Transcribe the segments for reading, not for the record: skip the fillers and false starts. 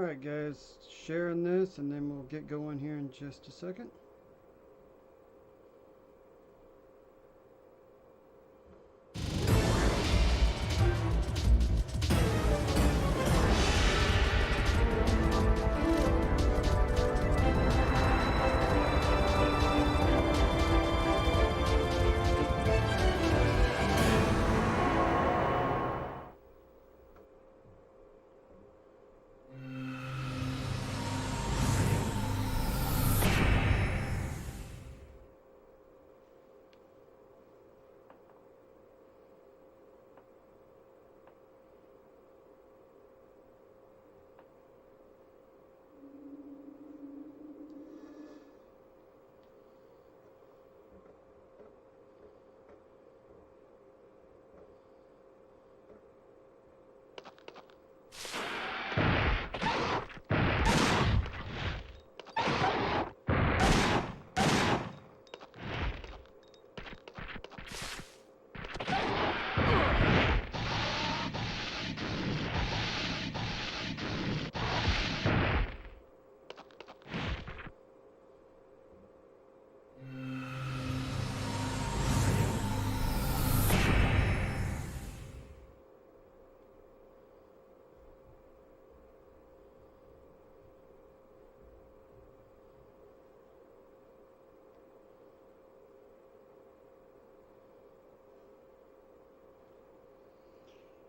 Alright guys, sharing this and then we'll get going here in just a second.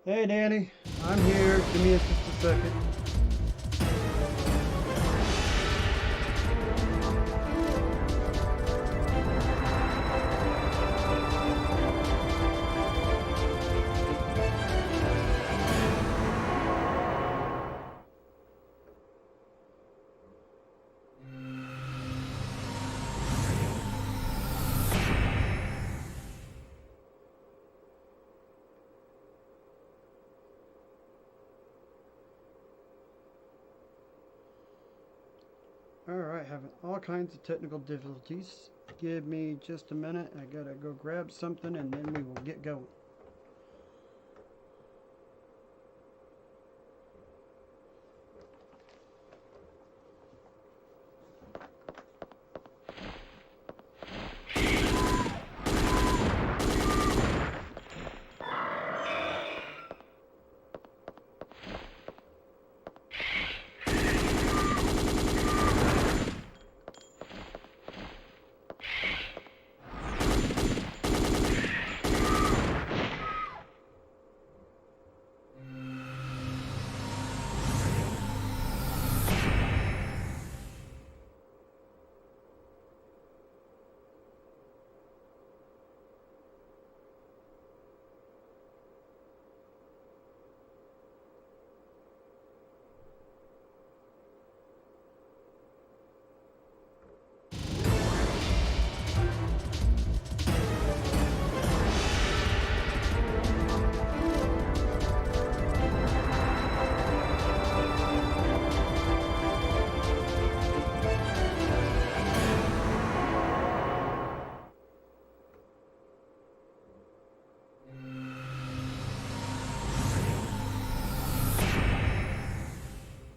Hey Danny, I'm here. Give me just a second. Alright, having all kinds of technical difficulties. Give me just a minute. I gotta go grab something and then we will get going.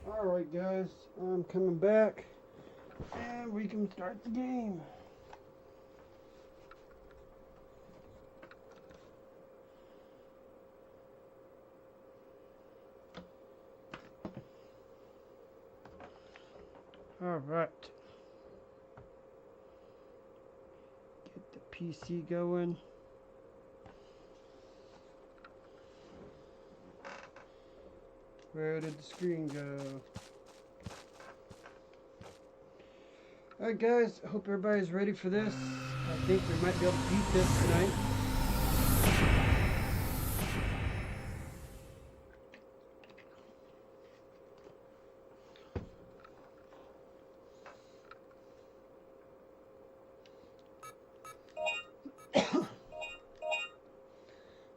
Alright guys, I'm coming back and we can start the game. Alright. Get the PC going. Where did the screen go? Alright guys, I hope everybody's ready for this. I think we might be able to beat this tonight.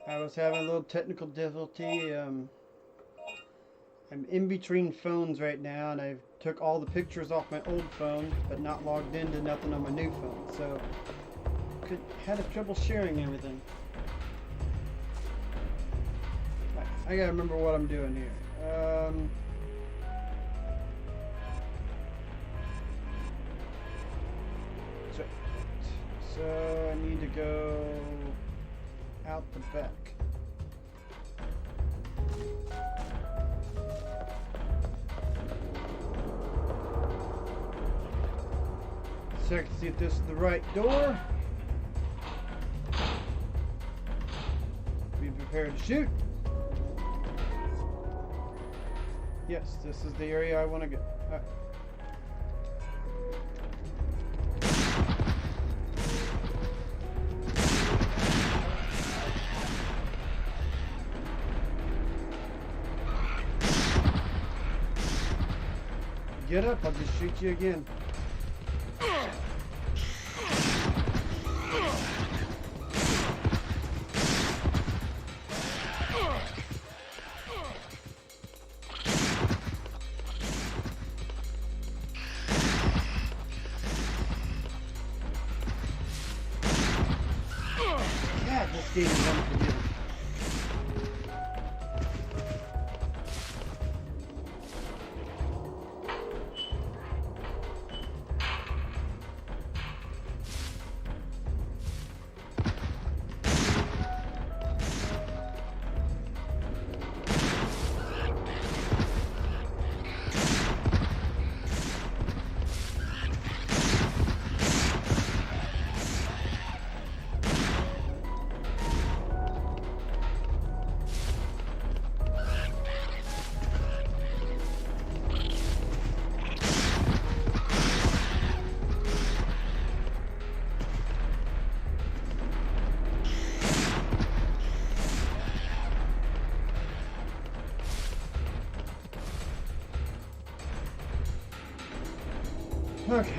I was having a little technical difficulty. I'm in between phones right now, and I took all the pictures off my old phone, but not logged into nothing on my new phone. So, had a trouble sharing everything. I gotta remember what I'm doing here. So I need to go out the back. Check to see if this is the right door. Be prepared to shoot. Yes, this is the area I want to go. Get up, I'll just shoot you again. God, this game is unforgiving. Okay.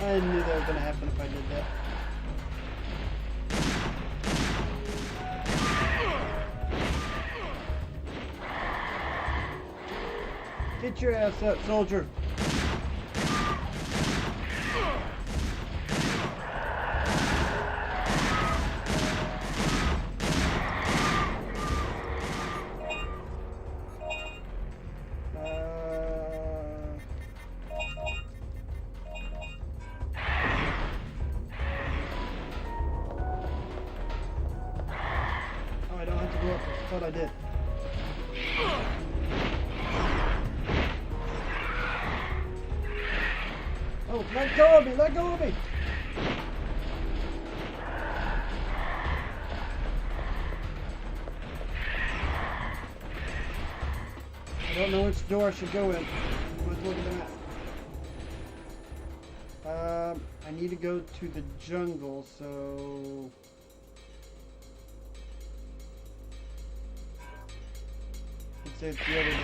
I knew that was going to happen if I did that. Get your ass up, soldier. I thought I did. Oh, let go of me! Let go of me! I don't know which door I should go in. Let's look at the map. I need to go to the jungle, so... I'd say it's the other way.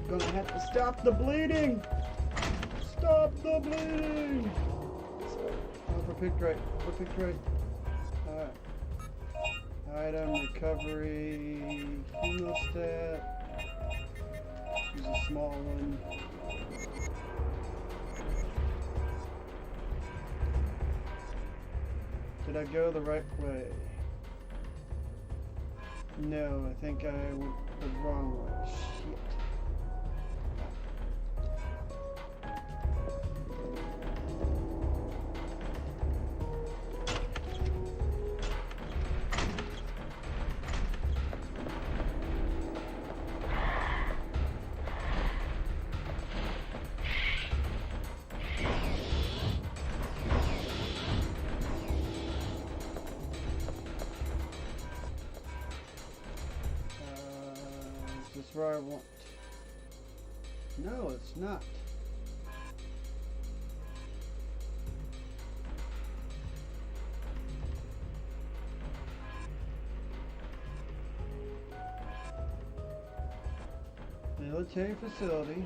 Gonna have to stop the bleeding! Stop the bleeding! Oh, picked right. Picked right. Alright. Item, recovery, hemostat. Use a small one. Did I go the right way? No, I think I went the wrong way. Shit. Where I want. No, it's not. Military facility.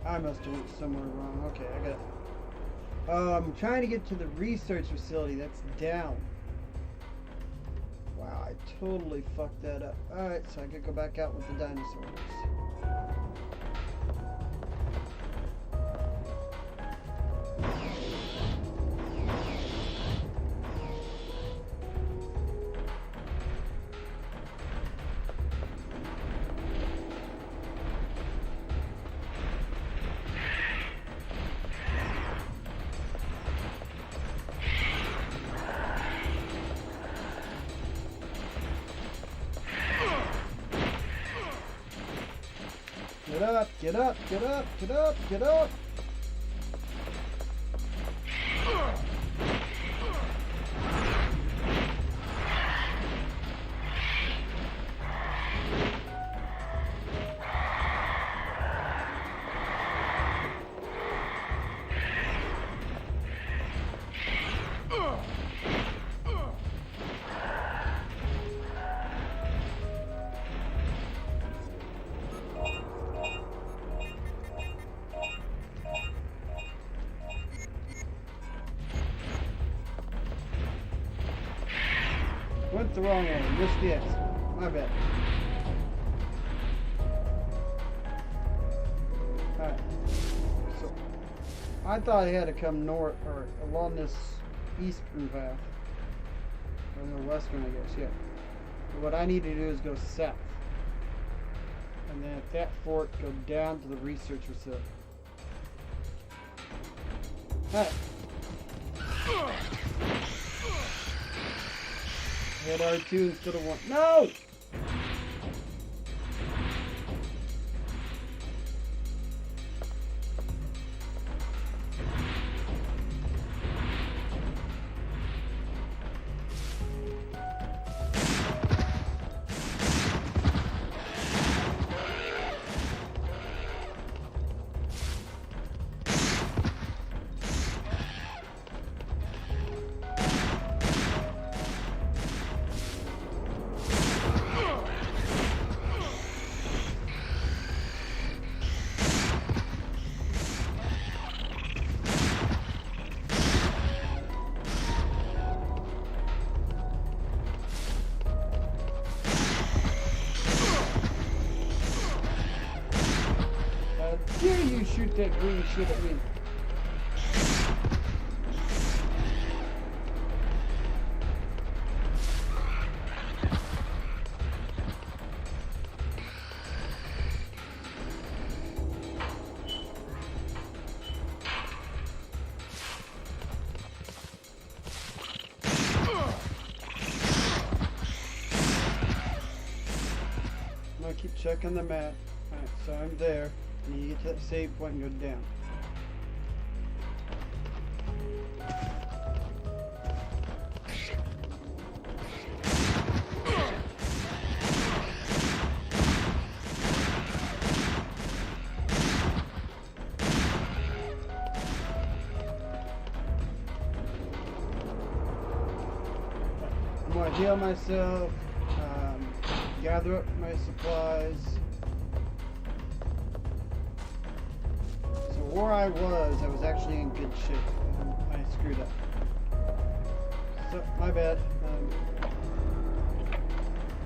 I must have went somewhere wrong. Okay, I got it. I'm trying to get to the research facility. That's down. Wow, I totally fucked that up. Alright, so I could go back out with the dinosaurs. Get up, get up, get up, get up, get up! Went the wrong way. Missed the exit. My bad. Alright. So, I thought I had to come north, or along this eastern path. Or the western, I guess, yeah. But what I need to do is go south. And then at that fork, go down to the research facility. Alright. Hit R2 instead of 1. No! Dare you shoot that green shit at me? I'm gonna keep checking the map. Alright, so I'm there. And you get to that save point and go down. I'm going to heal myself, gather up my supplies. Where I was actually in good shape, and I screwed up. So, my bad.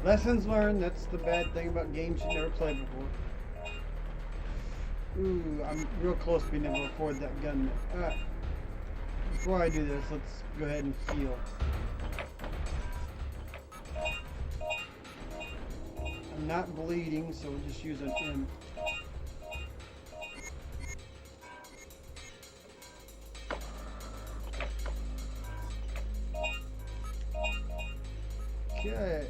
Lessons learned, that's the bad thing about games you never played before. Ooh, I'm real close to being able to afford that gun. Alright. Before I do this, let's go ahead and heal. I'm not bleeding, so we'll just use an M. Okay,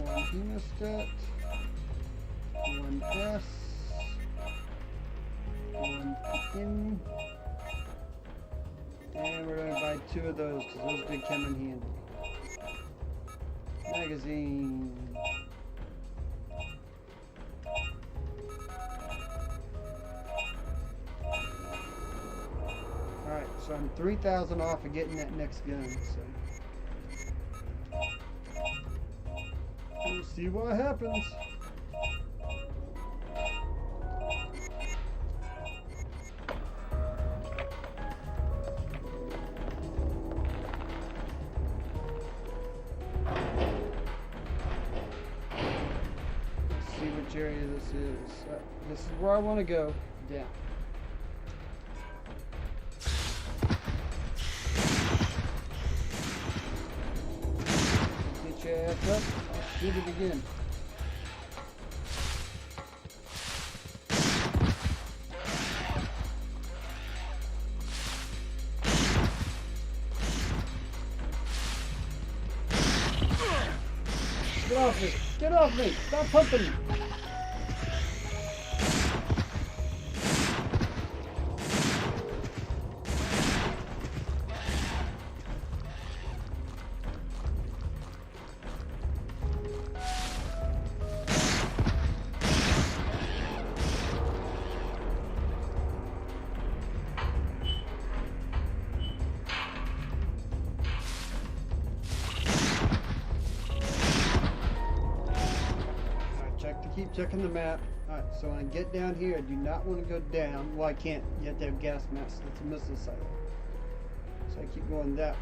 1 hemostat, 1 S, 1 in, and we're going to buy 2 of those because those did come in handy. Magazine. Alright, so I'm 3,000 off of getting that next gun, so. We'll see what happens. which area this is. This is where I want to go. Down. Get your ass up. I'll shoot it again. Get off me! Get off me! Stop pumping me! Keep checking the map. Alright, so when I get down here, I do not want to go down. Well, I can't. You have to have gas masks. It's a missile site. So I keep going that way.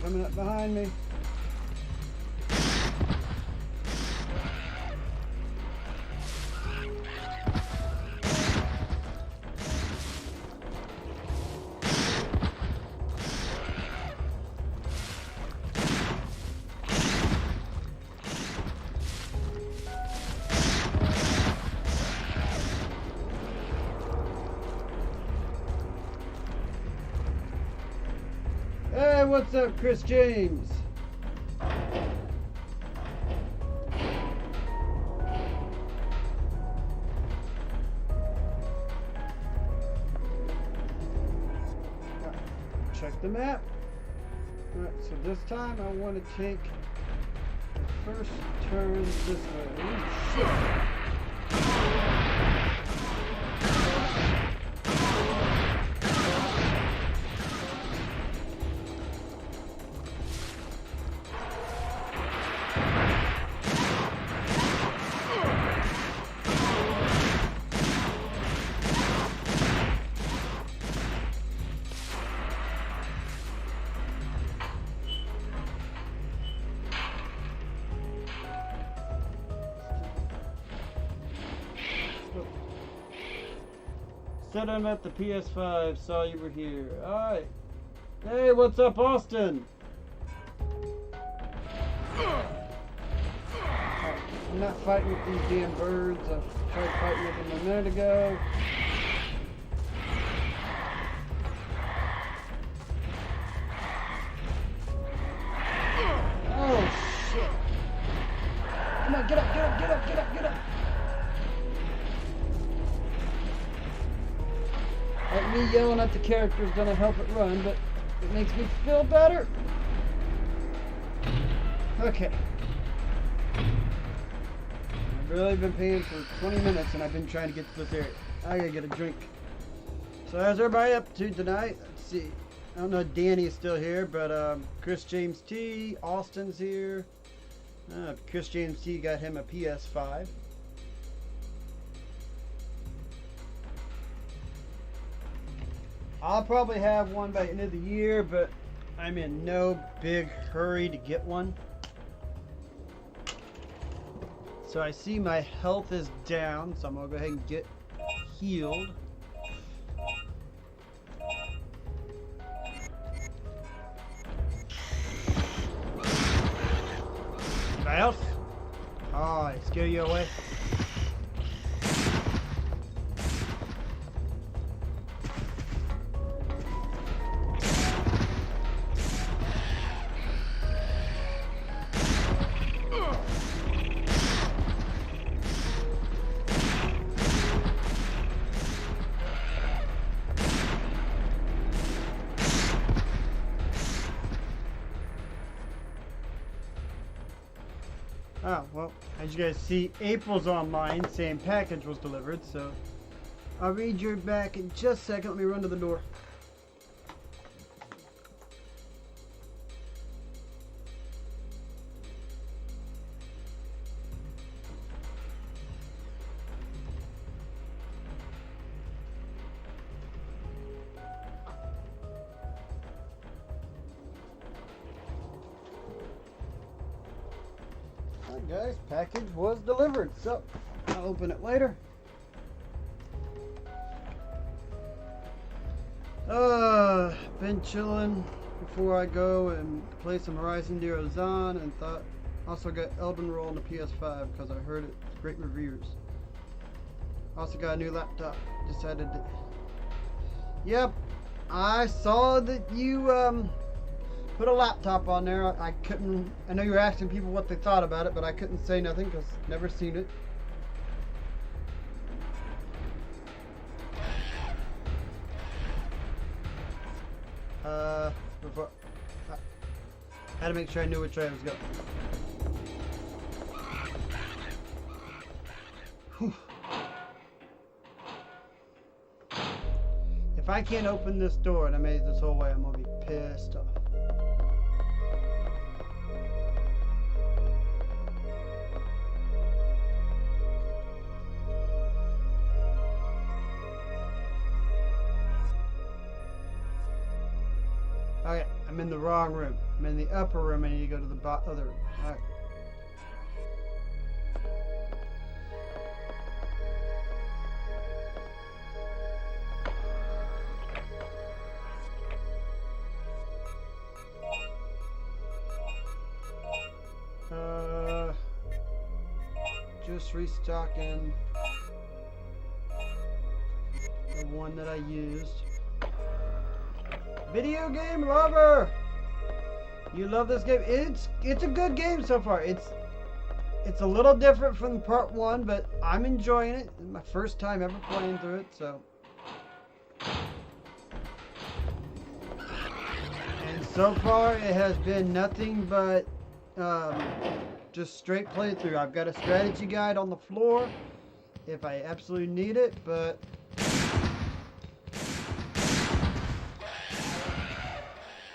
Coming up behind me. Hey, what's up, Chris James? Check the map. Alright, so this time I want to take the first turn this way. Ooh, shit. Said I'm at the PS5, saw you were here. Alright. Hey, what's up, Austin? Alright, I'm not fighting with these damn birds. I tried fighting with them a minute ago. Oh, shit. Come on, get up, get up, get up, get up, get up. Like me yelling at the characters gonna help it run, but it makes me feel better. Okay. I've really been paying for 20 minutes and I've been trying to get to this area. I gotta get a drink. So how's everybody up to tonight? Let's see. I don't know if Danny's still here, but Chris James T, Austin's here. Chris James T got him a PS5. I'll probably have one by the end of the year, but I'm in no big hurry to get one. So I see my health is down, so I'm gonna go ahead and get healed. Anybody else? Oh, I scare you away. Oh, well, as you guys see, April's online saying package was delivered, so I'll read you back in just a second. Let me run to the door. Alright guys, package was delivered. So, I'll open it later. Been chilling before I go and play some Horizon Zero Dawn, and thought also got Elden Roll on the PS5 because I heard it great reviews. Also got a new laptop. Decided to. Yep, I saw that you put a laptop on there. I couldn't. I know you were asking people what they thought about it, but I couldn't say nothing because never seen it. Before I had to make sure I knew which way I was going. Whew. If I can't open this door and I made it this whole way, I'm gonna be pissed off. Okay, I'm in the wrong room. I'm in the upper room. I need to go to the other room. Alright. Just restocking the one that I used. Video game lover, you love this game. It's a good game so far. It's a little different from part one, but I'm enjoying it. It's my first time ever playing through it, so. And so far it has been nothing but just straight playthrough. I've got a strategy guide on the floor if I absolutely need it, but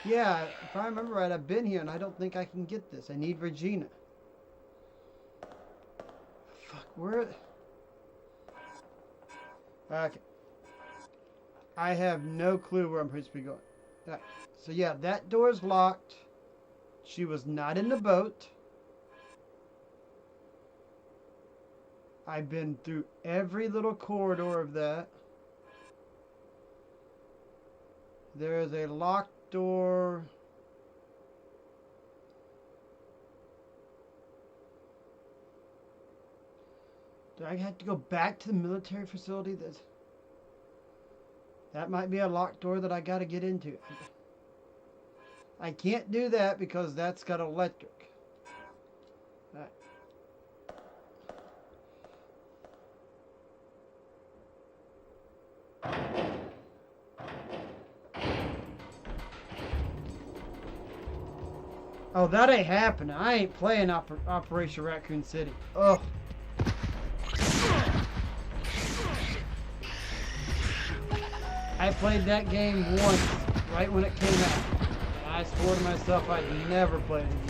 yeah, if I remember right, I've been here and I don't think I can get this. I need Regina. Fuck, where? Okay. I have no clue where I'm supposed to be going. Right. So yeah, that door's locked. She was not in the boat. I've been through every little corridor of that. There is a locked door. Do I have to go back to the military facility? That might be a locked door that I got to get into. I can't do that because that's got electric. Right. Oh, that ain't happening. I ain't playing Operation Raccoon City. Ugh. I played that game once, right when it came out. And I swore to myself I'd never play it again.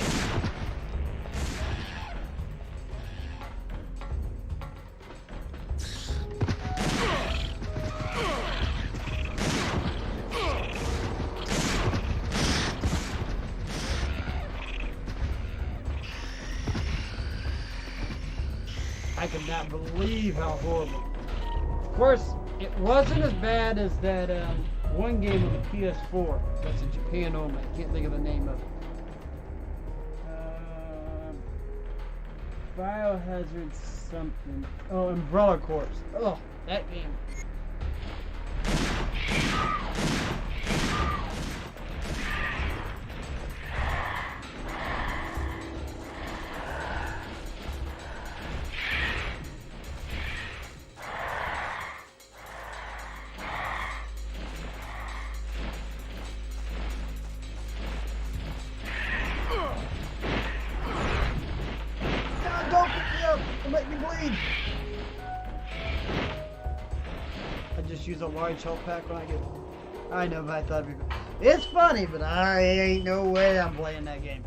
I could not believe how horrible. Of course, it wasn't as bad as that one game on the PS4. That's in Japan only. I can't think of the name of it. Biohazard something. Oh, Umbrella Corps. Oh, that game. Don't pick me up! It'll make me bleed! just use a large health pack when I get. I know, but I thought it's funny, but I ain't no way I'm playing that game.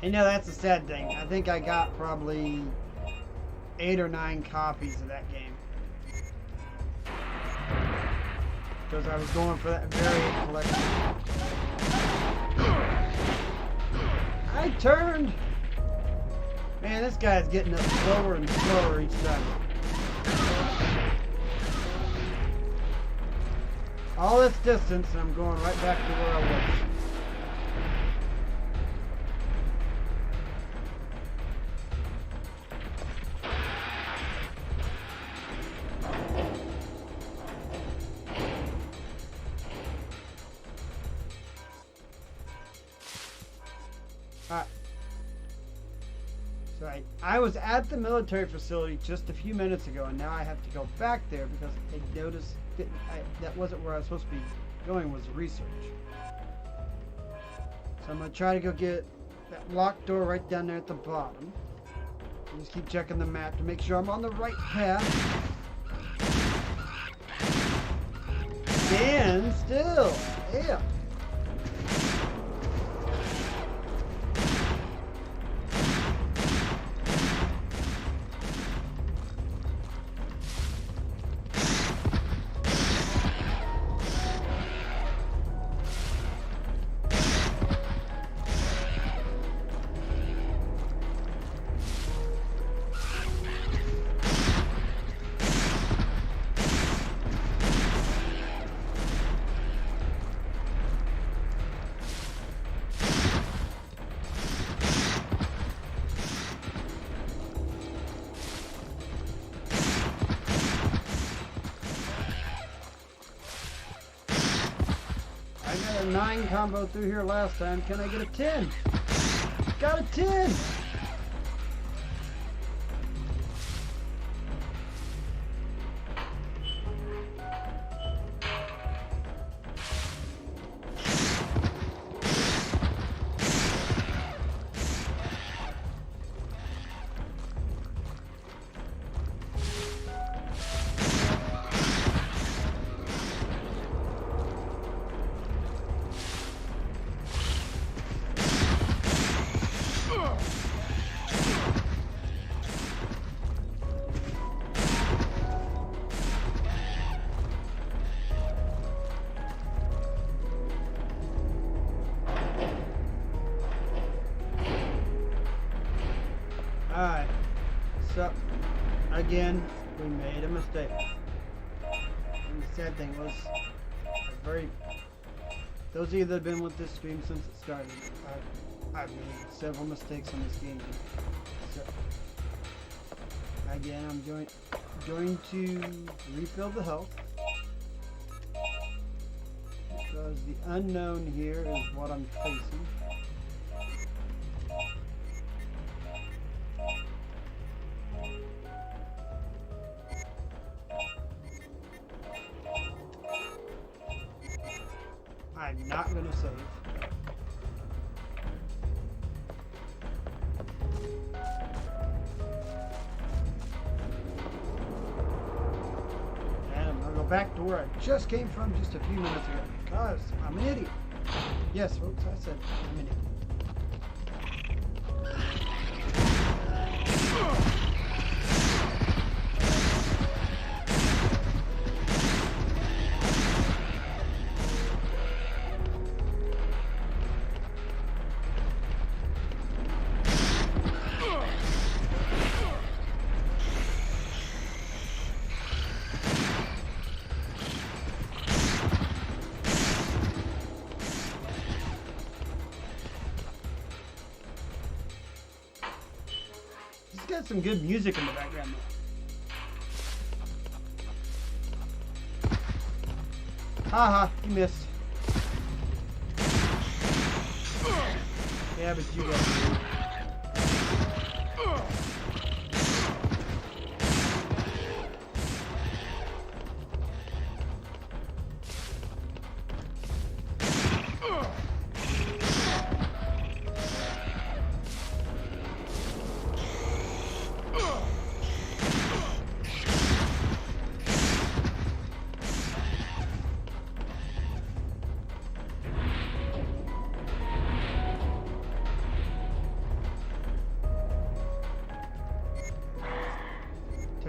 You know, that's the sad thing. I think I got probably 8 or 9 copies of that game. Because I was going for that variant collection. I turned! Man, this guy's getting up slower and slower each time. All this distance, and I'm going right back to where I was. I was at the military facility just a few minutes ago, and now I have to go back there because I noticed that wasn't where I was supposed to be going, was research. So I'm going to try to go get that locked door right down there at the bottom. Just keep checking the map to make sure I'm on the right path. Stand still. Yeah. I got a 9 combo through here last time. Can I get a 10? Got a 10! Alright, so again, we made a mistake. And the sad thing was, those of you that have been with this stream since it started, I've made several mistakes on this game. So, again, I'm going to refill the health. Because the unknown here is what I'm facing. I'm not going to save. And I'm going to go back to where I just came from just a few minutes ago. Because I'm an idiot. Yes, folks, I said I'm an idiot. Got some good music in the background though. Haha, you missed. Yeah, but you got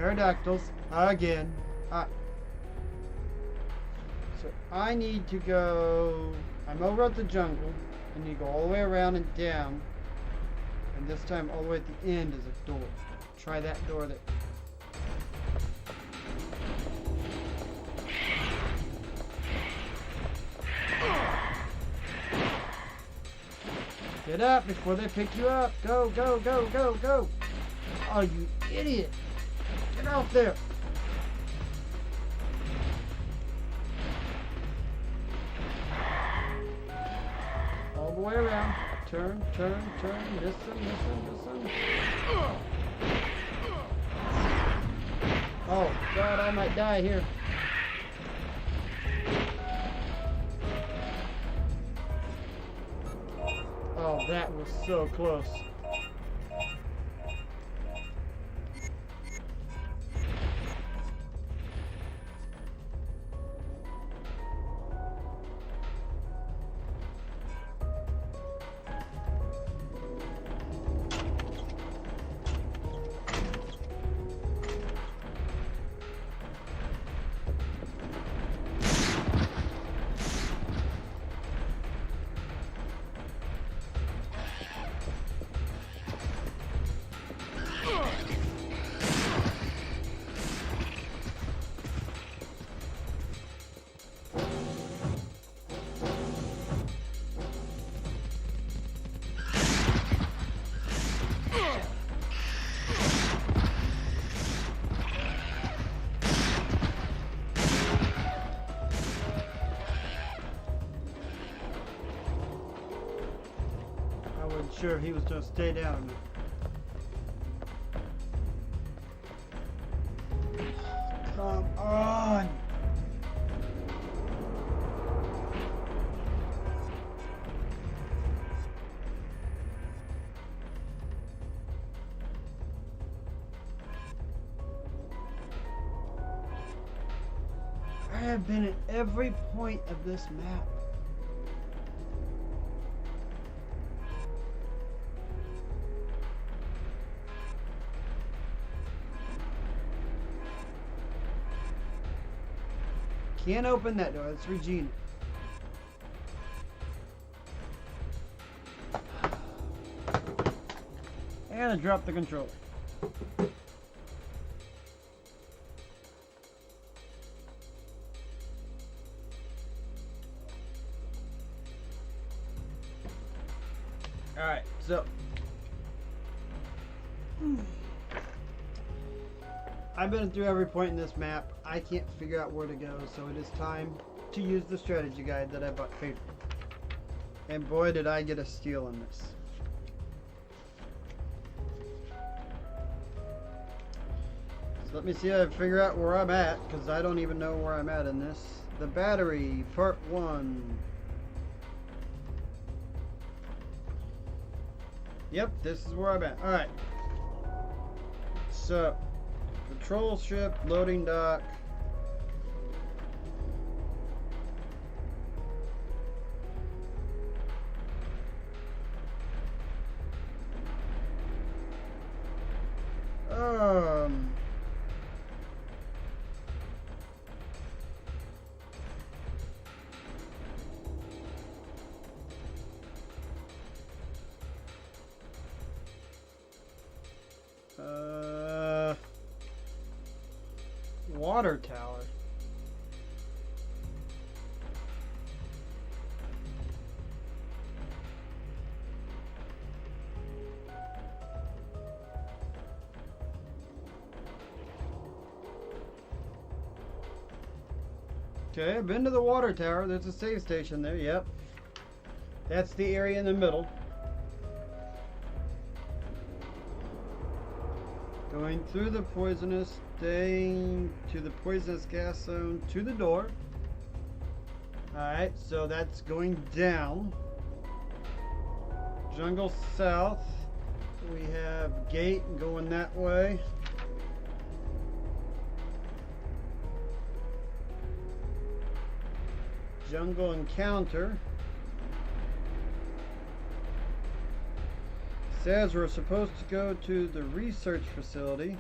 Pterodactyls again. So I need to go. I'm over at the jungle. I need to go all the way around and down. And this time, all the way at the end is a door. Try that door there. Get up before they pick you up. Go, go, go, go, go. Oh, you idiot. Get out there. All the way around. Turn, turn, turn. Listen. Oh, God, I might die here. Oh, that was so close. Sure, he was gonna stay down. Come on! I have been at every point of this map. Can't open that door. It's Regina. And I dropped the controller. Alright, so I've been through every point in this map. I can't figure out where to go, so it is time to use the strategy guide that I bought paper. And boy, did I get a steal in this. So let me see if I figure out where I'm at, because I don't even know where I'm at in this. The battery, part 1. Yep, this is where I'm at. Alright. So, patrol ship, loading dock. Water tower. Okay, I've been to the water tower. There's a save station there. Yep. That's the area in the middle. Going through the poisonous, staying to the poisonous gas zone, to the door. Alright, so that's going down. Jungle south. We have gate going that way. Jungle encounter. Says we're supposed to go to the research facility.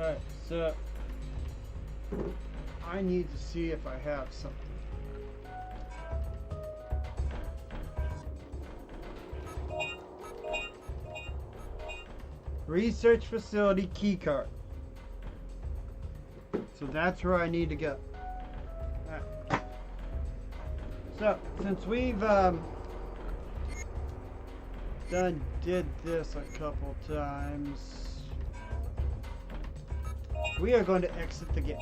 Alright, so I need to see if I have something. Research facility keycard. So that's where I need to go. Alright. So since we've did this a couple times, we are going to exit the game.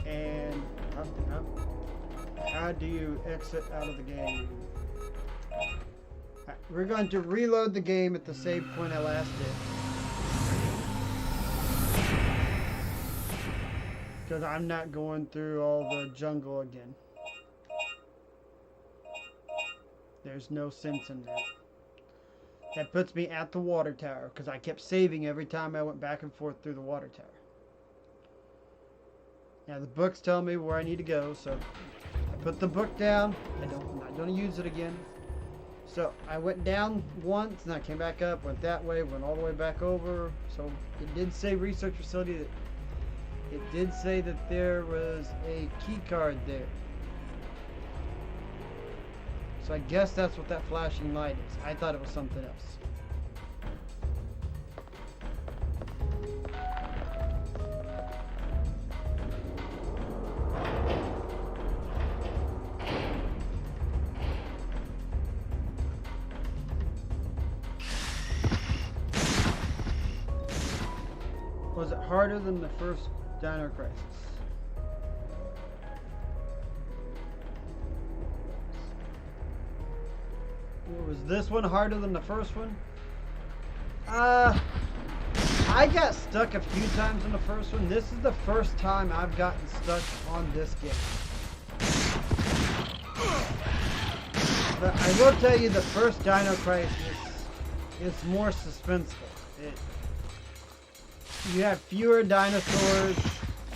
And how do you exit out of the game? Right, we're going to reload the game at the save point I last did. Because I'm not going through all the jungle again. There's no sense in that. That puts me at the water tower because I kept saving every time I went back and forth through the water tower. Now the books tell me where I need to go, so I put the book down. I'm not going to use it again. So I went down once and I came back up, went that way, went all the way back over. So it did say research facility. It did say that there was a key card there. So I guess that's what that flashing light is. I thought it was something else. Was it harder than the first Dino Crisis? Was this one harder than the first one? I got stuck a few times in the first one. This is the first time I've gotten stuck on this game. But I will tell you, the first Dino Crisis is more suspenseful. You have fewer dinosaurs.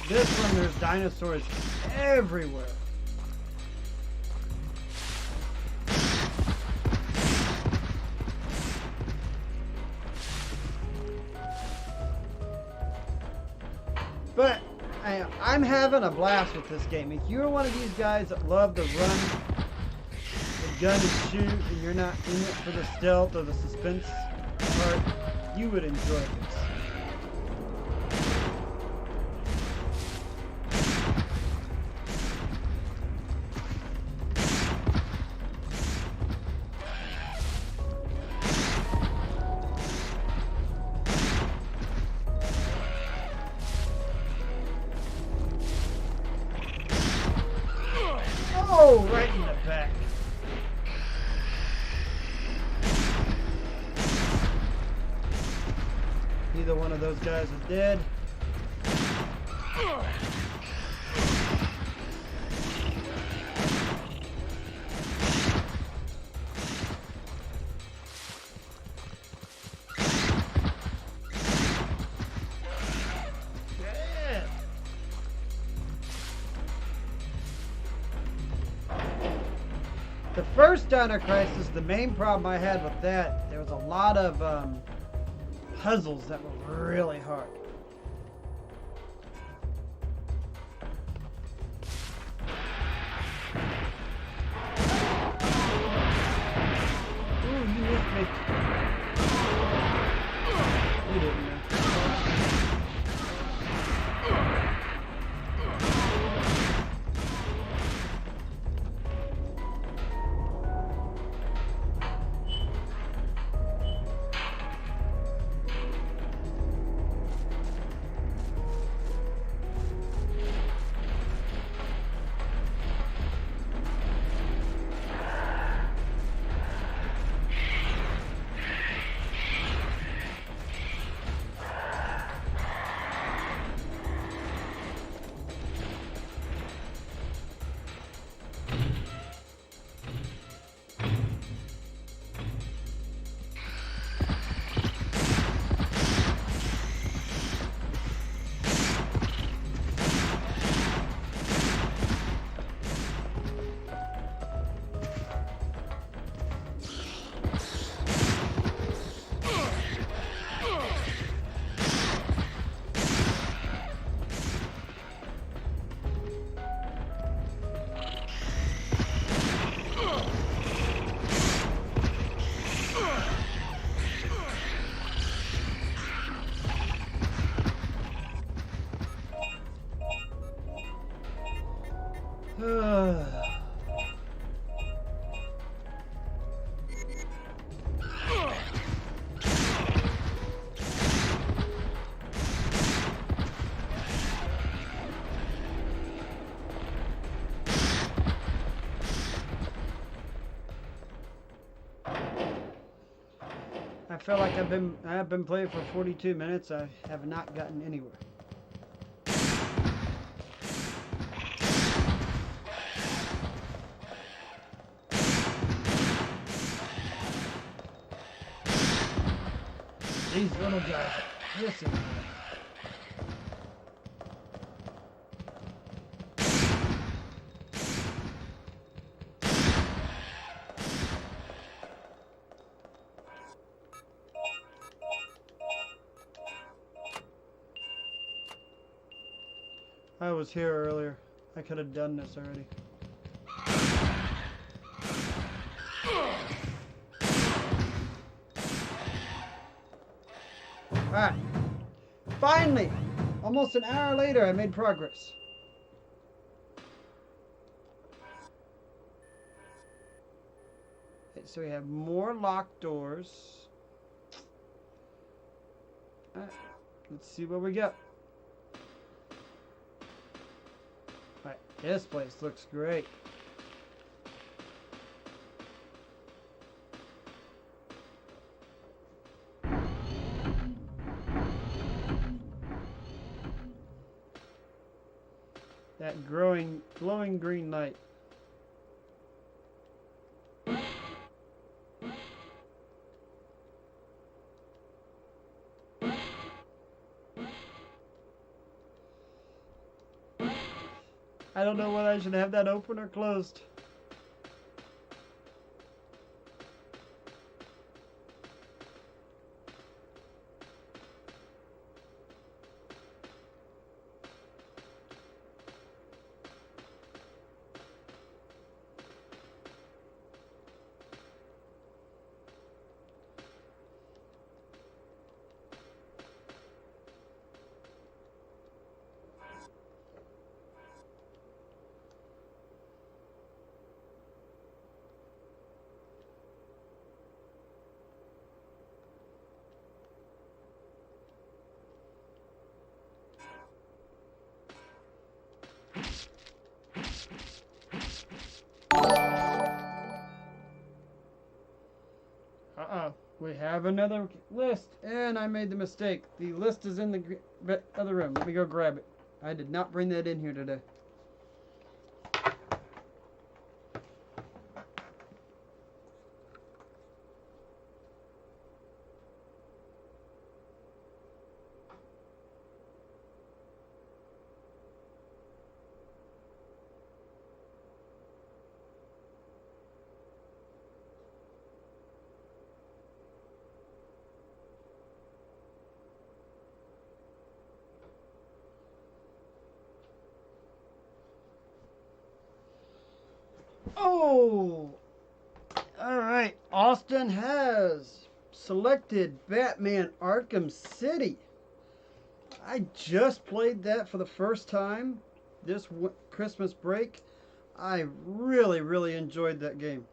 This one, there's dinosaurs everywhere. But I'm having a blast with this game. If you're one of these guys that love to run the gun and shoot, and you're not in it for the stealth or the suspense part, you would enjoy this. Oh, right in the back. Neither one of those guys is dead. The first Dino Crisis, the main problem I had with that, there was a lot of puzzles that were really hard. Ooh, you missed me. You didn't know. feel like I've been playing for 42 minutes. I have not gotten anywhere. These little guys are pissing me. I was here earlier. I could have done this already. Alright. Finally! Almost an hour later, I made progress. Okay, so we have more locked doors. Alright. Let's see what we got. Alright, this place looks great. That glowing green light. I don't know whether I should have that open or closed. We have another list, and I made the mistake. The list is in the other room. Let me go grab it. I did not bring that in here today. Oh! Alright, Austin has selected Batman Arkham City. I just played that for the first time this Christmas break. I really enjoyed that game.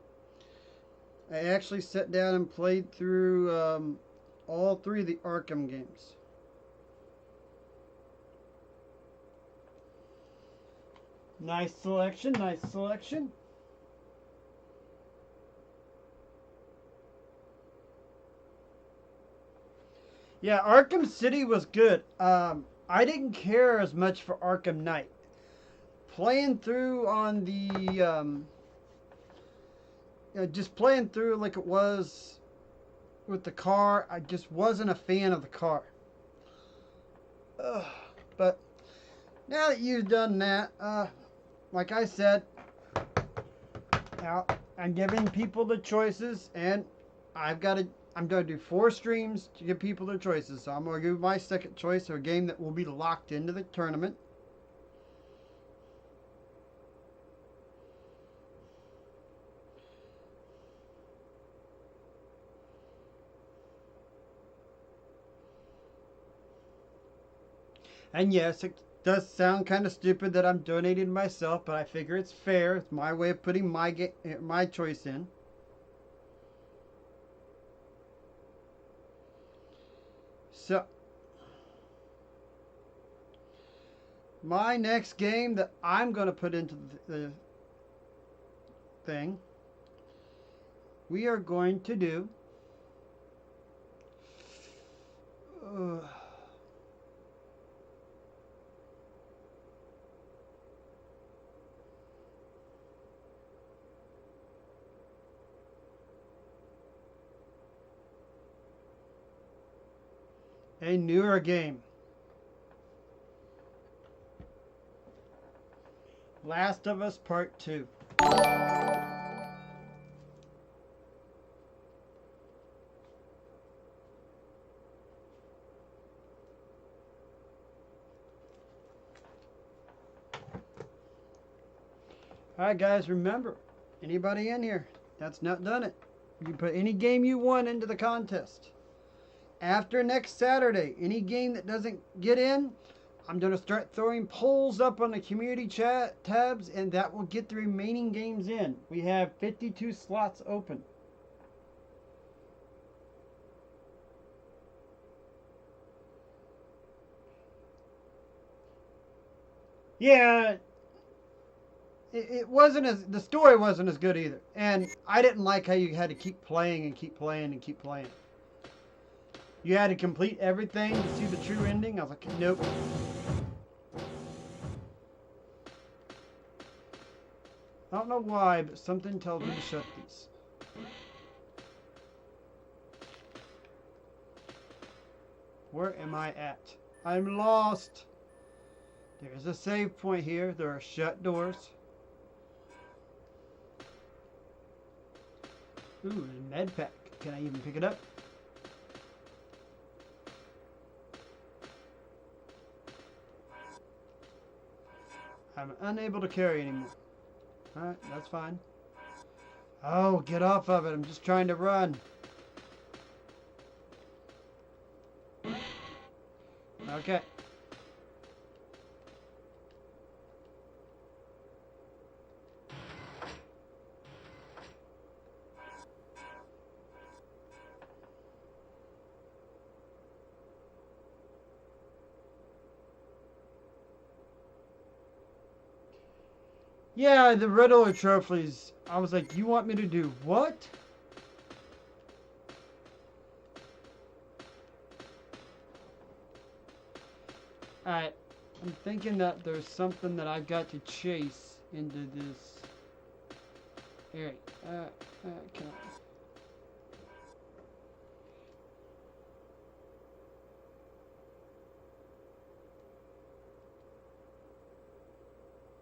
I actually sat down and played through all three of the Arkham games. Nice selection, nice selection. Yeah, Arkham City was good. I didn't care as much for Arkham Knight. Playing through on the, just playing through like it was with the car, I just wasn't a fan of the car. But now that you've done that, like I said, now I'm giving people the choices, and I'm going to do 4 streams to give people their choices. So I'm going to give my second choice of a game that will be locked into the tournament. And yes, it does sound kind of stupid that I'm donating myself, but I figure it's fair. It's my way of putting my choice in. So, my next game that I'm going to put into the thing, we are going to do A newer game. Last of Us Part 2. Alright guys, remember, anybody in here that's not done it, you can put any game you want into the contest. After next Saturday, any game that doesn't get in, I'm going to start throwing polls up on the community chat tabs, and that will get the remaining games in. We have 52 slots open. Yeah, it wasn't as, the story wasn't as good either. And I didn't like how you had to keep playing and keep playing and keep playing. You had to complete everything to see the true ending. I was like, nope. I don't know why, but something tells me to shut these. Where am I at? I'm lost. There's a save point here. There are shut doors. Ooh, a med pack. Can I even pick it up? I'm unable to carry anymore. Alright, that's fine. Oh, get off of it. I'm just trying to run. Okay. Yeah, the Riddler trophies. I was like, you want me to do what? Alright, I'm thinking that there's something that I've got to chase into this area. Can I?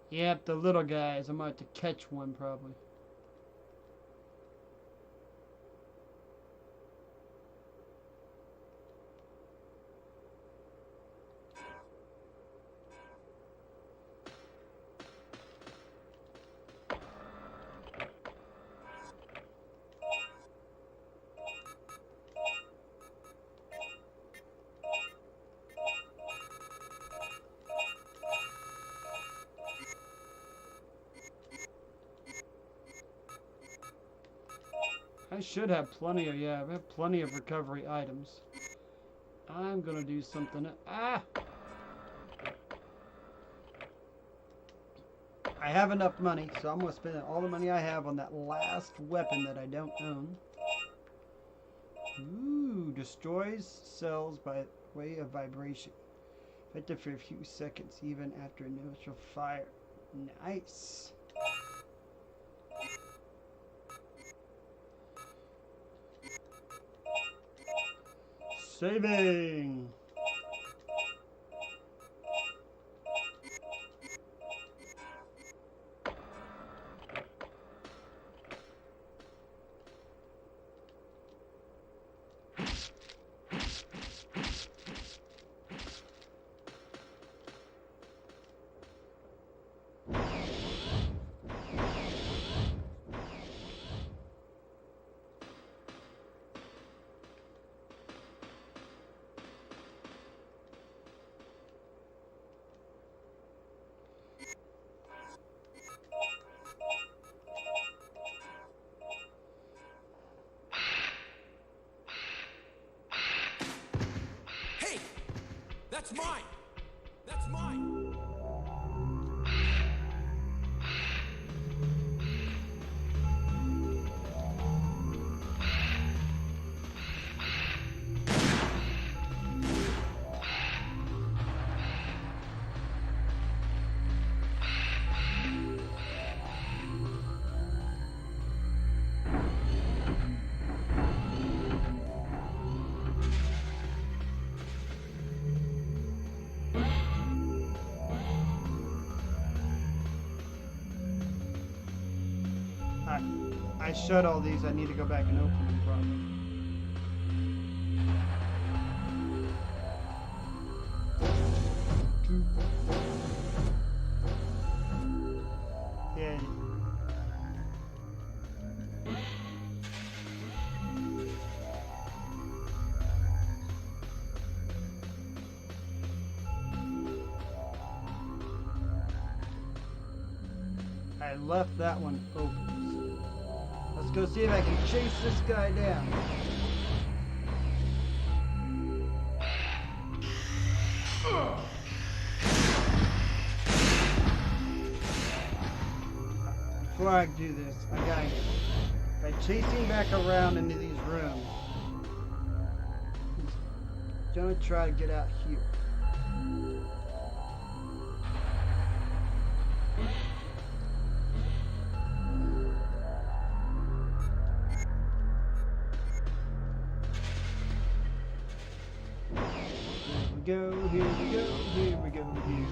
Yep, the little guys. I'm about to catch one probably. I should have plenty of, yeah, I have plenty of recovery items. I'm gonna do something. Ah! I have enough money, so I'm gonna spend all the money I have on that last weapon that I don't own. Ooh, destroys cells by way of vibration. Effective for a few seconds, even after initial fire. Nice. Saving. That's mine! That's mine! I shut all these. I need to go back and open them probably. Yeah. I left that one open. So let's go see if I can chase this guy down. Before I do this, I gotta, by chasing back around into these rooms, he's gonna try to get out here. Here we go, here we go, here.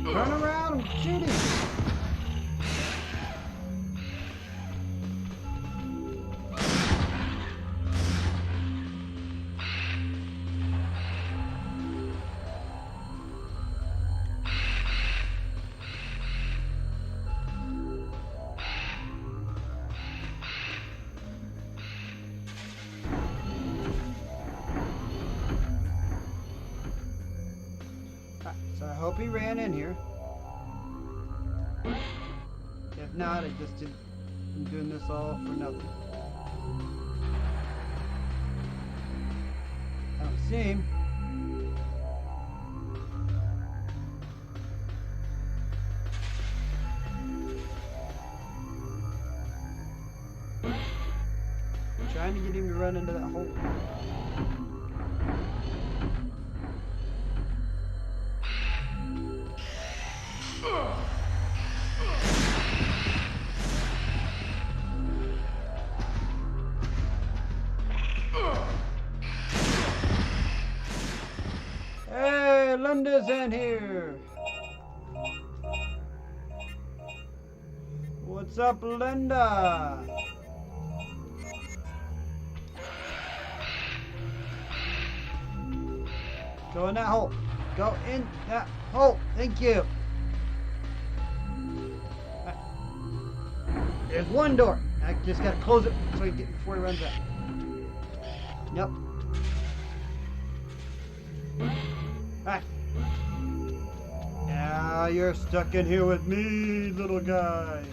Turn around, I'm shooting. So I hope he ran in here. If not, I'm doing this all for nothing. I don't see him. I'm trying to get him to run into that hole. Hey, Linda's in here. What's up, Linda? Go in that hole. Go in that hole. Thank you. There's one door. I just gotta close it so before he runs out. Yep. Alright. Now you're stuck in here with me, little guy.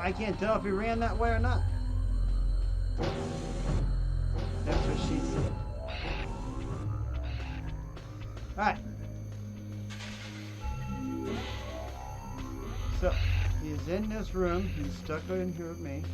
I can't tell if he ran that way or not. That's what she said. Alright. So, he's in this room. He's stuck in here with me.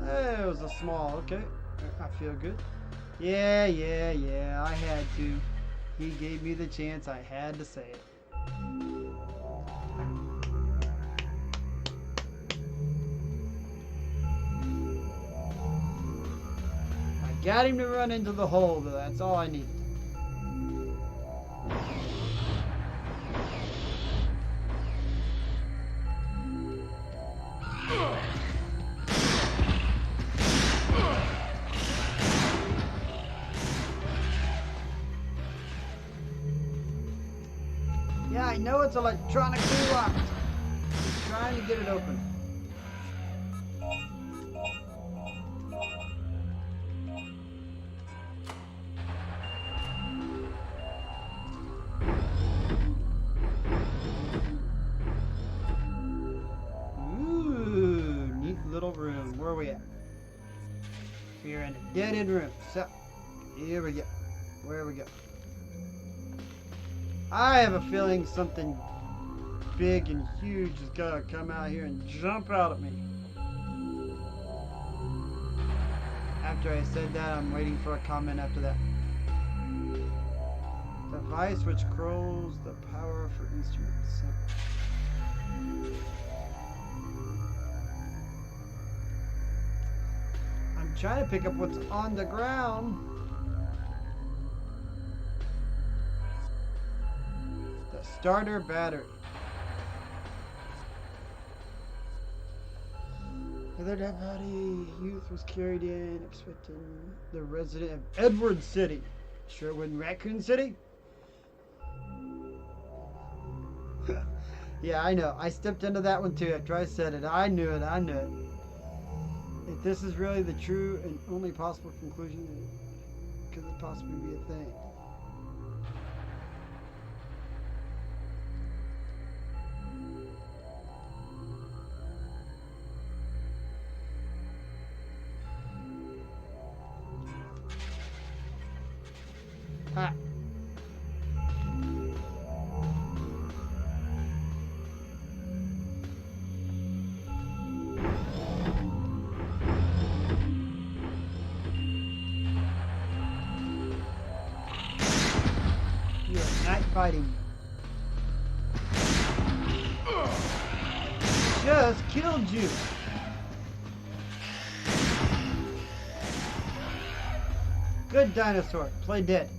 It was a small, okay. I feel good. Yeah, I had to. He gave me the chance, I had to say it. I got him to run into the hole, though. That's all I needed. I know it's electronically locked. I'm trying to get it open. Ooh, neat little room. Where are we at? We're in a dead-end room. So, here we go. Where we go? I have a feeling something big and huge is gonna come out here and jump out at me. After I said that, I'm waiting for a comment after that. Device which controls the power for instruments. I'm trying to pick up what's on the ground. The starter battery. Another dead body. Youth was carried in, expecting the resident of Edward City. Sure it wasn't Raccoon City? Yeah, I know. I stepped into that one too after I said it. I knew it. I knew it. If this is really the true and only possible conclusion, could it possibly be a thing? Ah. You are not fighting. Just killed you. Good dinosaur. Play dead.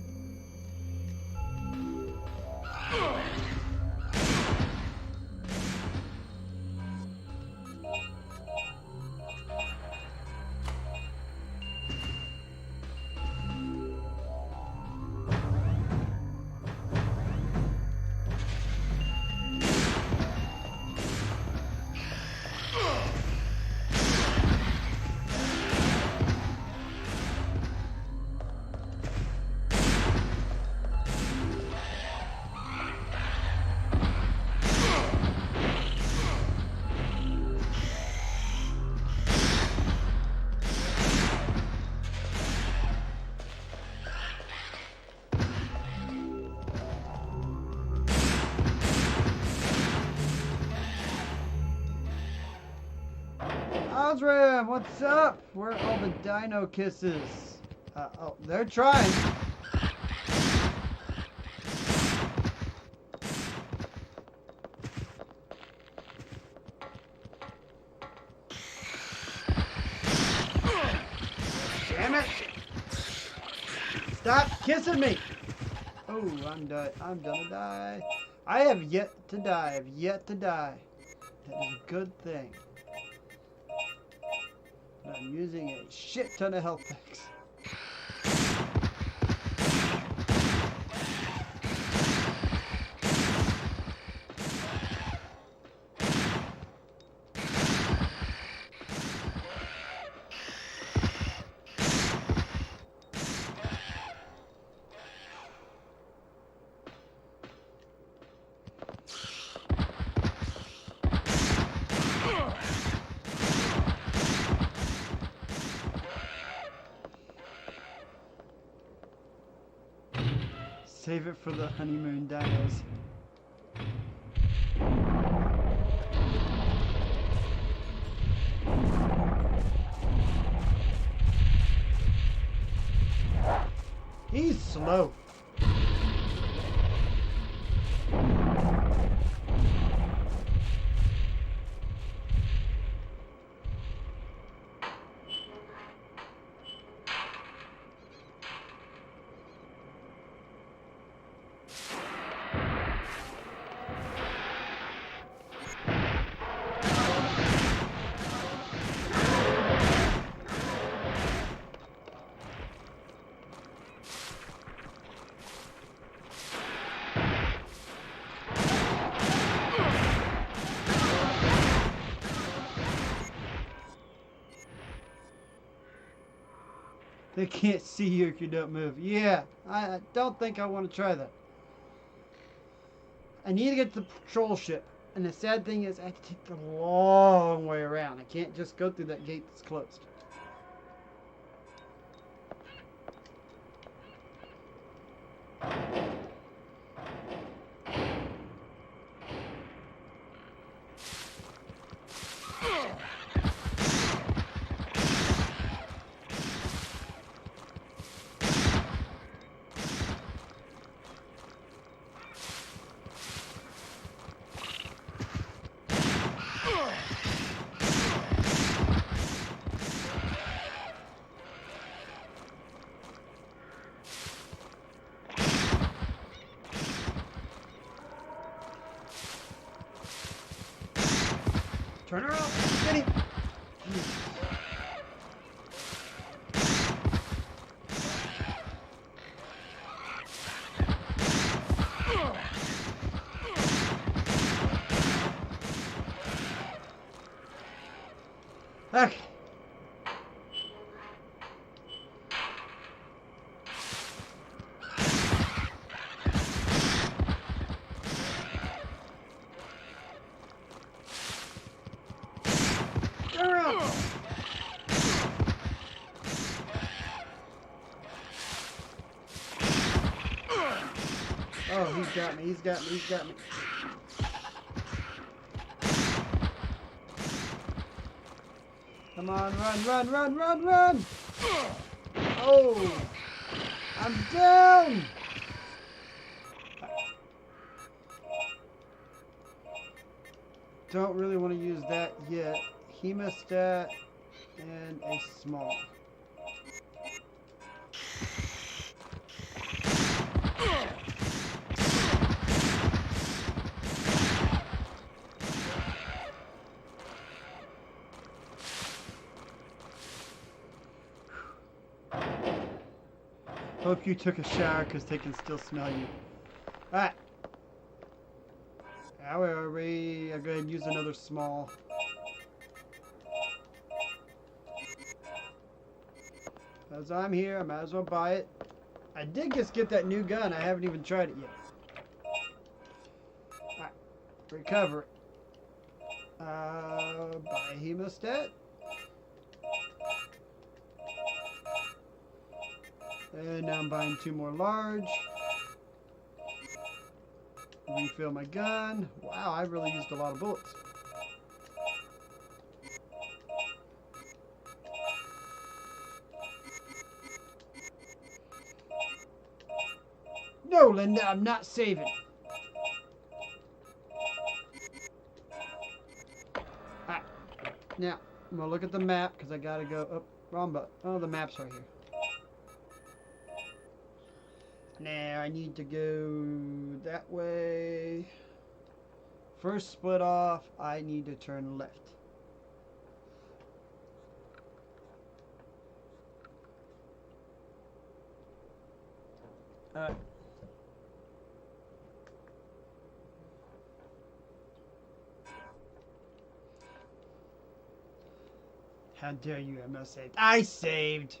Osram, what's up? Where are all the dino kisses? Oh, they're trying. Damn it! Stop kissing me! Oh, I'm done. I'm gonna die. I have yet to die. I've yet to die. That is a good thing. I'm using a shit ton of health packs. Save it for the honeymoon dinos. He's slow. They can't see you if you don't move. Yeah, I don't think I want to try that. I need to get to the patrol ship. And the sad thing is I have to take the long way around. I can't just go through that gate that's closed. Turn around. Get him. Okay. Turn around. Oh, he's got me. He's got me. He's got me. Come on, run, run, run, run, run! Oh! I'm down! Don't really want to use that yet. Hemostat and a small. Hope you took a shower because they can still smell you. Alright. How are we? I'll go ahead and use another small. As I'm here, I might as well buy it. I did just get that new gun. I haven't even tried it yet. Alright. Recover it. Buy a hemostat. And now I'm buying 2 more large. Refill my gun. Wow, I really used a lot of bullets. No, Linda, I'm not saving. Alright. Now, I'm going to look at the map because I got to go up. Wrong button. Oh, the map's right here. Now I need to go that way. First split off, I need to turn left. Alright. How dare you, I must save. I saved!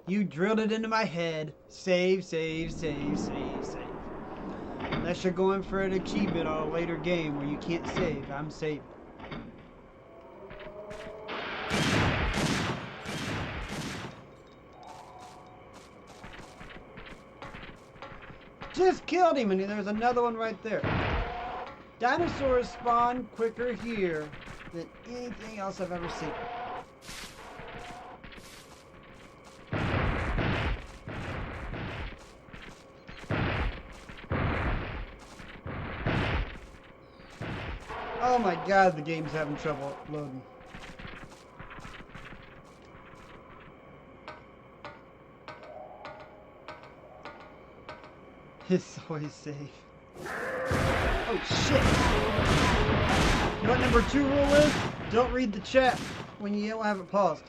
You drilled it into my head. Save, save, save, save, save. Unless you're going for an achievement on a later game where you can't save, I'm saving. Just killed him, and there's another one right there. Dinosaurs spawn quicker here than anything else I've ever seen. Oh my god, the game's having trouble loading. It's always safe. Oh shit! You know what number 2 rule is? Don't read the chat when you don't have it paused.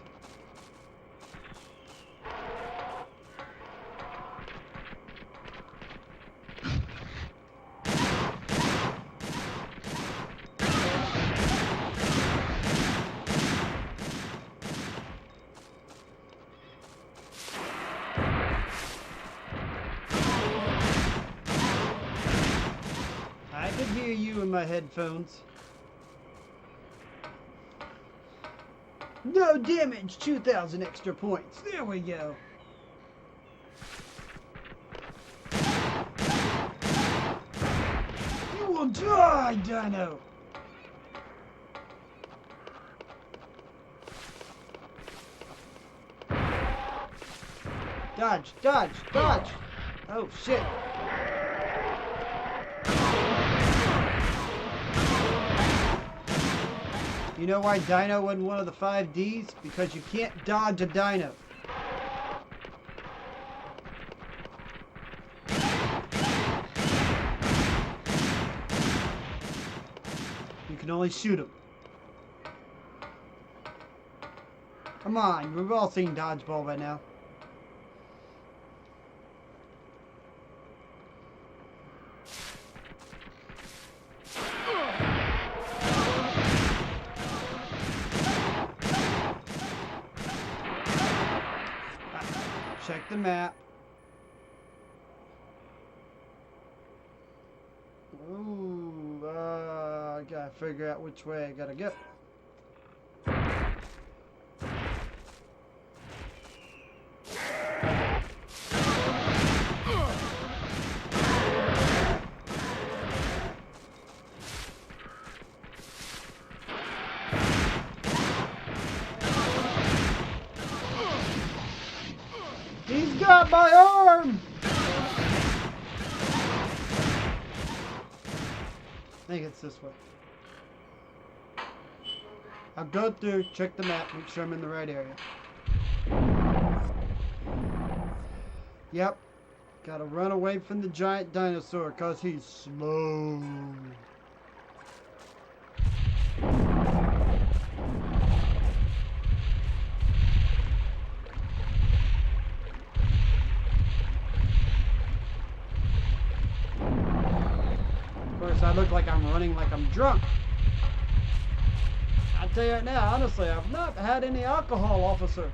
you in my headphones. No damage, 2,000 extra points. There we go. You will die, Dino. Dodge, dodge, dodge. Oh, shit. You know why Dino wasn't one of the 5 Ds? Because you can't dodge a Dino. You can only shoot him. Come on, we've all seen Dodgeball by now. Check the map. Ooh, I gotta figure out which way I gotta go. He's got my arm! I think it's this way. I'll go through, check the map, make sure I'm in the right area. Yep. Gotta run away from the giant dinosaur because he's slow. I look like I'm running like I'm drunk. I'll tell you right now, honestly, I've not had any alcohol, officer.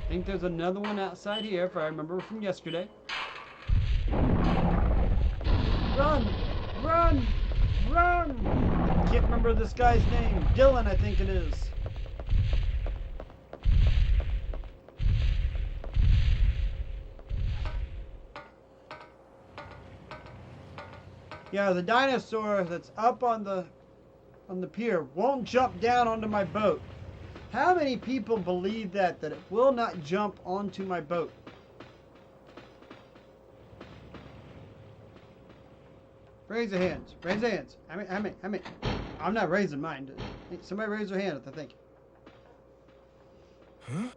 I think there's another one outside here, if I remember from yesterday. Run! Run! Run! Can't remember this guy's name. Dylan, I think it is. Yeah, the dinosaur that's up on the pier won't jump down onto my boat. How many people believe that it will not jump onto my boat? Raise your hands. Raise your hands. I mean, I'm not raising mine. Somebody raise their hand if they think. Huh?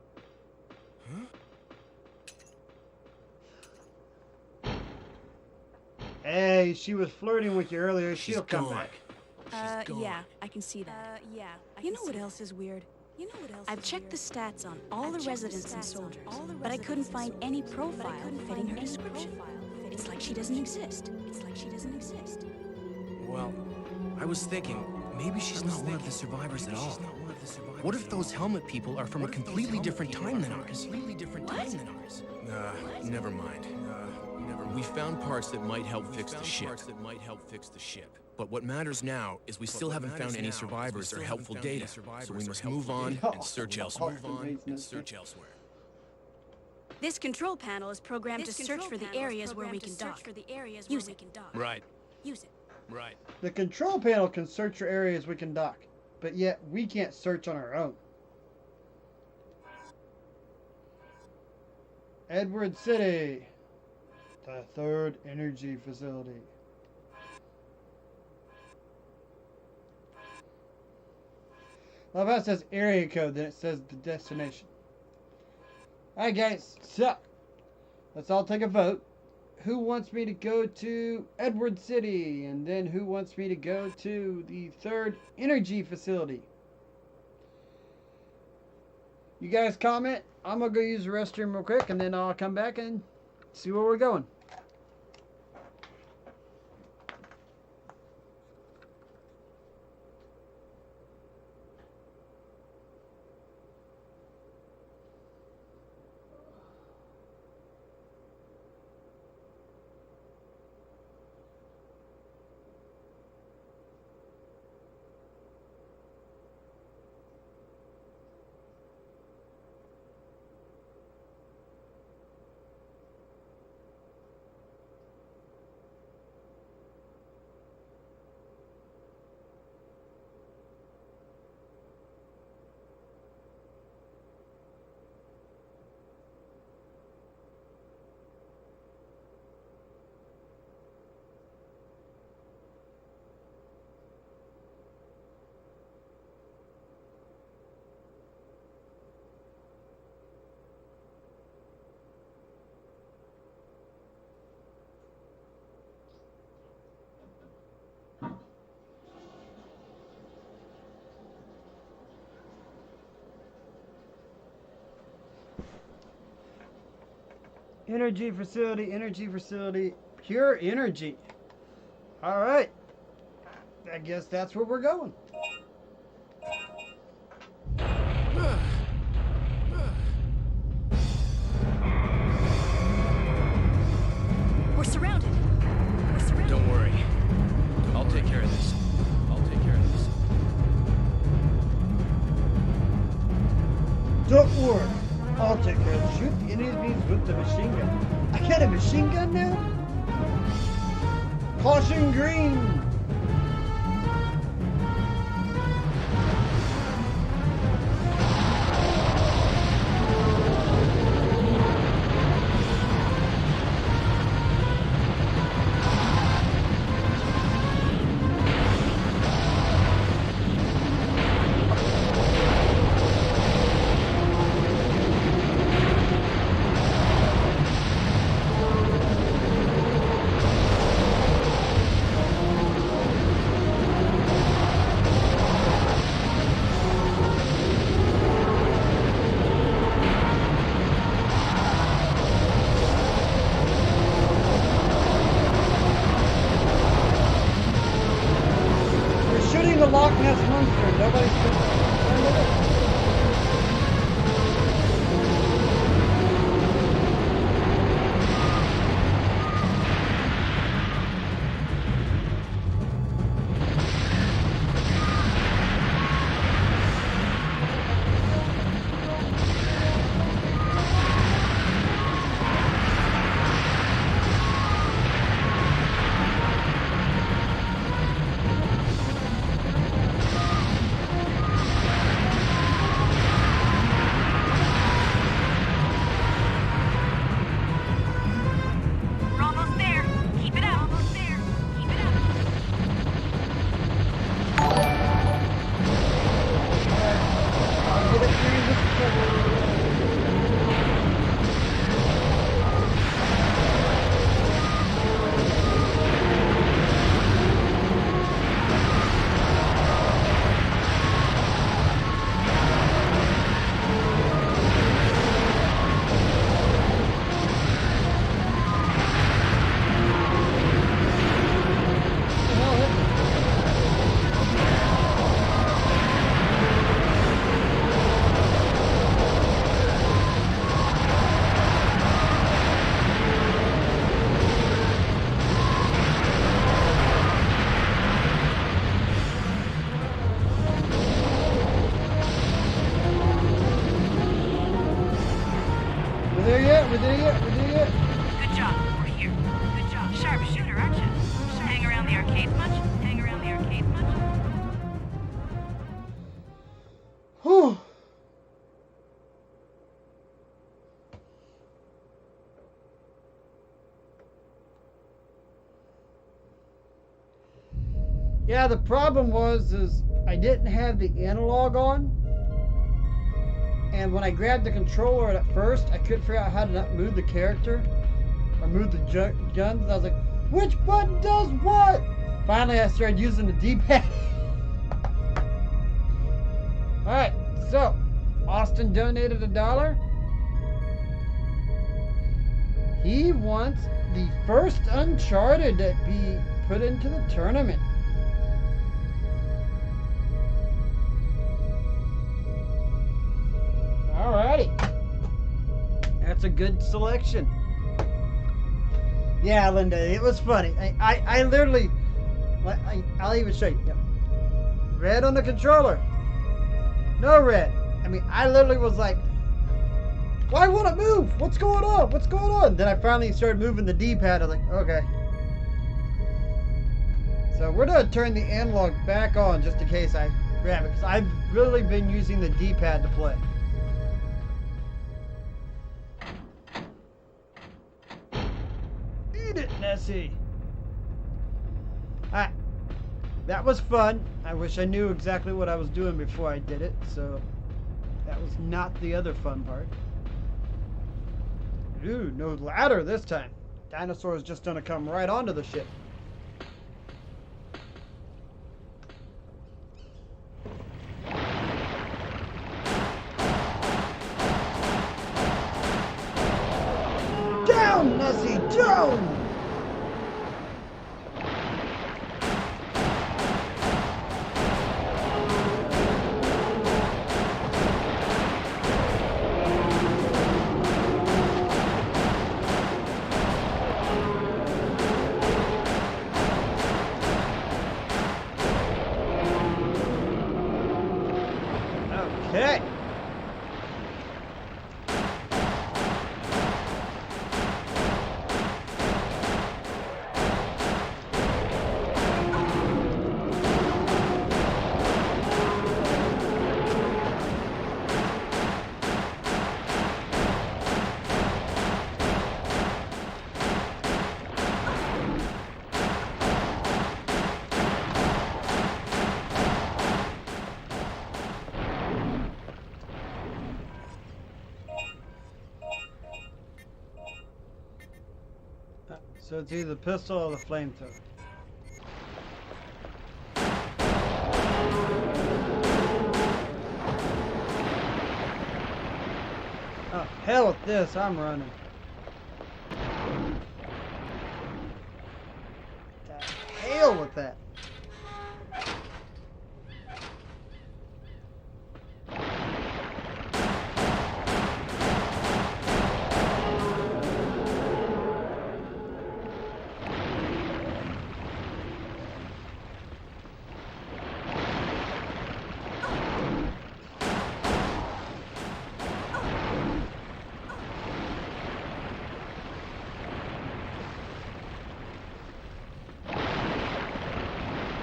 Hey, she was flirting with you earlier. She'll come gone. back. Yeah, I can see that. You know what else is weird? I've checked the stats on all the residents and soldiers, but I couldn't find any profile fitting her description. It's like she doesn't exist. Well, I was thinking, maybe she's not one of the survivors at all. What if those helmet people are from a completely different time than ours? Never mind. We found parts that might help fix the ship. But what matters now is we still haven't found any survivors or helpful data, so we must move on and search elsewhere. This control panel is programmed to search for the areas where we can dock. Use it. Right. Use it. Right. The control panel can search for areas we can dock, but yet we can't search on our own. Edward City. The third energy facility. I love how it says area code, then it says the destination. Alright guys, so let's all take a vote. Who wants me to go to Edward City? And then who wants me to go to the third energy facility? You guys comment. I'm going to go use the restroom real quick and then I'll come back and see where we're going. Energy facility, pure energy. All right. I guess that's where we're going. We're surrounded. Don't worry. I'll take care of this. Don't worry. I'll take care of it. Shoot the enemies with the machine gun. I got a machine gun now? Caution green! The Loch Ness Monster. Nobody's concerned with it. We're there yet? Good job. We're here. Good job. Sharp shooter, aren't you? Hang around the arcades much? Whew. Yeah, the problem is I didn't have the analog on. And when I grabbed the controller at first, I couldn't figure out how to not move the character or move the guns. And I was like, which button does what? Finally, I started using the D-pad. Alright, so Austin donated $1. He wants the first Uncharted to be put into the tournament. Alrighty. That's a good selection. Yeah, Linda, it was funny. I literally, I'll even show you. Yep. Red on the controller. No red. I mean, I literally was like, why won't it move? What's going on? What's going on? Then I finally started moving the D-pad. I was like, okay. So we're going to turn the analog back on just in case I grab it. Because I've really been using the D-pad to play. Eat it, Nessie. Alright. That was fun. I wish I knew exactly what I was doing before I did it. So that was not the other fun part. Ooh, no ladder this time. Dinosaur is just going to come right onto the ship. Down, Nessie, down! Okay. So it's either the pistol or the flamethrower. Oh, hell with this, I'm running. The hell with that.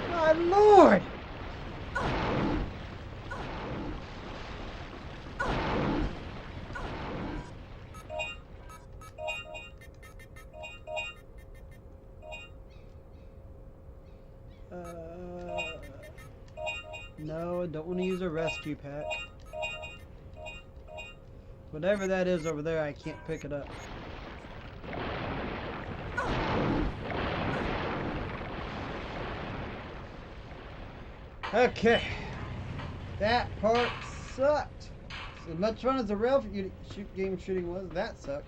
My Lord! No, I don't want to use a rescue pack. Whatever that is over there, I can't pick it up. Okay, that part sucked. As much fun as the rail game shooting was, that sucked.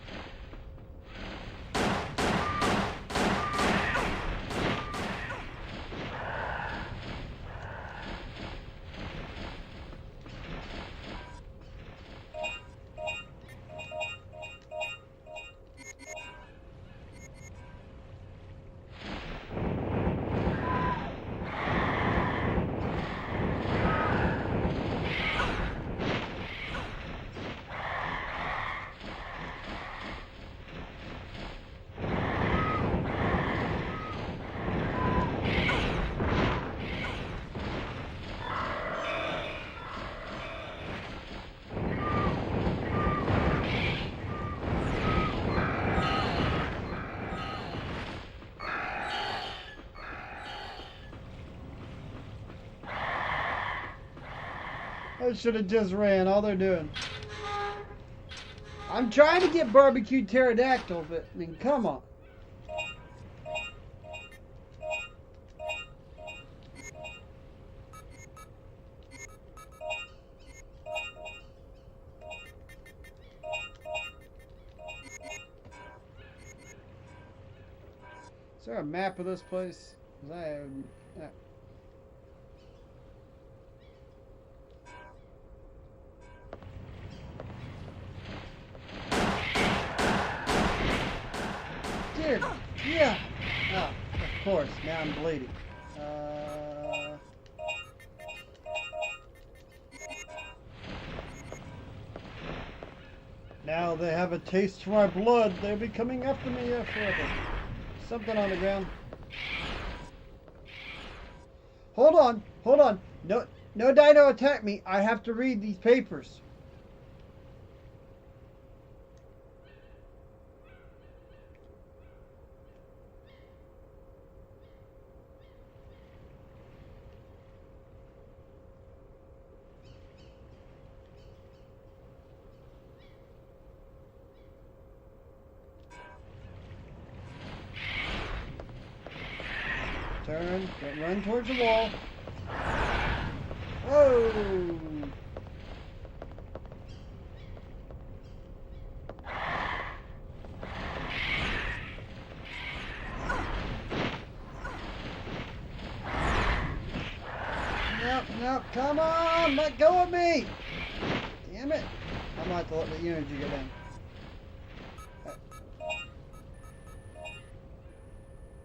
I should have just ran. All they're doing. I'm trying to get barbecue pterodactyl, but I mean, come on. Is there a map of this place? 'Cause I have. Yeah. Oh, of course. Now I'm bleeding. Now they have a taste for my blood. They'll be coming after me forever. Something on the ground. Hold on. Hold on. No, no Dino attack me. I have to read these papers. Turn, don't run towards the wall. Whoa! Come on, let go of me! Damn it. I'm gonna have to let the energy go down.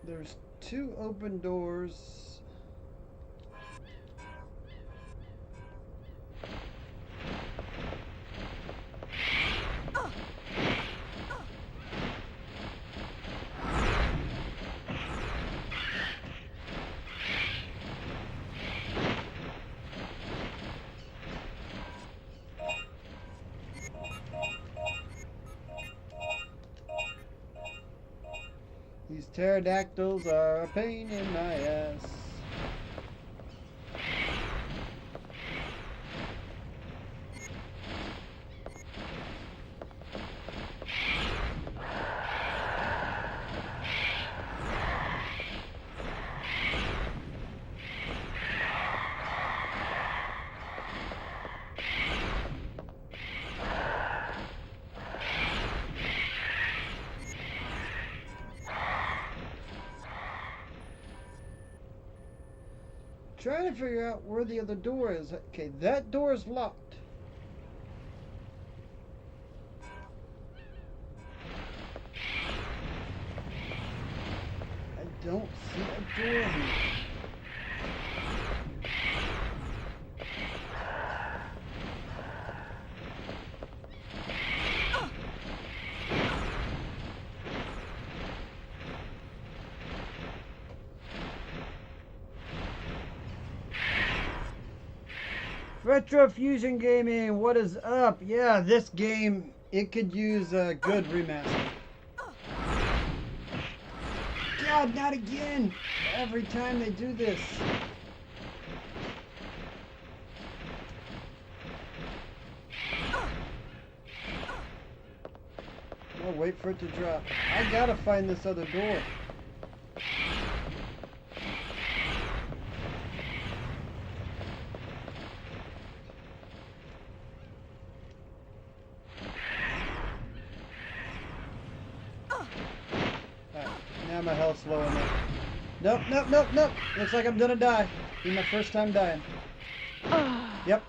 There's 2 open doors. These pterodactyls are a pain in my ass. Trying to figure out where the other door is. Okay, that door is locked. I don't see a door here. Retrofusion Gaming, what is up? Yeah, this game, it could use a good remaster. God, not again! Every time they do this. I'll wait for it to drop. I gotta find this other door. Now my health's low enough. Nope, nope, nope, nope. Looks like I'm gonna die. Be my first time dying. Yep.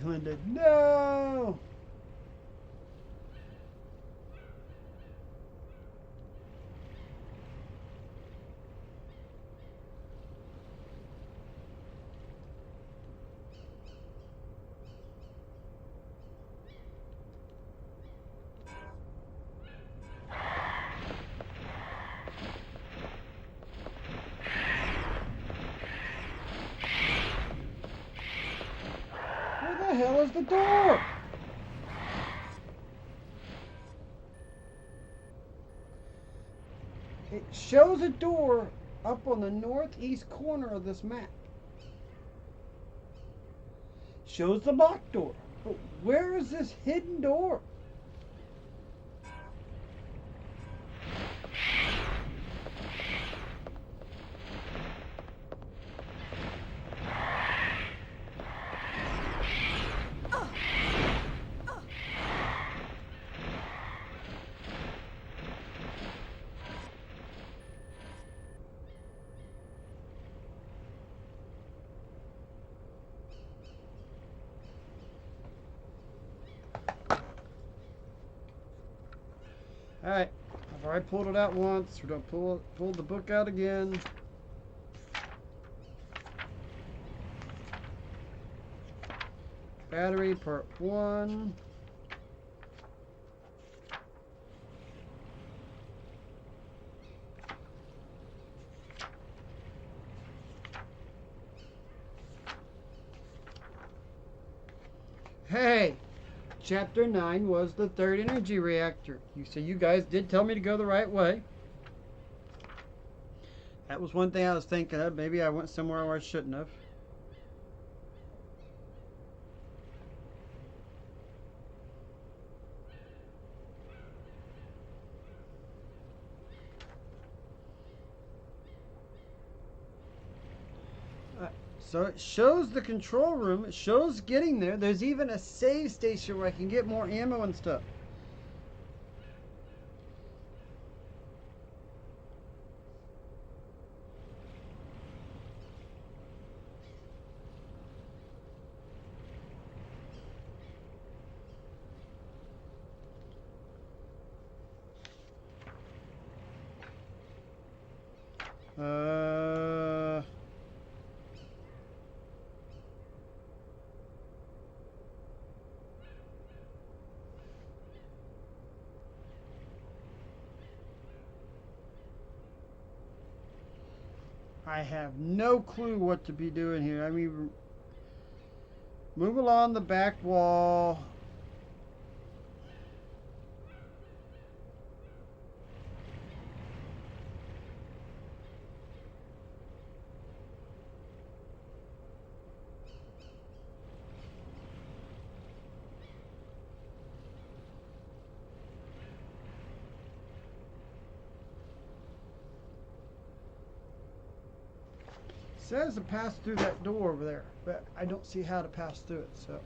Linda, no! Where the hell is the door? It shows a door up on the northeast corner of this map. Shows the locked door. But where is this hidden door? Alright, I've already pulled it out once. We're going to pull the book out again. Battery part 1. Hey, Chapter 9 was the third energy reactor. So you guys did tell me to go the right way. That was one thing I was thinking of. Maybe I went somewhere where I shouldn't have. So it shows the control room. It shows getting there. There's even a save station where I can get more ammo and stuff. I have no clue what to be doing here. I mean, move along the back wall. It says to pass through that door over there, but I don't see how to pass through it, so.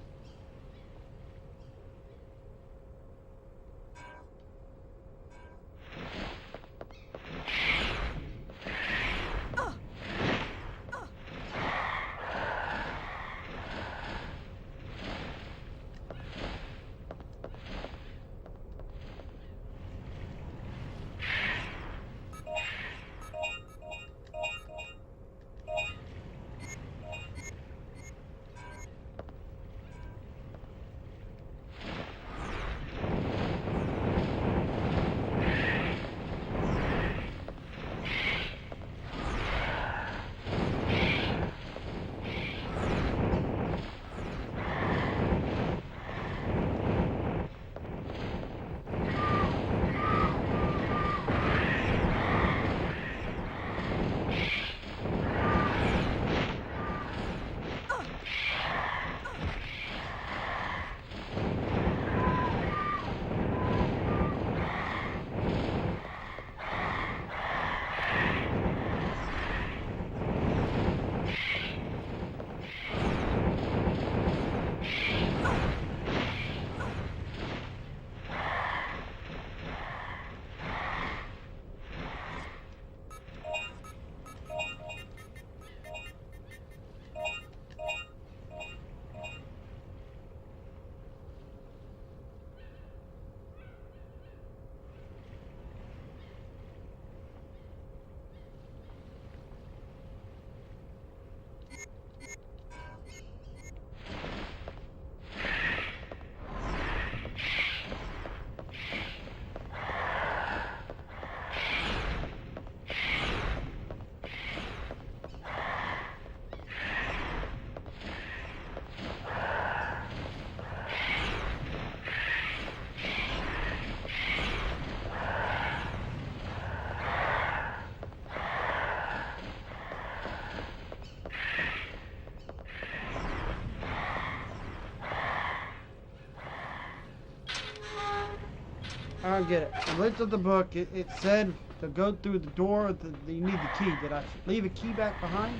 I don't get it. I looked at the book. It said to go through the door. You need the key. Did I leave a key back behind?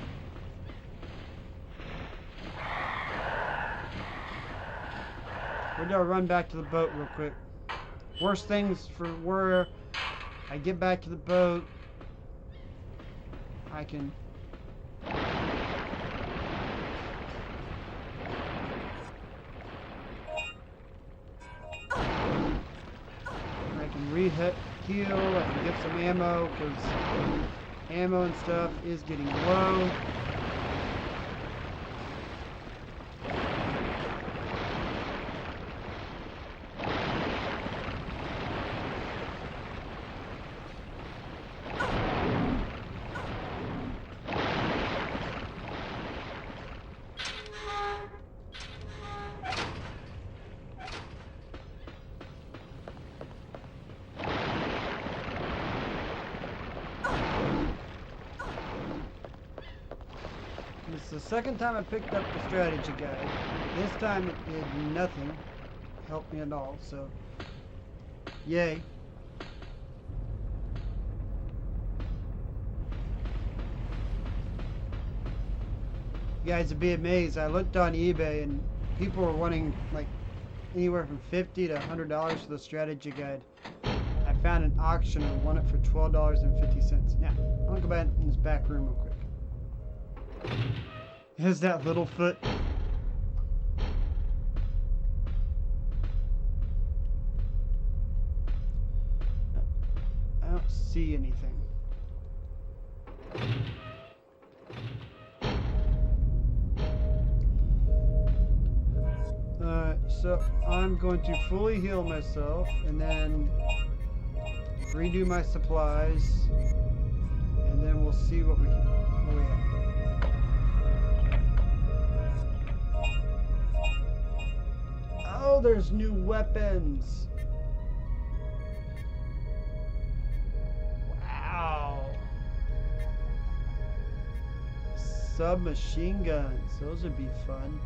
Or do I run back to the boat real quick? Worst things for where I get back to the boat, I can... Re-hit, heal, I can get some ammo, because ammo and stuff is getting low. It's the second time I picked up the strategy guide. This time it did nothing. Helped me at all, so yay. You guys would be amazed. I looked on eBay and people were wanting like anywhere from $50 to $100 for the strategy guide. I found an auction and won it for $12.50. Now, I'm gonna go back in this back room real quick. Here's that little foot. I don't see anything. So I'm going to fully heal myself and then redo my supplies, and then we'll see what we have. Oh, there's new weapons. Wow. Submachine guns. Those would be fun.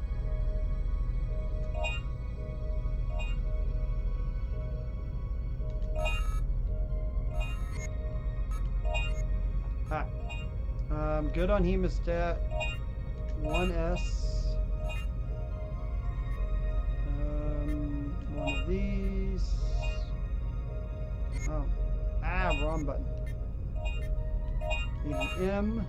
I'm good on hemostat. 1S. One of these. Oh. Wrong button. Need an M.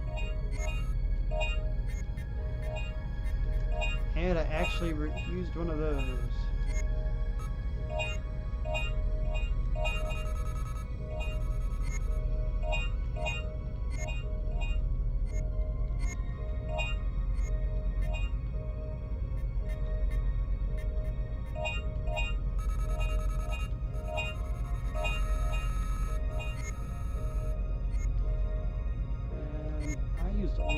And I actually used one of those.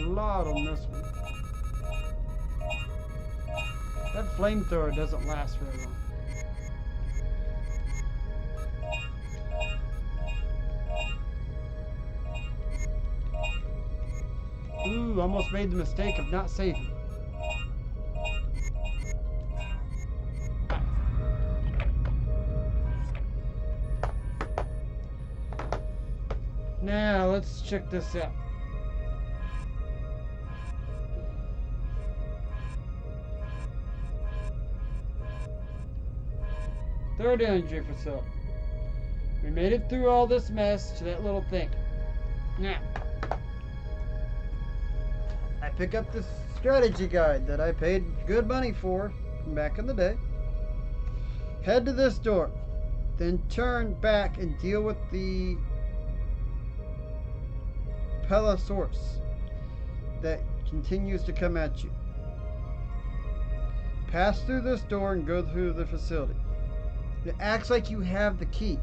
Lot on this one. That flamethrower doesn't last very long. Ooh, almost made the mistake of not saving. Now let's check this out. Third energy facility. We made it through all this mess to that little thing. Now, I pick up this strategy guide that I paid good money for from back in the day. Head to this door. Then turn back and deal with the Pelosaurus that continues to come at you. Pass through this door and go through the facility. It acts like you have the key.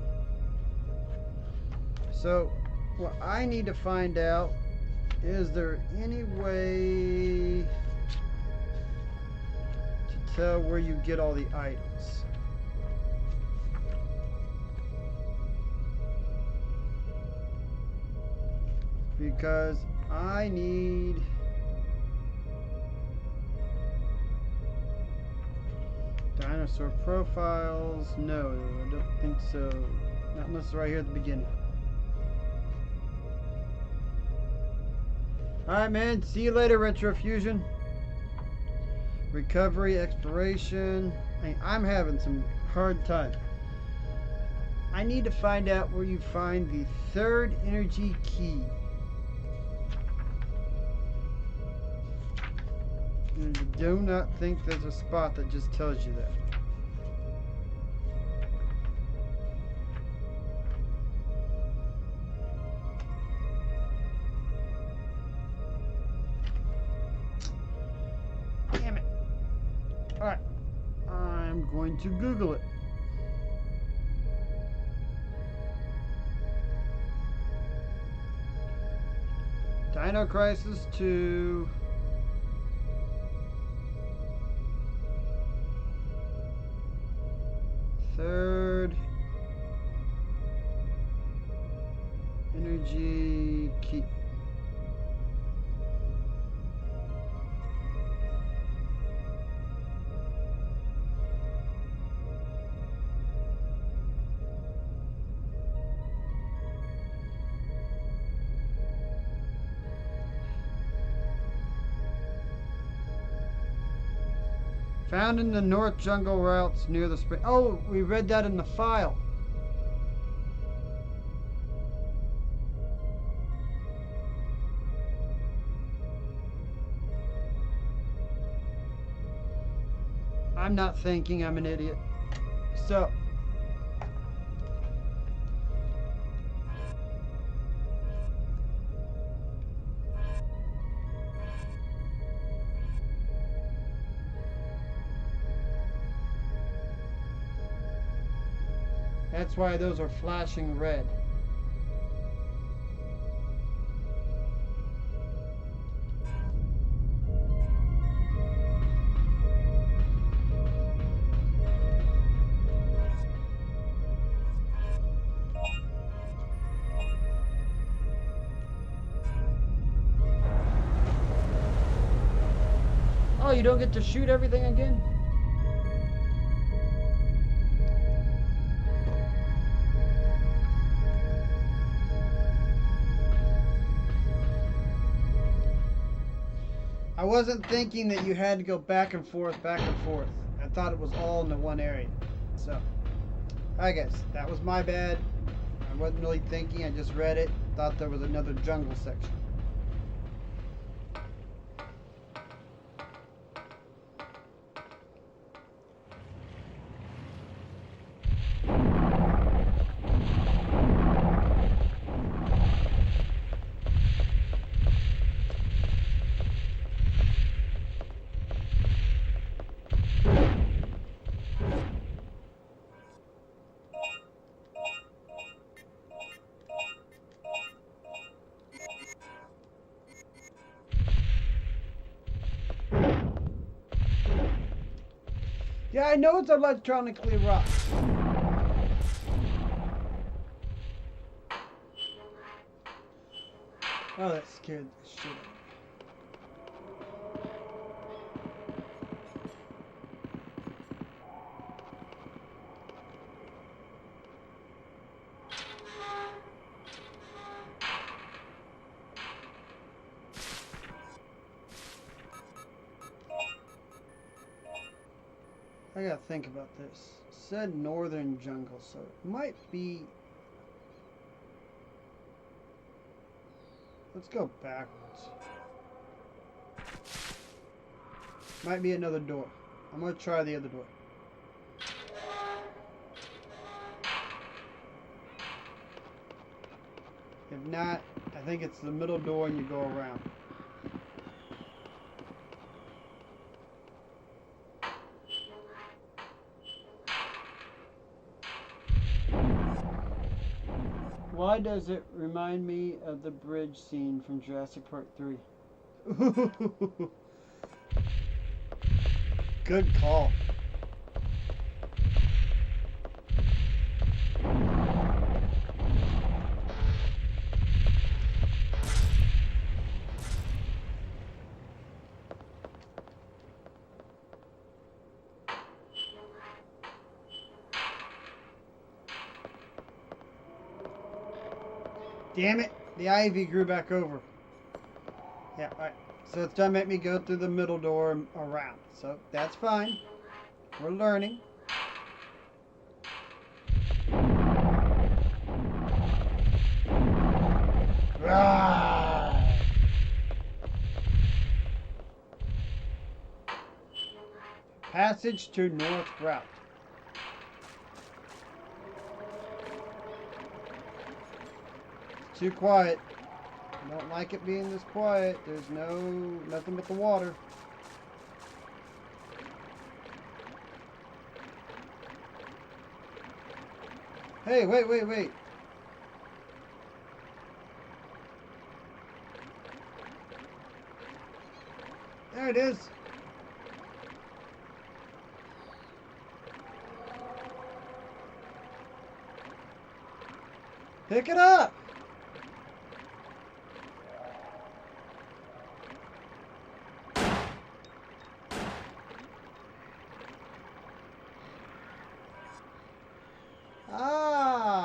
So, what I need to find out, is there any way to tell where you get all the items? Because I need... Dinosaur profiles? No, I don't think so. Not unless it's right here at the beginning. Alright, man. See you later, Retrofusion. Recovery, exploration. I'm having some hard time. I need to find out where you find the third energy key. And I do not think there's a spot that just tells you that. Damn it. Alright. I'm going to Google it. Dino Crisis 2... Third energy key. Found in the north jungle routes near the spring. Oh, we read that in the file. I'm not thinking, I'm an idiot. So. That's why those are flashing red. Oh, you don't get to shoot everything again? I wasn't thinking that you had to go back and forth, back and forth. I thought it was all in the one area. So, I guess that was my bad. I wasn't really thinking, I just read it, thought there was another jungle section. Yeah, I know it's electronically rocked. Oh, that scared the shit out of me. I gotta think about this. It said northern jungle, so it might be. Let's go backwards. Might be another door. I'm gonna try the other door. If not, I think it's the middle door and you go around. Why does it remind me of the bridge scene from Jurassic Park 3? Good call. Damn it, the ivy grew back over. Yeah, alright. So it's done make me go through the middle door and around. So that's fine. We're learning. Ah! Passage to North Route. Too quiet. I don't like it being this quiet. There's nothing but the water. Hey, wait. There it is. Pick it up.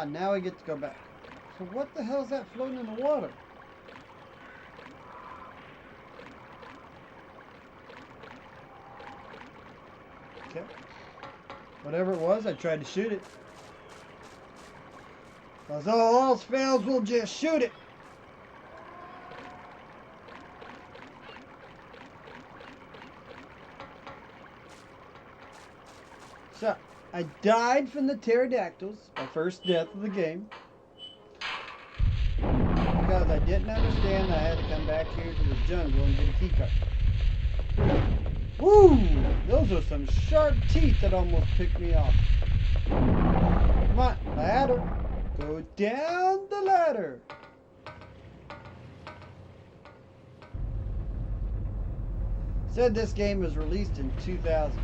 Now we get to go back. So what the hell is that floating in the water? Okay. Whatever it was, I tried to shoot it. Because all else fails, we'll just shoot it. So, I died from the pterodactyls, my first death of the game. Because I didn't understand I had to come back here to the jungle and get a keycard. Woo! Those are some sharp teeth that almost picked me off. Come on, ladder. Go down the ladder. Said this game was released in 2000.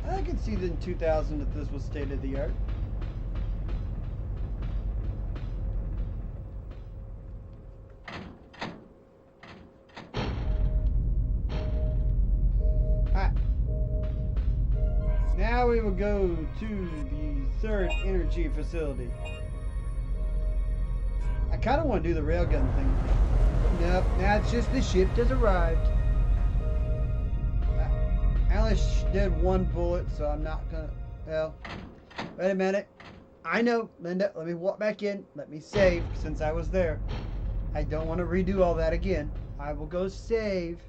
I could see that in 2000 if this was state of the art. Now we will go to the third energy facility. I kind of want to do the railgun thing. Nope, now it's just the ship has arrived. I only did one bullet, so I'm not gonna. Well, wait a minute. I know, Linda. Let me walk back in. Let me save since I was there. I don't want to redo all that again. I will go save.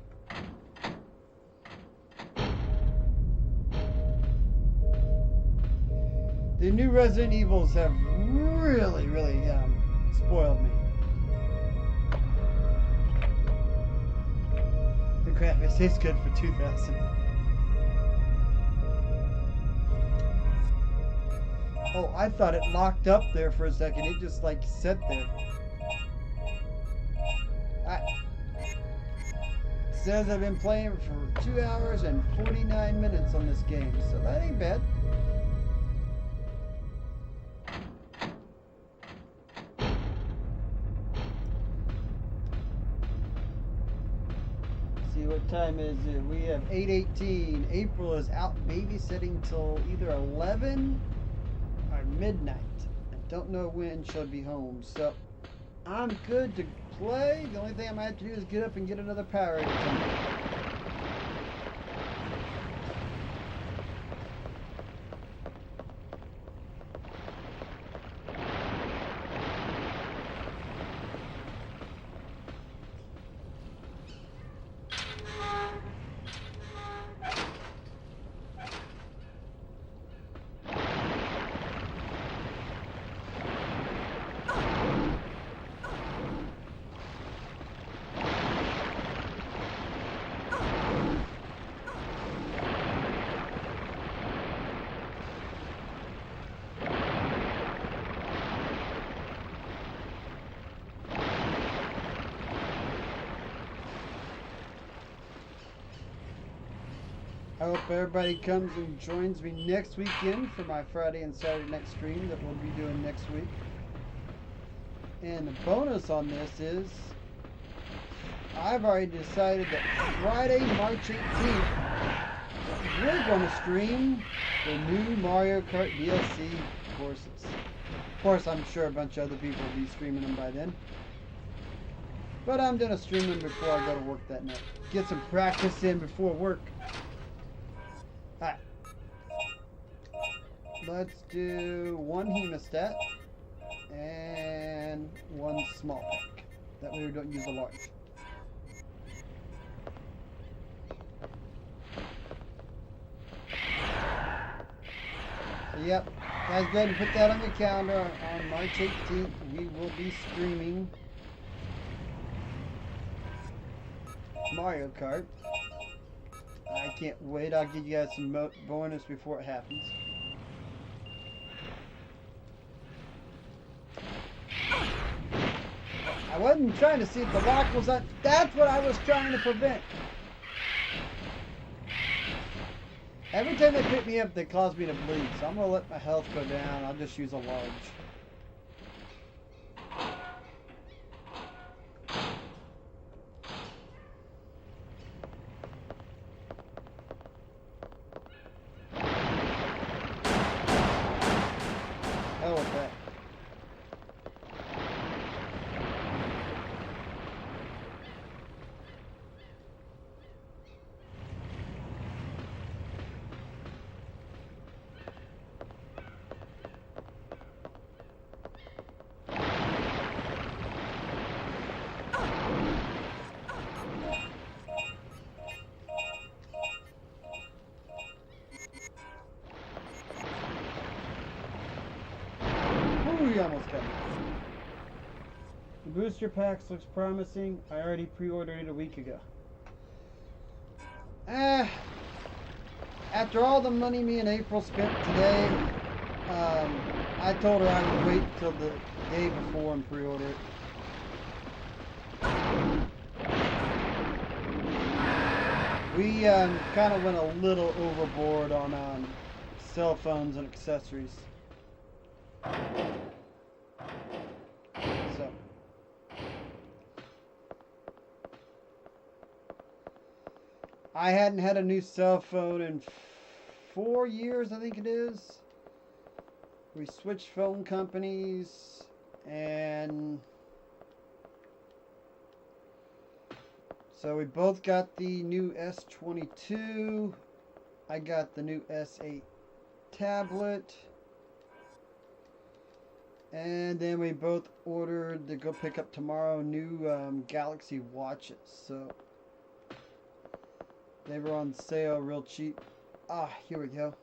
The new Resident Evils have really, really spoiled me. The graphics tastes good for 2000. Oh, I thought it locked up there for a second. It just like sat there. It says I've been playing for 2 hours and 49 minutes on this game, so that ain't bad. What time is it? We have 8:18. April is out babysitting till either 11 or midnight. I don't know when she'll be home, so I'm good to play. The only thing I might have to do is get up and get another power or something. I hope everybody comes and joins me next weekend for my Friday and Saturday night stream that we'll be doing next week. And the bonus on this is I've already decided that Friday, March 18th, we're going to stream the new Mario Kart DLC courses. Of course, I'm sure a bunch of other people will be streaming them by then. But I'm going to stream them before I go to work that night. Get some practice in before work. Alright. Let's do one hemostat and one small pack. That way we don't use a large. So yep, guys, go ahead and put that on your calendar. On March 18th, we will be streaming Mario Kart. I can't wait. I'll give you guys some bonus before it happens. I wasn't trying to see if the lock was on. That's what I was trying to prevent. Every time they pick me up, they cause me to bleed. So I'm going to let my health go down. I'll just use a large. Hell with that. almost got it. The booster packs looks promising. I already pre-ordered it a week ago. After all the money me and April spent today, I told her I would wait till the day before and pre-order it. We kind of went a little overboard on cell phones and accessories. So. I hadn't had a new cell phone in 4 years, I think it is. We switched phone companies, and so we both got the new S22. I got the new S8 tablet. And then we both ordered to go pick up tomorrow new Galaxy watches. So they were on sale real cheap. Ah, here we go.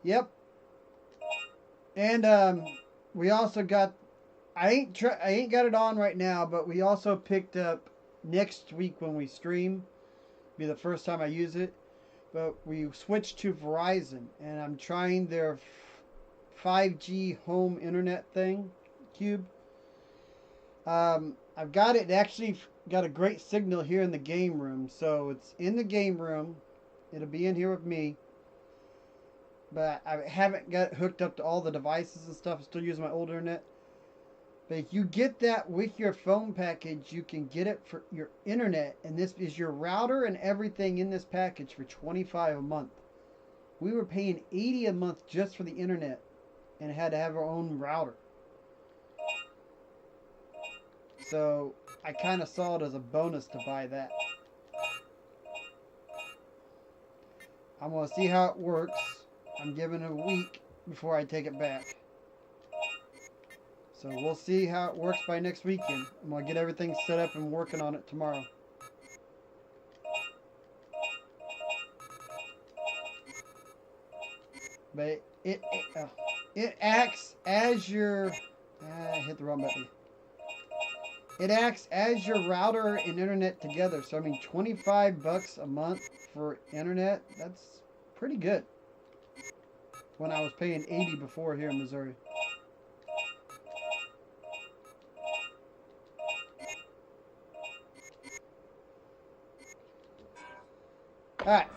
Yep. And we also got, I ain't got it on right now, but we also picked up next week when we stream. Be the first time I use it. But we switched to Verizon, and I'm trying their 5G home internet thing, Cube. I've got it actually got a great signal here in the game room, so it's in the game room. It'll be in here with me. But I haven't got it hooked up to all the devices and stuff. I'm still using my old internet. But if you get that with your phone package, you can get it for your internet. And this is your router and everything in this package for $25 a month. We were paying $80 a month just for the internet. And had to have our own router. So I kind of saw it as a bonus to buy that. I'm going to see how it works. I'm giving it a week before I take it back. So we'll see how it works by next weekend. I'm going to get everything set up and working on it tomorrow. But it acts as your... I hit the wrong button. It acts as your router and internet together. So I mean, $25 a month for internet, that's pretty good. When I was paying $80 before here in Missouri. Alright.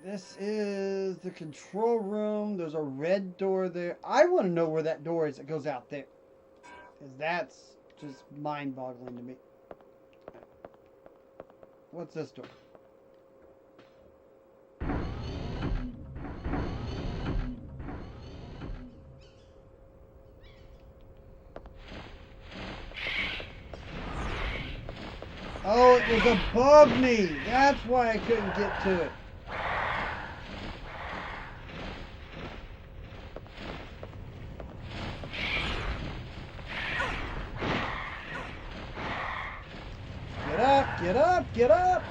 This is the control room. There's a red door there. I want to know where that door is that goes out there. Because that's just mind-boggling to me. What's this door? Oh, it was above me. That's why I couldn't get to it. Get up, get up, get up.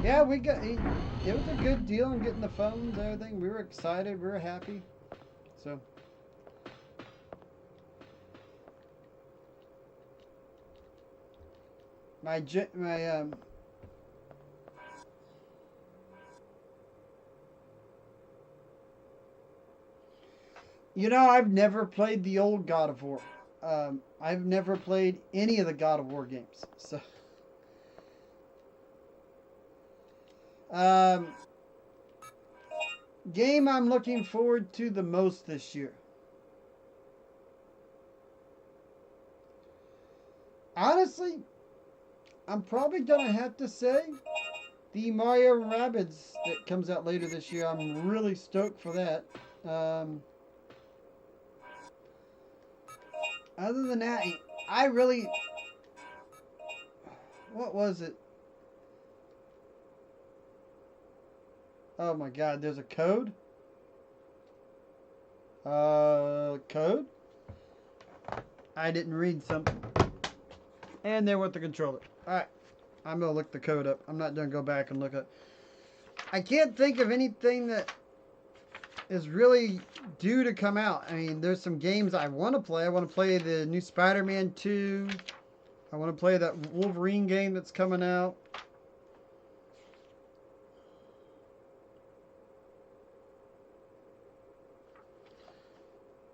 Yeah, we got. It was a good deal in getting the phones, everything. We were excited. We were happy. So. You know, I've never played the old God of War. I've never played any of the God of War games. So. Game I'm looking forward to the most this year. Honestly, I'm probably gonna have to say the Mario & Rabbids that comes out later this year. I'm really stoked for that. Other than that, What was it? Oh my god, there's a code? Code? I didn't read something. And there went the controller. Alright. I'm gonna look the code up. I'm not gonna go back and look at. I can't think of anything that is really due to come out. I mean, there's some games I want to play. I want to play the new Spider-Man 2. I want to play that Wolverine game that's coming out.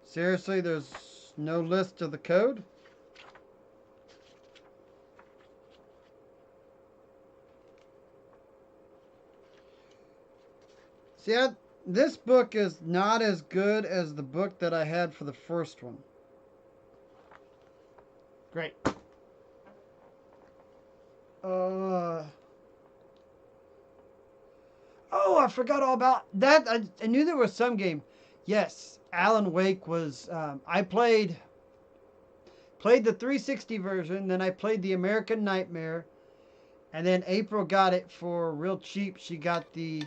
Seriously, there's no list of the code? See, this book is not as good as the book that I had for the first one. Great. Oh, I forgot all about that. I knew there was some game. Yes, Alan Wake was. I played the 360 version, then I played the American Nightmare, and then April got it for real cheap. She got the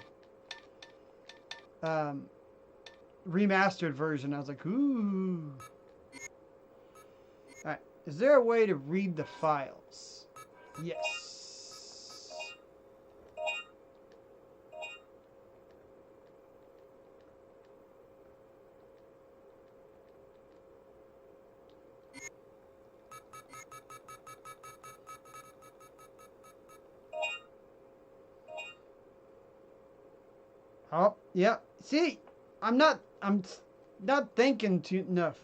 remastered version. I was like, ooh. All right, is there a way to read the files? Yes. Oh, yeah. See, I'm not thinking too enough.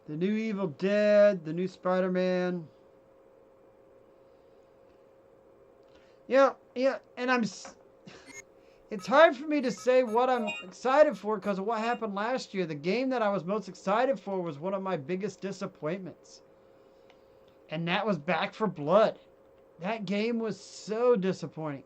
The new Evil Dead, the new Spider-Man. Yeah, and it's hard for me to say what I'm excited for because of what happened last year. The game that I was most excited for was one of my biggest disappointments. And that was Back 4 Blood. That game was so disappointing.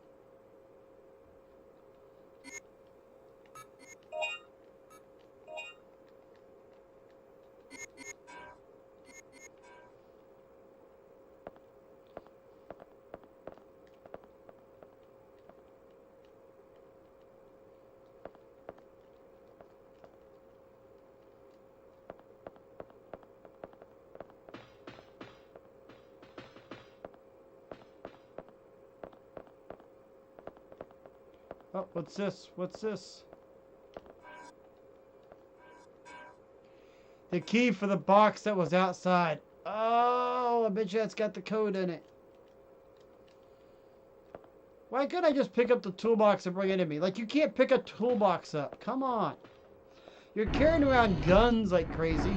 Oh, what's this? What's this? The key for the box that was outside. Oh, I bet you that's got the code in it. Why couldn't I just pick up the toolbox and bring it in me? Like, you can't pick a toolbox up. Come on. You're carrying around guns like crazy.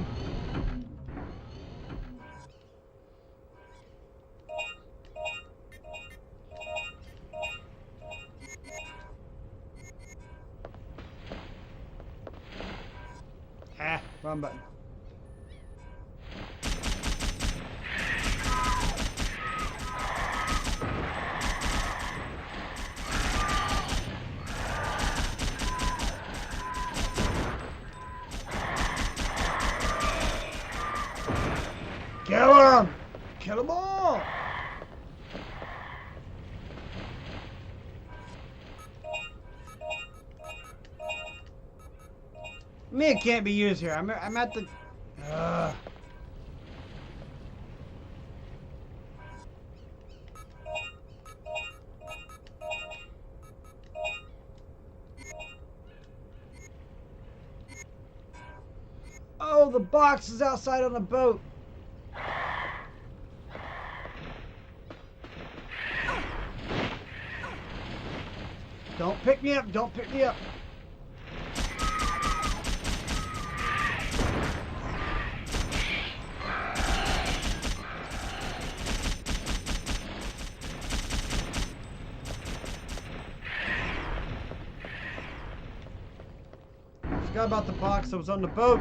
Ah, wrong button. Kill him! Kill them all! Me, it can't be used here. I'm at the... Oh, the box is outside on the boat. Don't pick me up. Don't pick me up. Forgot about the box that was on the boat.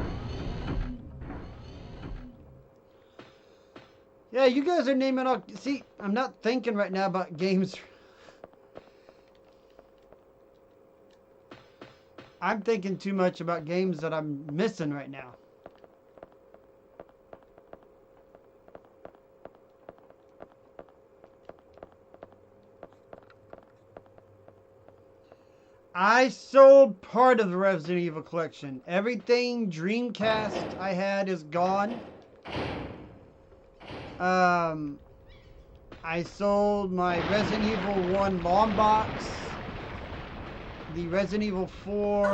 Yeah, you guys are naming all... See, I'm not thinking right now about games. I'm thinking too much about games that I'm missing right now. I sold part of the Resident Evil collection. Everything Dreamcast I had is gone. I sold my Resident Evil 1 long box, the Resident Evil 4,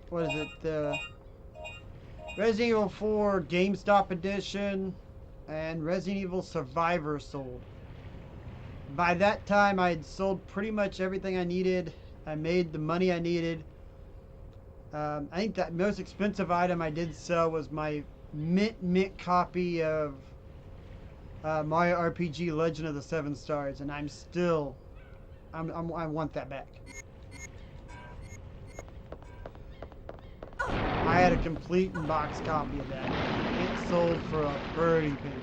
what is it, the Resident Evil 4 GameStop edition, and Resident Evil Survivor sold. By that time, I had sold pretty much everything I needed. I made the money I needed. I think the most expensive item I did sell was my mint copy of Mario RPG Legend of the Seven Stars, and I'm still, I want that back. I had a complete in-box copy of that. It sold for a pretty penny.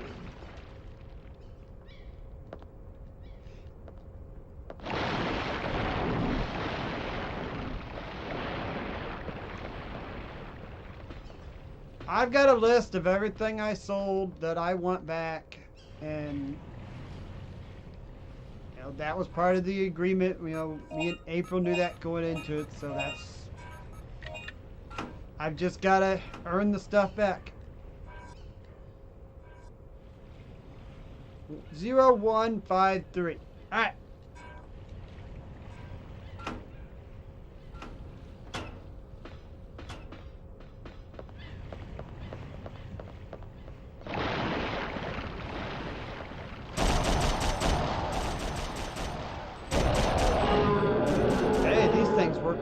I've got a list of everything I sold that I want back, and you know, that was part of the agreement. You know, me and April knew that going into it, so I've just gotta earn the stuff back. 0153. All right.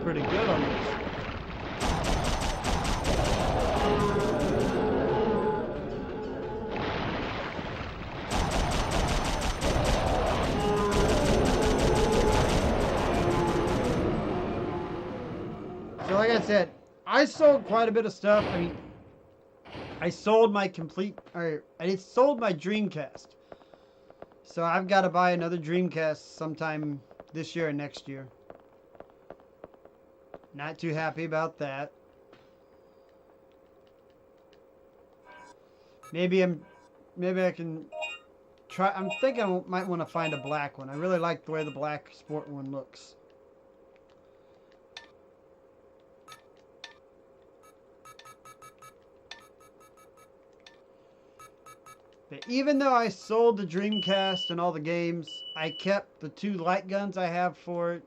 Pretty good on this. So like I said, I sold quite a bit of stuff. I mean, I sold my I sold my Dreamcast. So I've got to buy another Dreamcast sometime this year or next year. Not too happy about that. Maybe I can try. I'm thinking I might want to find a black one. I really like the way the black sport one looks. But even though I sold the Dreamcast and all the games, I kept the 2 light guns I have for it.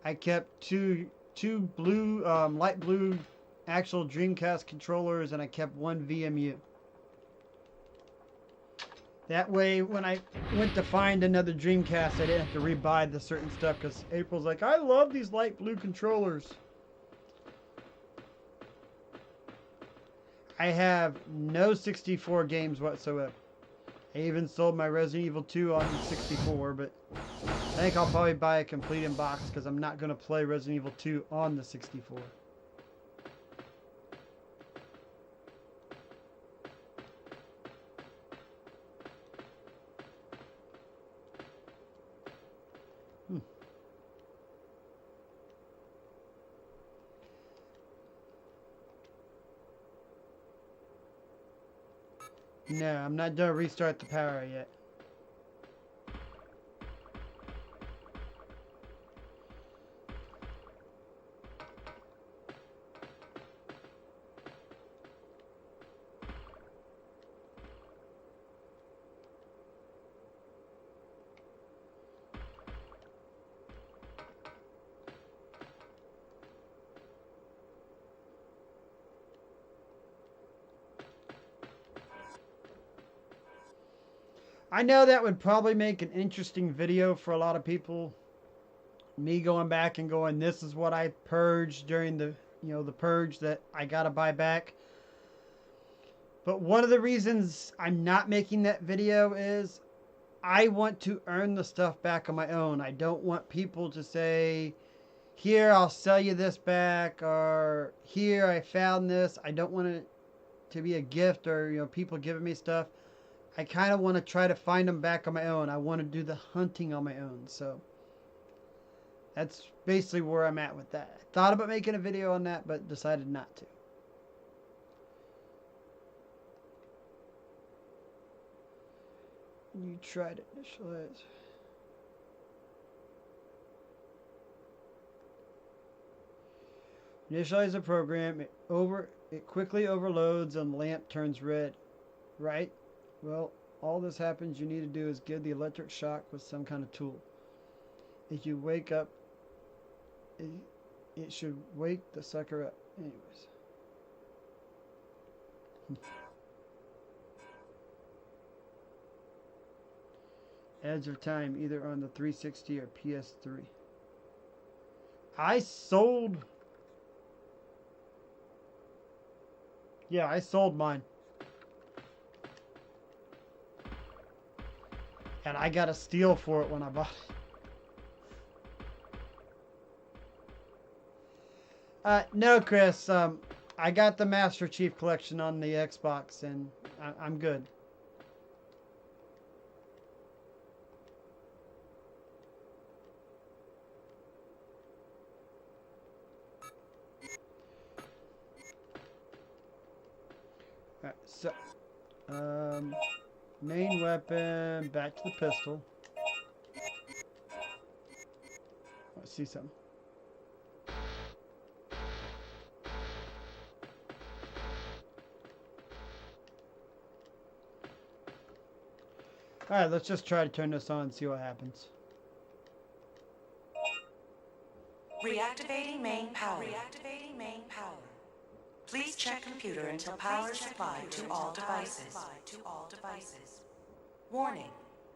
I kept two blue, light blue actual Dreamcast controllers, and I kept 1 VMU. That way, when I went to find another Dreamcast, I didn't have to rebuy the certain stuff, because April's like, I love these light blue controllers. I have no 64 games whatsoever. I even sold my Resident Evil 2 on 64, but I think I'll probably buy a complete in box because I'm not going to play Resident Evil 2 on the 64. No, I'm not going to restart the power yet. I know that would probably make an interesting video for a lot of people. Me going back and going, this is what I purged during the, the purge that I gotta buy back. But one of the reasons I'm not making that video is I want to earn the stuff back on my own. I don't want people to say, here, I'll sell you this back, or here, I found this. I don't want it to be a gift or, people giving me stuff. I kind of want to try to find them back on my own. I want to do the hunting on my own. So that's basically where I'm at with that. I thought about making a video on that, but decided not to. You tried it. Initialize. Initialize the program. It quickly overloads and the lamp turns red. Right? Well, all this happens. You need to do is give the electric shock with some kind of tool. If you wake up, it should wake the sucker up. Anyways. Edge of Time, either on the 360 or PS3. I sold... Yeah, I sold mine. And I got a steal for it when I bought it. No, Chris. I got the Master Chief Collection on the Xbox, and I'm good. Alright, so... main weapon, back to the pistol. Let's see something. Alright, let's just try to turn this on and see what happens. Reactivating main power. Reactivating main power. Please check computer until power is supplied to all devices. Warning.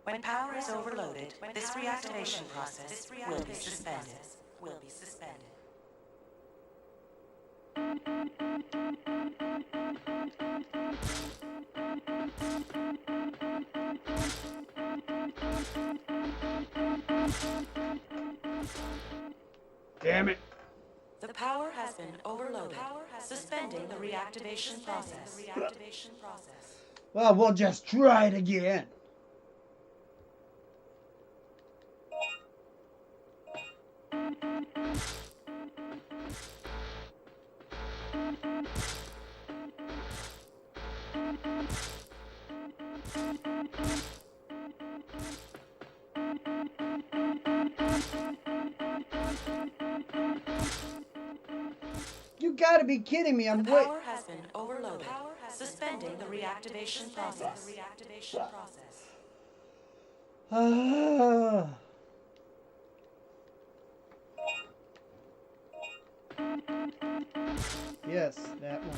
When power is overloaded, this reactivation process will be suspended. Damn it. The power has been overloaded, suspending the reactivation process. Well, we'll just try it again. You gotta be kidding me. The power has been overloaded, suspending the reactivation process. Yes, that one.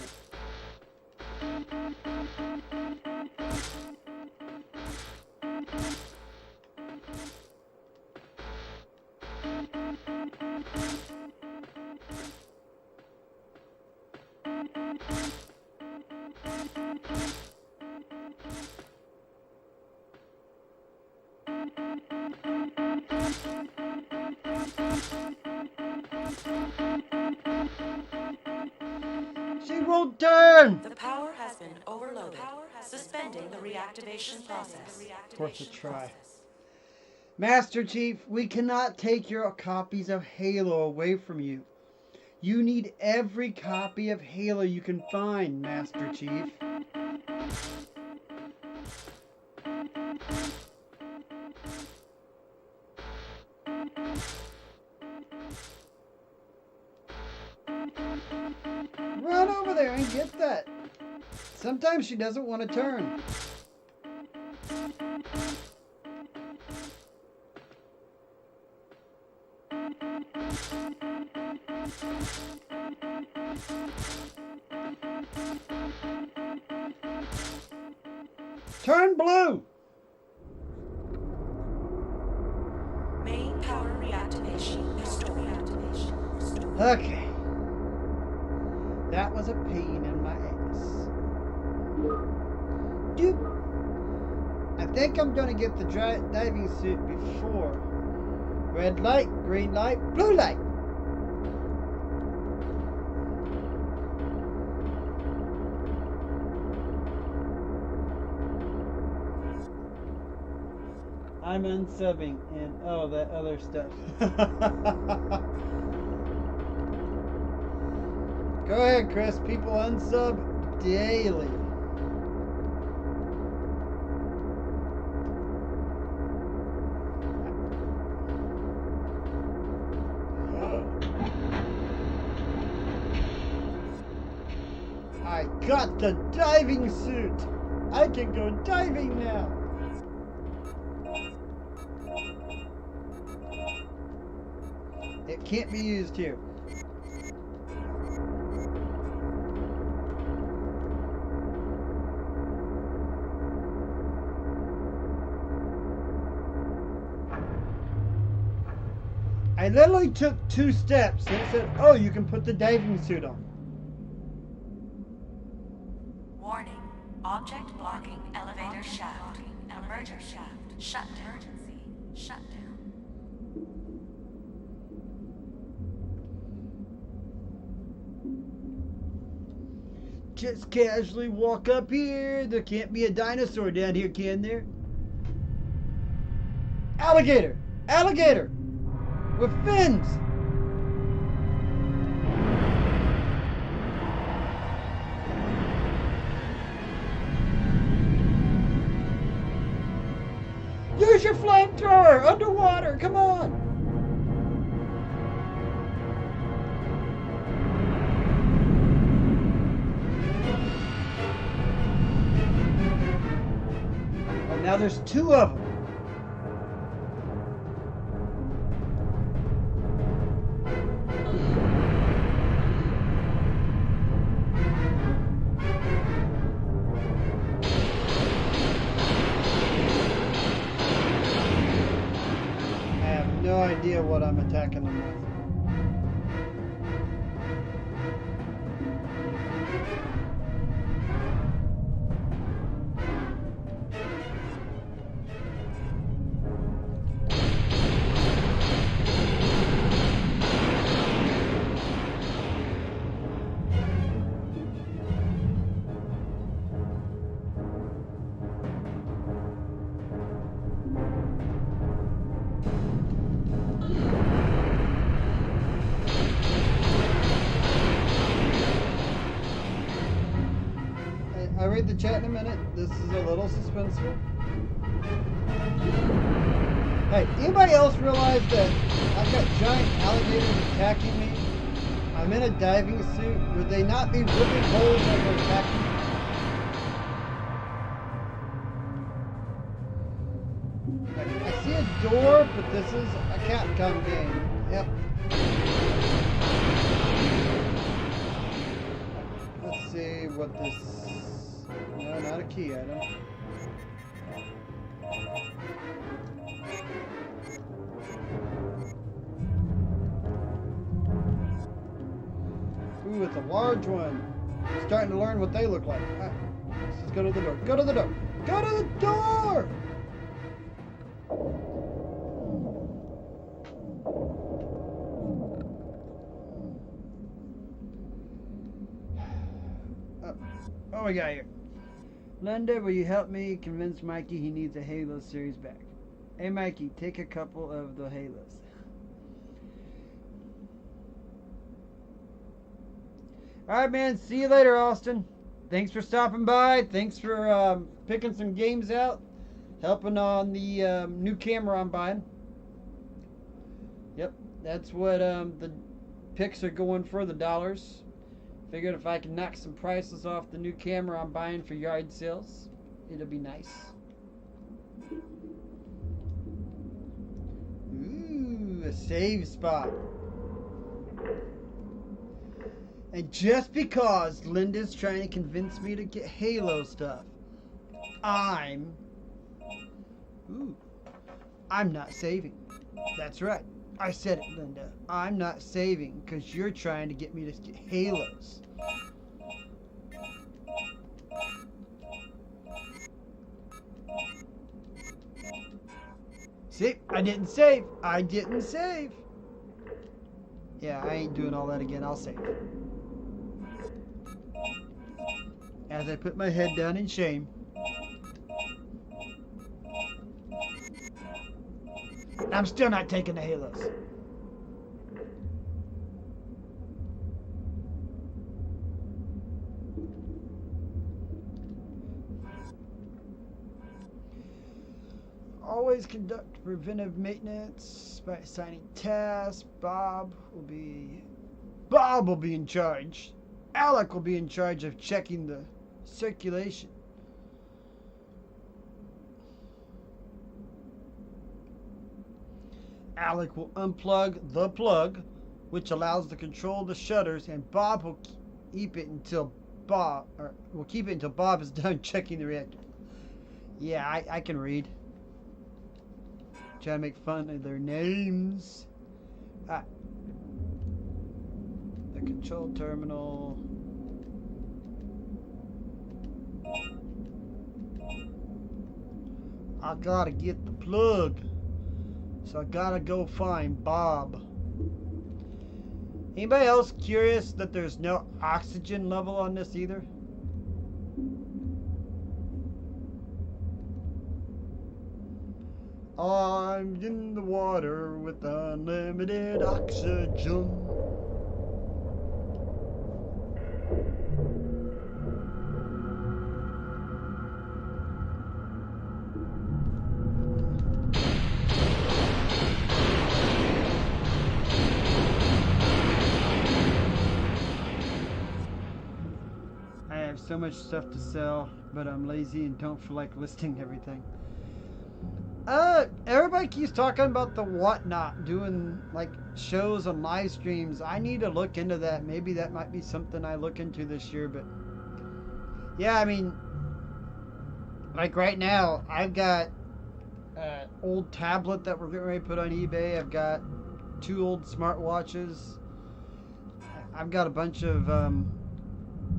She won't turn! The power has been overloaded, suspending the reactivation process. Worth a try. Master Chief, we cannot take your copies of Halo away from you. You need every copy of Halo you can find, Master Chief. Run over there and get that. Sometimes she doesn't want to turn. Turn blue! Main power reactivation restored. Okay. That was a pain in my ass. Doop. I think I'm gonna get the diving suit before. Red light, green light, blue light. I'm unsubbing and oh, that other stuff. Go ahead, Chris. People unsub daily. I got the diving suit. I can go diving now. It can't be used here. I literally took 2 steps and it said, oh, you can put the diving suit on. Warning. Object blocking elevator shaft. Emergency shaft. Shut down. Emergency. Shut down. Just casually walk up here. There can't be a dinosaur down here, can there? Alligator! Alligator! With fins! Use your flamethrower! Underwater! Come on! Oh, now there's 2 of them. No idea what I'm attacking them with. I'll read the chat in a minute. This is a little suspenseful. Hey, anybody else realize that I've got giant alligators attacking me? I'm in a diving suit. Would they not be ripping holes as they're attacking me? I see a door, but this is a Capcom game. Yep. Let's see what this... No, not a key item. Ooh, it's a large one. I'm starting to learn what they look like. All right, let's just go to the door. Go to the door. Go to the door! What we got here? Linda, will you help me convince Mikey he needs a Halo series back? Hey Mikey, take a couple of the Halos. Alright man, see you later Austin. Thanks for stopping by. Thanks for picking some games out. Helping on the new camera I'm buying. Yep, that's what the picks are going for, the dollars. Figured if I can knock some prices off the new camera I'm buying for yard sales, it'll be nice. Ooh, a save spot. And just because Linda's trying to convince me to get Halo stuff, I'm not saving. That's right. I said it, Linda. I'm not saving because you're trying to get me to get Halos. See, I didn't save. I didn't save. Yeah, I ain't doing all that again. I'll save. As I put my head down in shame. I'm still not taking the halos. Always conduct preventive maintenance by assigning tasks. Bob will be in charge. Alec will be in charge of checking the circulation. Alec will unplug the plug, which allows to control the shutters, and Bob will keep it until Bob is done checking the reactor. Yeah, I can read. Try to make fun of their names. The control terminal. I gotta get the plug. So I gotta go find Bob. Anybody else curious that there's no oxygen level on this either? I'm in the water with unlimited oxygen. I have so much stuff to sell, but I'm lazy and don't feel like listing everything. Everybody keeps talking about the Whatnot, doing like shows and live streams. I need to look into that. Maybe that might be something I look into this year, but yeah, I mean, like right now, I've got an old tablet that we're getting ready to put on eBay. I've got 2 old smartwatches. I've got a bunch of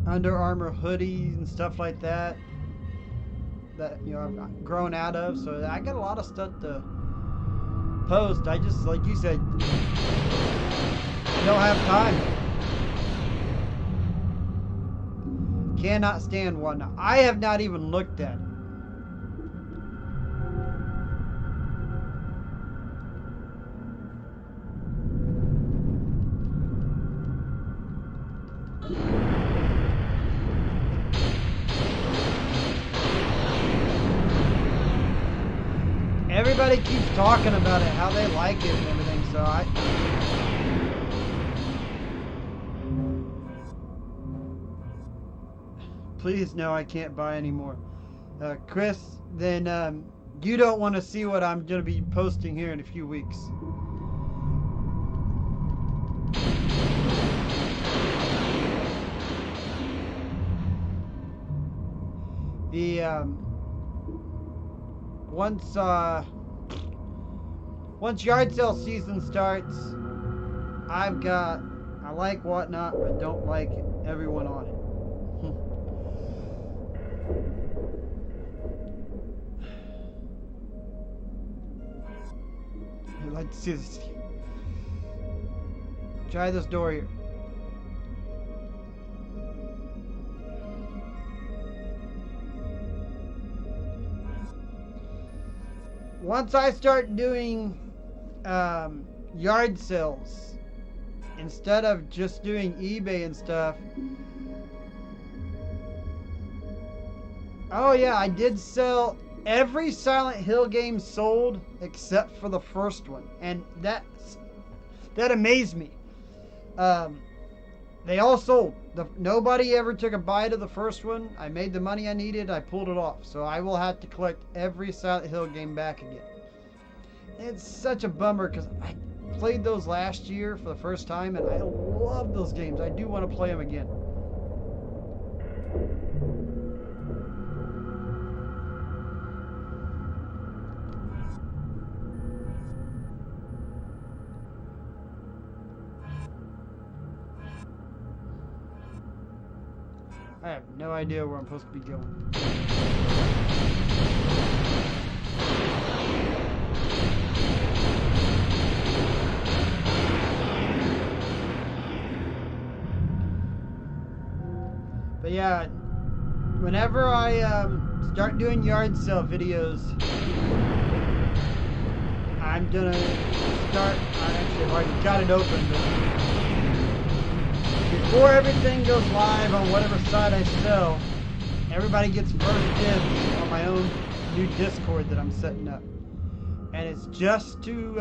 Under Armour hoodies and stuff like that. That, you know, I've grown out of, so I got a lot of stuff to post. I just, like you said, I don't have time. Cannot stand Whatnot. I have not even looked at it. Everybody keeps talking about it, how they like it and everything, so please, no, I can't buy anymore. Chris, then you don't want to see what I'm going to be posting here in a few weeks. Once yard sale season starts, I like Whatnot, but don't like everyone on it. I'd like to see this. Try this door here. Once I start doing yard sales instead of just doing eBay and stuff. Oh yeah, I did sell every Silent Hill game sold except for the first one, and that amazed me. They all sold. Nobody ever took a bite of the first one. I made the money I needed. I pulled it off. So I will have to collect every Silent Hill game back again. It's such a bummer because I played those last year for the first time, and I love those games. I do want to play them again. I have no idea where I'm supposed to be going. But yeah, whenever I start doing yard sale videos, I'm gonna start. I actually have already got it open, but before everything goes live on whatever site I sell, everybody gets first dibs on my own new Discord that I'm setting up. And it's just to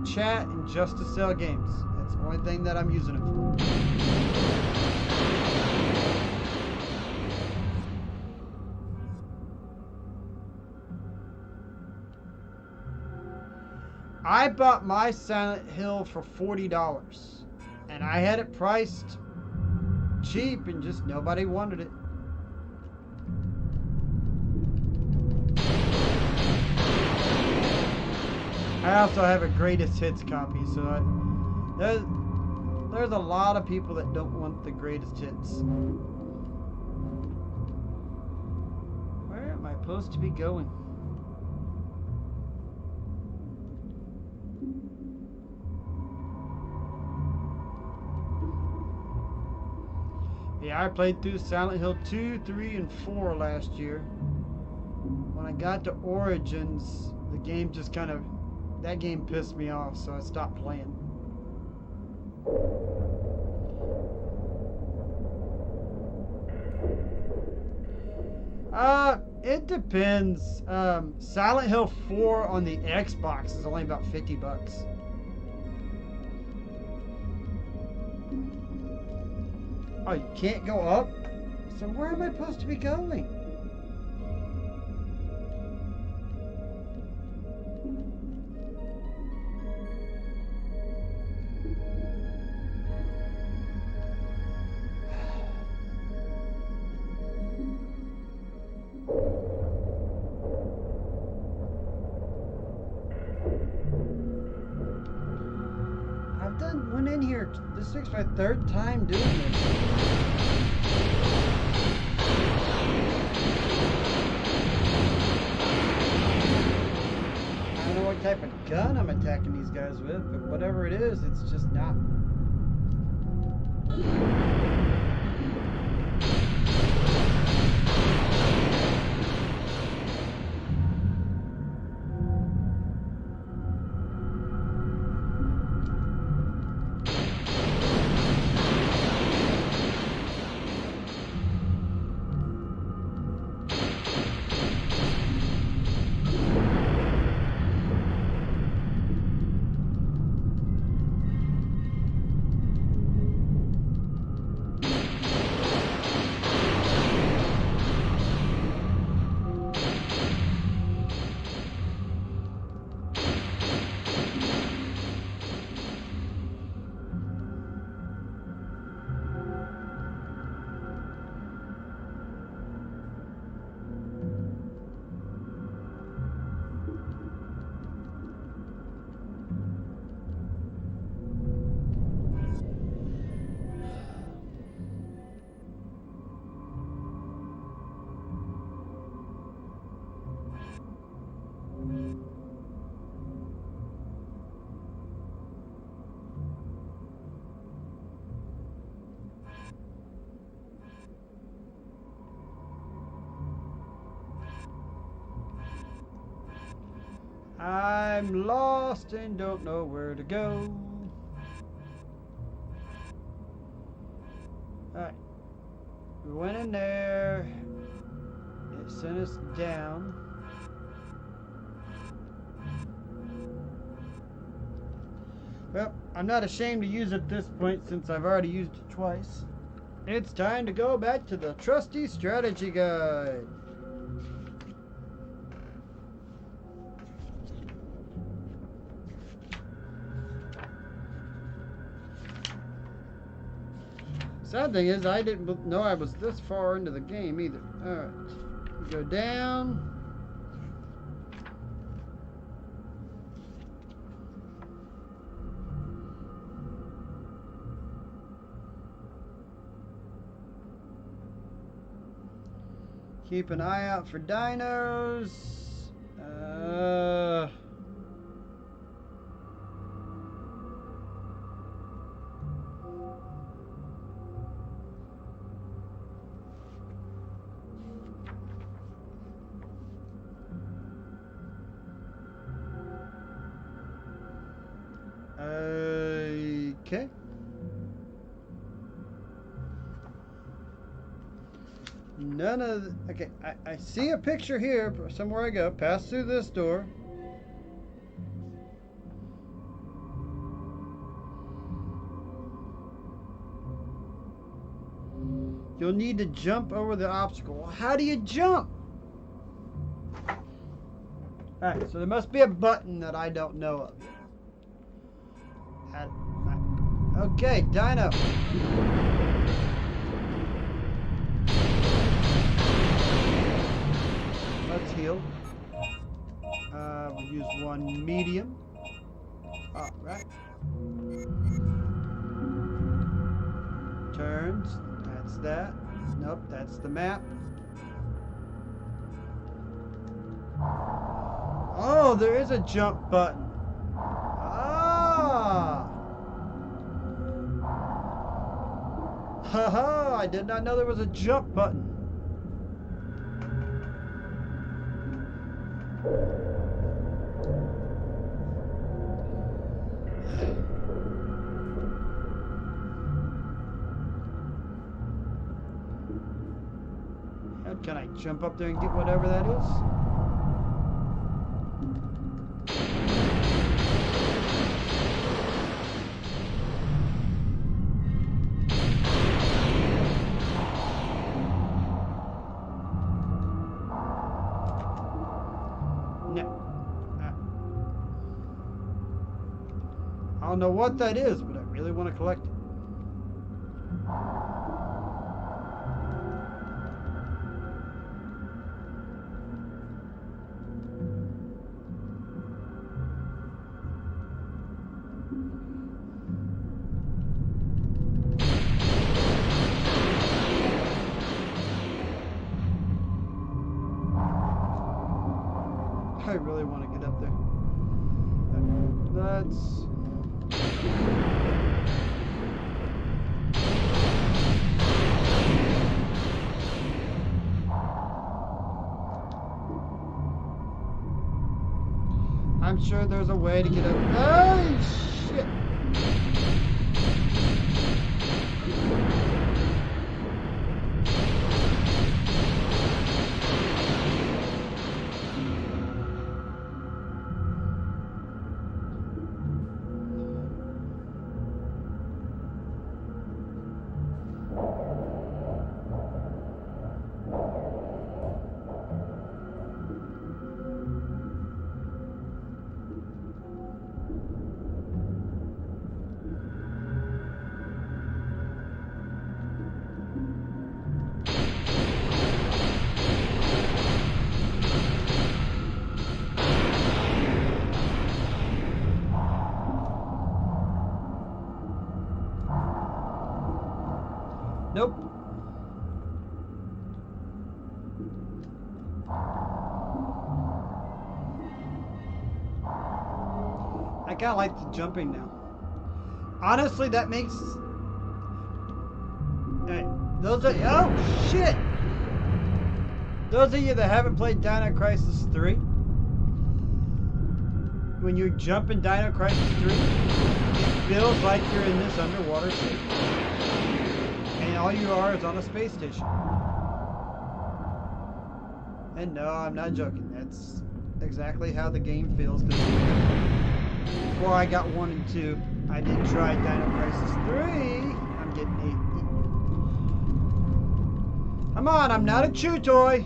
chat and just to sell games. That's the only thing that I'm using it for. I bought my Silent Hill for $40. And I had it priced cheap and just nobody wanted it. I also have a greatest hits copy, so there's a lot of people that don't want the greatest hits. Where am I supposed to be going? Yeah, I played through Silent Hill 2, 3, and 4 last year. When I got to Origins, the game just kind of... That game pissed me off, so I stopped playing. It depends. Silent Hill 4 on the Xbox is only about $50. Oh, you can't go up? So where am I supposed to be going? Went in here. This is my third time doing this. I don't know what type of gun I'm attacking these guys with, but whatever it is, it's just not. I'm lost and don't know where to go. Alright. We went in there. It sent us down. Well, I'm not ashamed to use it at this point since I've already used it twice. It's time to go back to the trusty strategy guide. Sad thing is, I didn't know I was this far into the game either. Alright. Go down. Keep an eye out for dinos. Okay. None of the, okay, I see a picture here somewhere I go. Pass through this door. You'll need to jump over the obstacle. Well, how do you jump? Alright, so there must be a button that I don't know of. Okay, Dino. Let's heal. We'll use one medium. Alright. Turns. That's that. Nope, that's the map. Oh, there is a jump button. Ah! Haha, I did not know there was a jump button. Can I jump up there and get whatever that is? No. I don't know what that is, but I really want to collect it. I really want to get up there. That's... I'm sure there's a way to get up. Oh, shit! Nope. I kind of like the jumping now. Honestly, that makes... those are... Oh, shit! Those of you that haven't played Dino Crisis 3, when you jump in Dino Crisis 3, it feels like you're in this underwater suit. And all you are is on a space station. And no, I'm not joking. That's exactly how the game feels. Before I got 1 and 2, I did try Dino Crisis 3. I'm getting 8. Come on, I'm not a chew toy.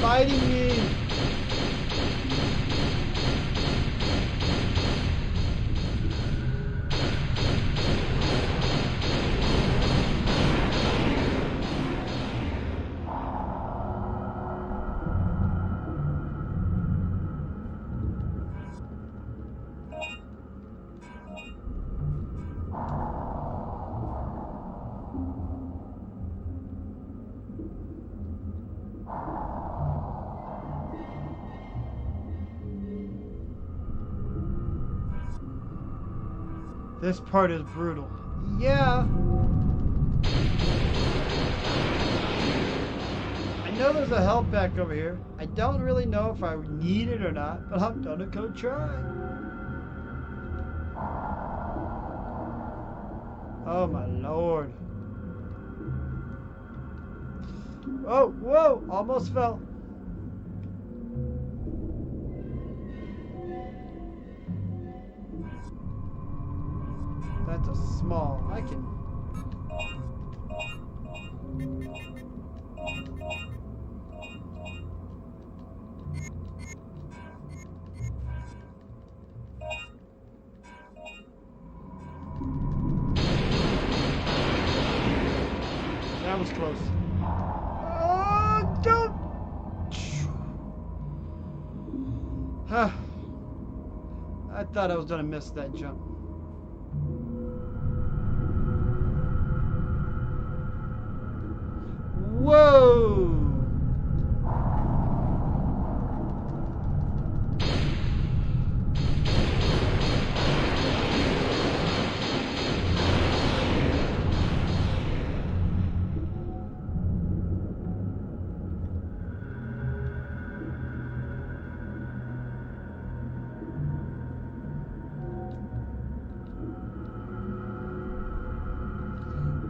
Fighting me. This part is brutal. Yeah. I know there's a health pack over here. I don't really know if I need it or not, but I'm gonna go try. Oh my lord. Oh, whoa, almost fell. That's a small. I can. That was close. Oh, don't. I thought I was gonna miss that jump. Whoa!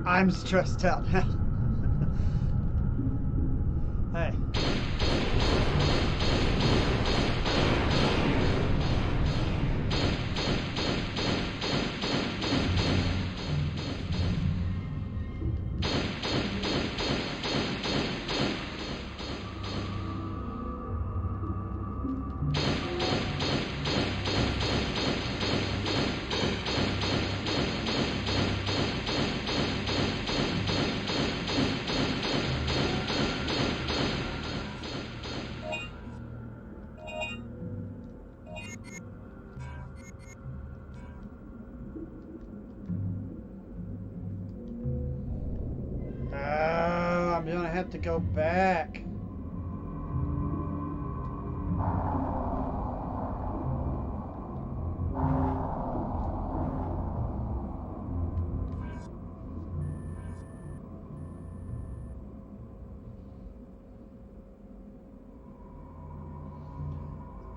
I'm stressed out now. Hey. I'm gonna have to go back.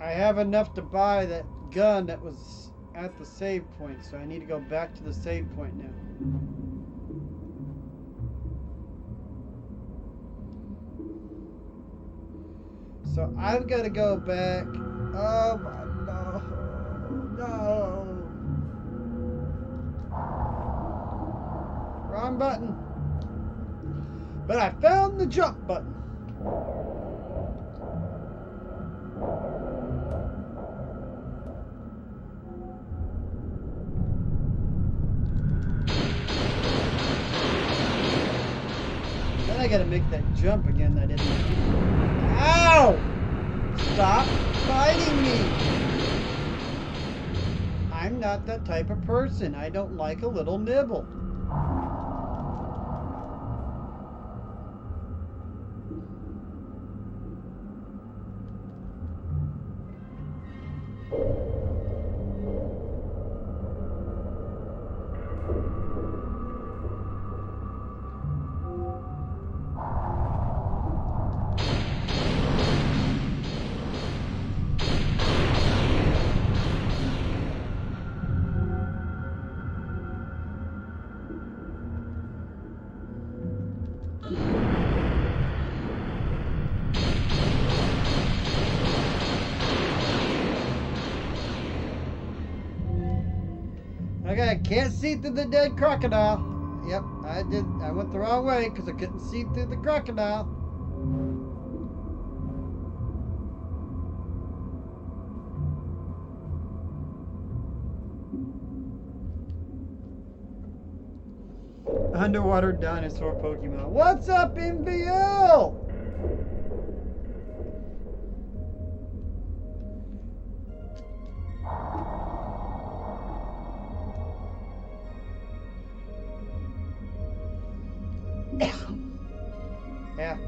I have enough to buy that gun that was at the save point, so I need to go back to the save point now. So I've got to go back. Oh my no. Wrong button. But I found the jump button. Then I gotta make that jump again that I didn't. Ow! Stop fighting me! I'm not that type of person. I don't like a little nibble. Okay, I can't see through the dead crocodile. Yep, I did. I went the wrong way because I couldn't see through the crocodile. Underwater dinosaur Pokemon. What's up, MVL? Yeah.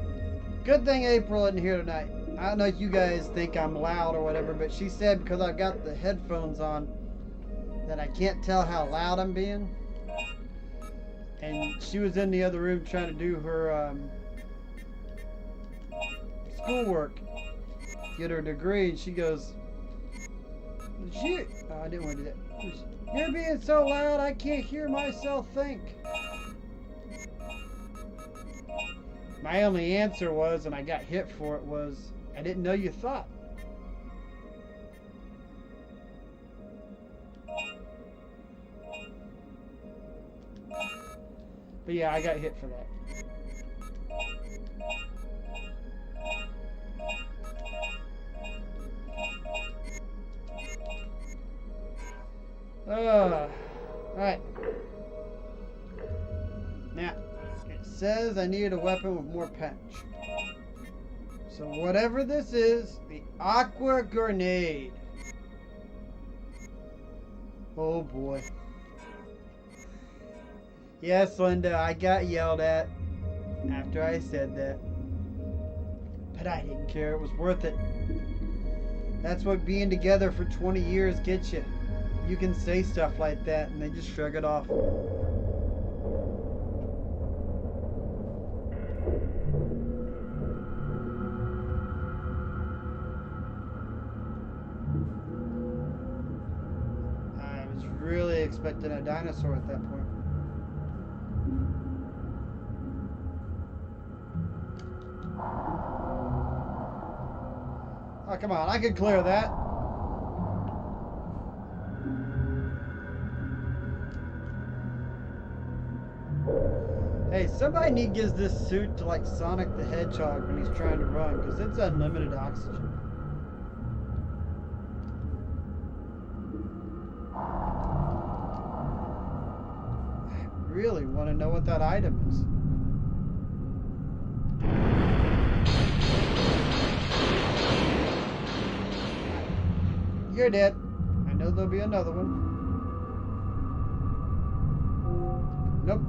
Good thing April isn't here tonight. I don't know if you guys think I'm loud or whatever, but she said because I've got the headphones on, that I can't tell how loud I'm being. And she was in the other room trying to do her schoolwork, get her degree, and she goes, oh, I didn't want to do that. You're being so loud I can't hear myself think. My only answer was, and I got hit for it, was, I didn't know you thought. But yeah, I got hit for that. Alright. Now, it says I needed a weapon with more punch. So whatever this is, the aqua grenade. Oh boy. Yes, Linda, I got yelled at after I said that. But I didn't care, it was worth it. That's what being together for 20 years gets you. You can say stuff like that and they just shrug it off. I was really expecting a dinosaur at that point. Oh, come on, I could clear that. Hey, somebody gives this suit to like Sonic the Hedgehog when he's trying to run, because it's unlimited oxygen. I really want to know what that item is. You're dead. I know there'll be another one. Nope.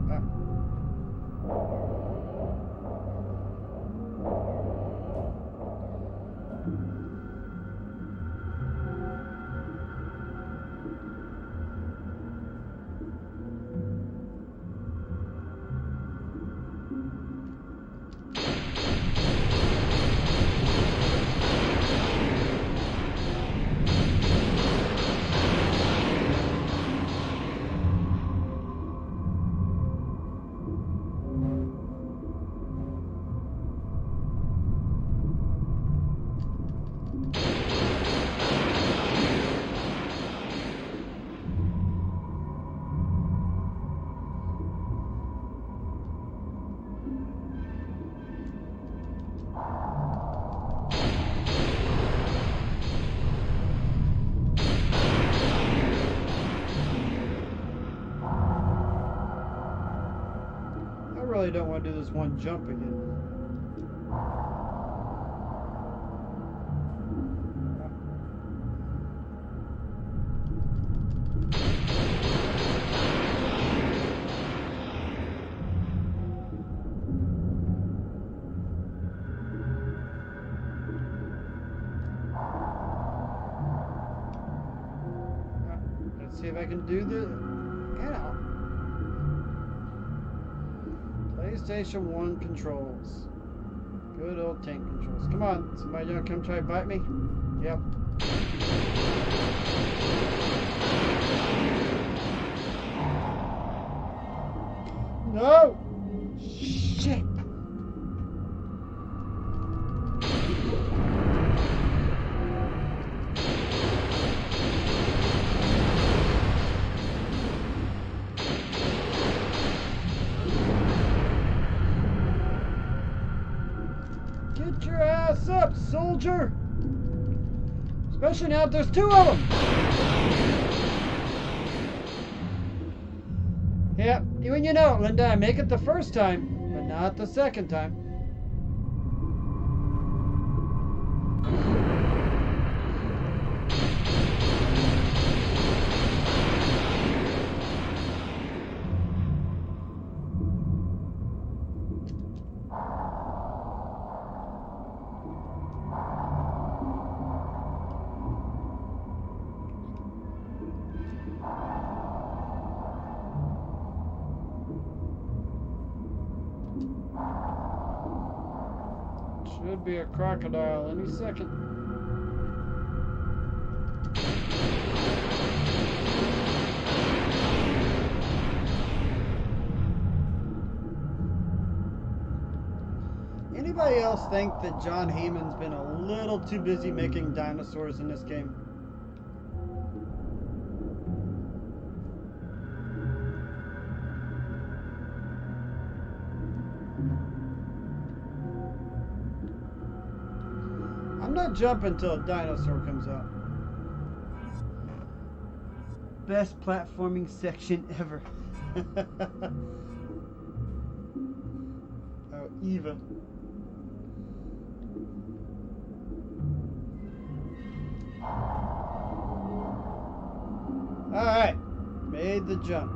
I really don't want to do this one jump again. Let's see if I can do this. PlayStation 1 controls. Good old tank controls. Come on, somebody gonna come try to bite me? Yep. No! Shit! Get your ass up, soldier! Especially now that there's two of them! Yep, even you know it, Linda, I make it the first time, but not the second time. Should be a crocodile any second. Anybody else think that John Heyman's been a little too busy making dinosaurs in this game? I'm not jumping until a dinosaur comes out. Best platforming section ever. Oh, Eva. Alright, made the jump.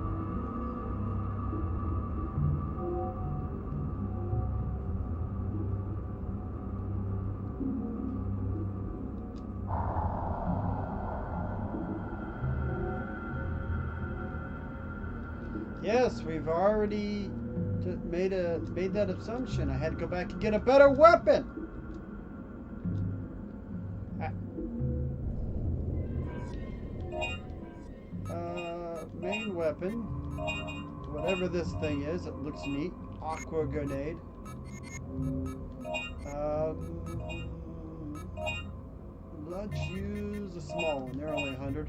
Yes, we've already made that assumption. I had to go back and get a better weapon. Main weapon, whatever this thing is, it looks neat. Aqua grenade. Let's use a small one. They're only 100.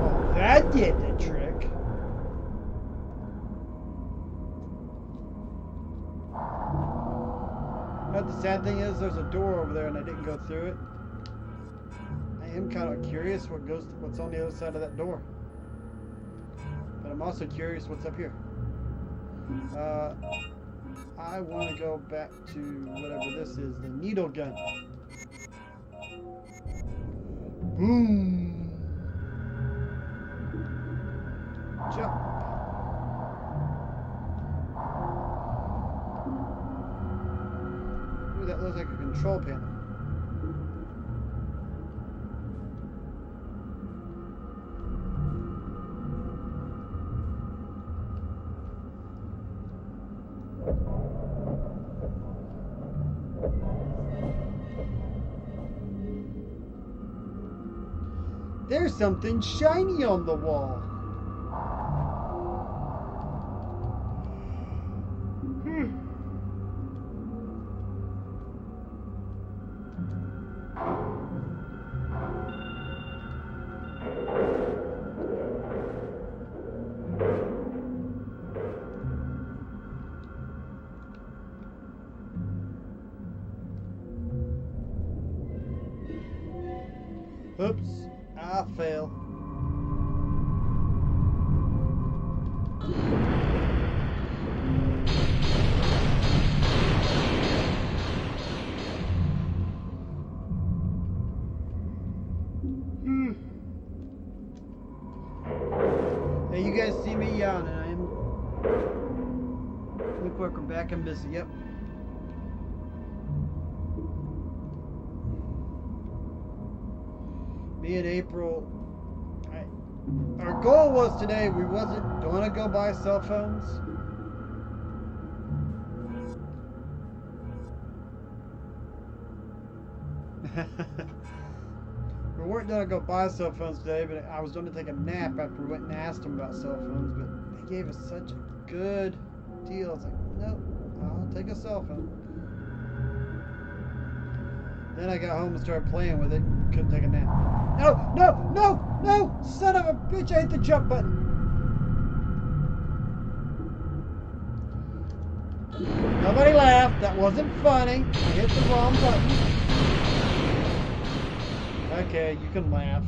Oh, that did the trick. But the sad thing is, there's a door over there, and I didn't go through it. I am kind of curious what's on the other side of that door. But I'm also curious what's up here. I want to go back to whatever this is, the needle gun. Boom! Jump! Ooh, that looks like a control panel. There's something shiny on the wall. Oops, I fell. Hey, you guys see me yawning? I am. Look, we're back and busy. Yep. Me and April, our goal was today, we wasn't going to go buy cell phones. We weren't going to go buy cell phones today, but I was going to take a nap after we went and asked them about cell phones, but they gave us such a good deal. I was like, nope, I'll take a cell phone. Then I got home and started playing with it. Couldn't take a nap. No, no, no, no! Son of a bitch, I hit the jump button. Nobody laughed. That wasn't funny. I hit the wrong button. Okay, you can laugh.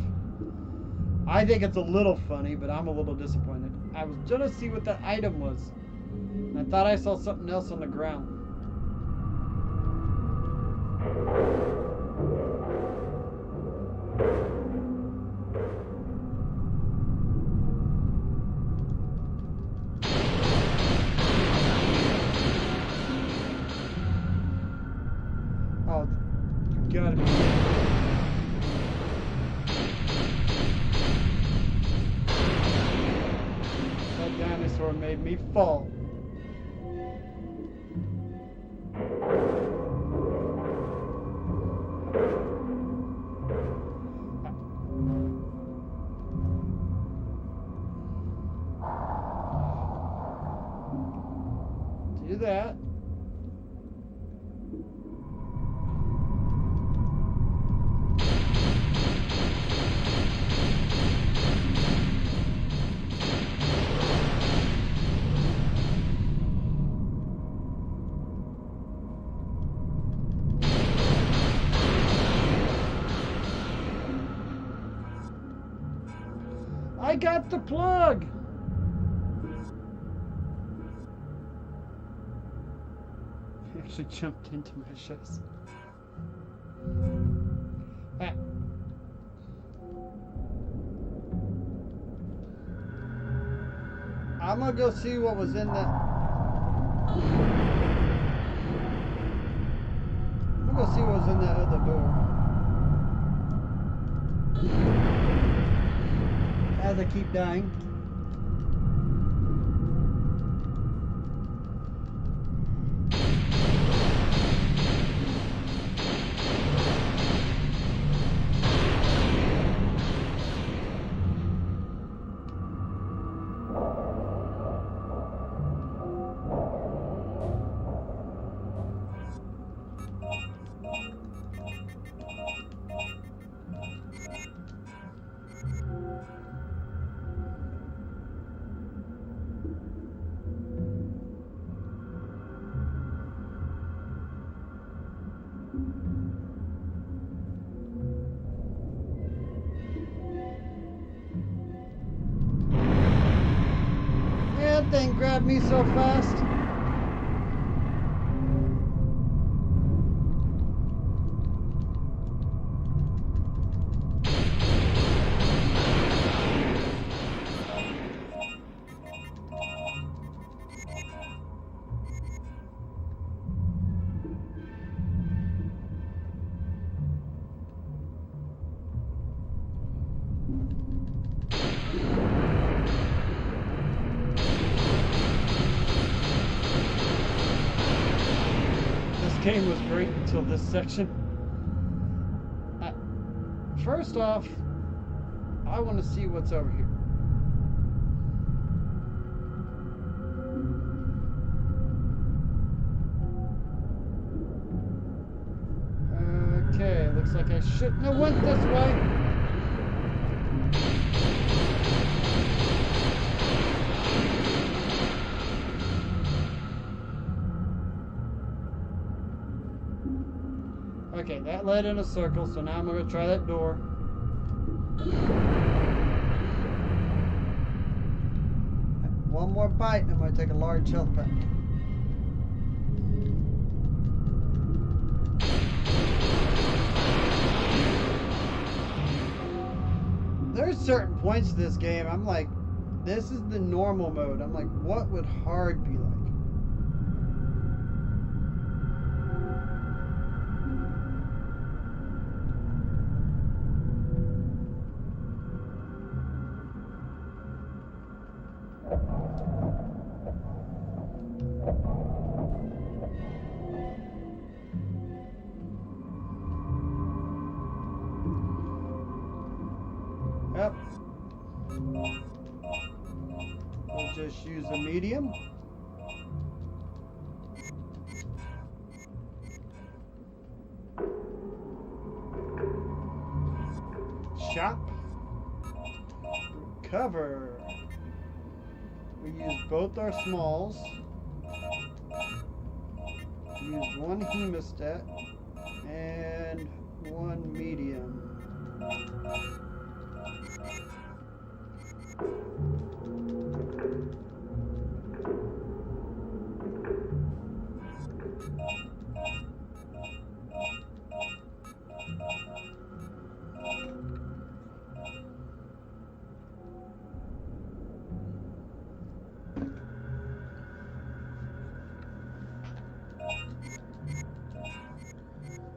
I think it's a little funny, but I'm a little disappointed. I was gonna see what that item was. I thought I saw something else on the ground. Oh, gotta be. That dinosaur made me fall. Do that. I got the plug! He actually jumped into my chest. Ah. I'm gonna go see what was in that. I'm gonna go see what was in that other door. As I keep dying. That thing grabbed me so fast. Game was great until this section. First off, I want to see what's over here. Okay, looks like I shouldn't have went this way. Okay, that led in a circle, so now I'm going to try that door. One more bite and I'm going to take a large health pack. There's certain points to this game, I'm like, this is the normal mode. I'm like, what would hard be like? Yep. We'll just use a medium. Shop. Recover. We use both our smalls. Use one hemostat and one medium.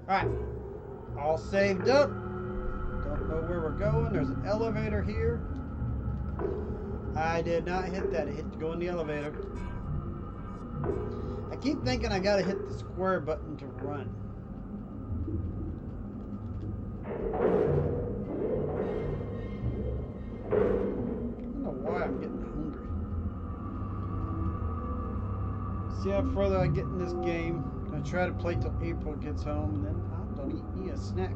Alright. All saved up. Don't know where we're going. There's an elevator here. I did not hit that. I hit to go in the elevator. I keep thinking I gotta hit the square button to run. I don't know why I'm getting hungry. See how further I get in this game. I'm gonna try to play till April gets home, and then I'm gonna eat me a snack.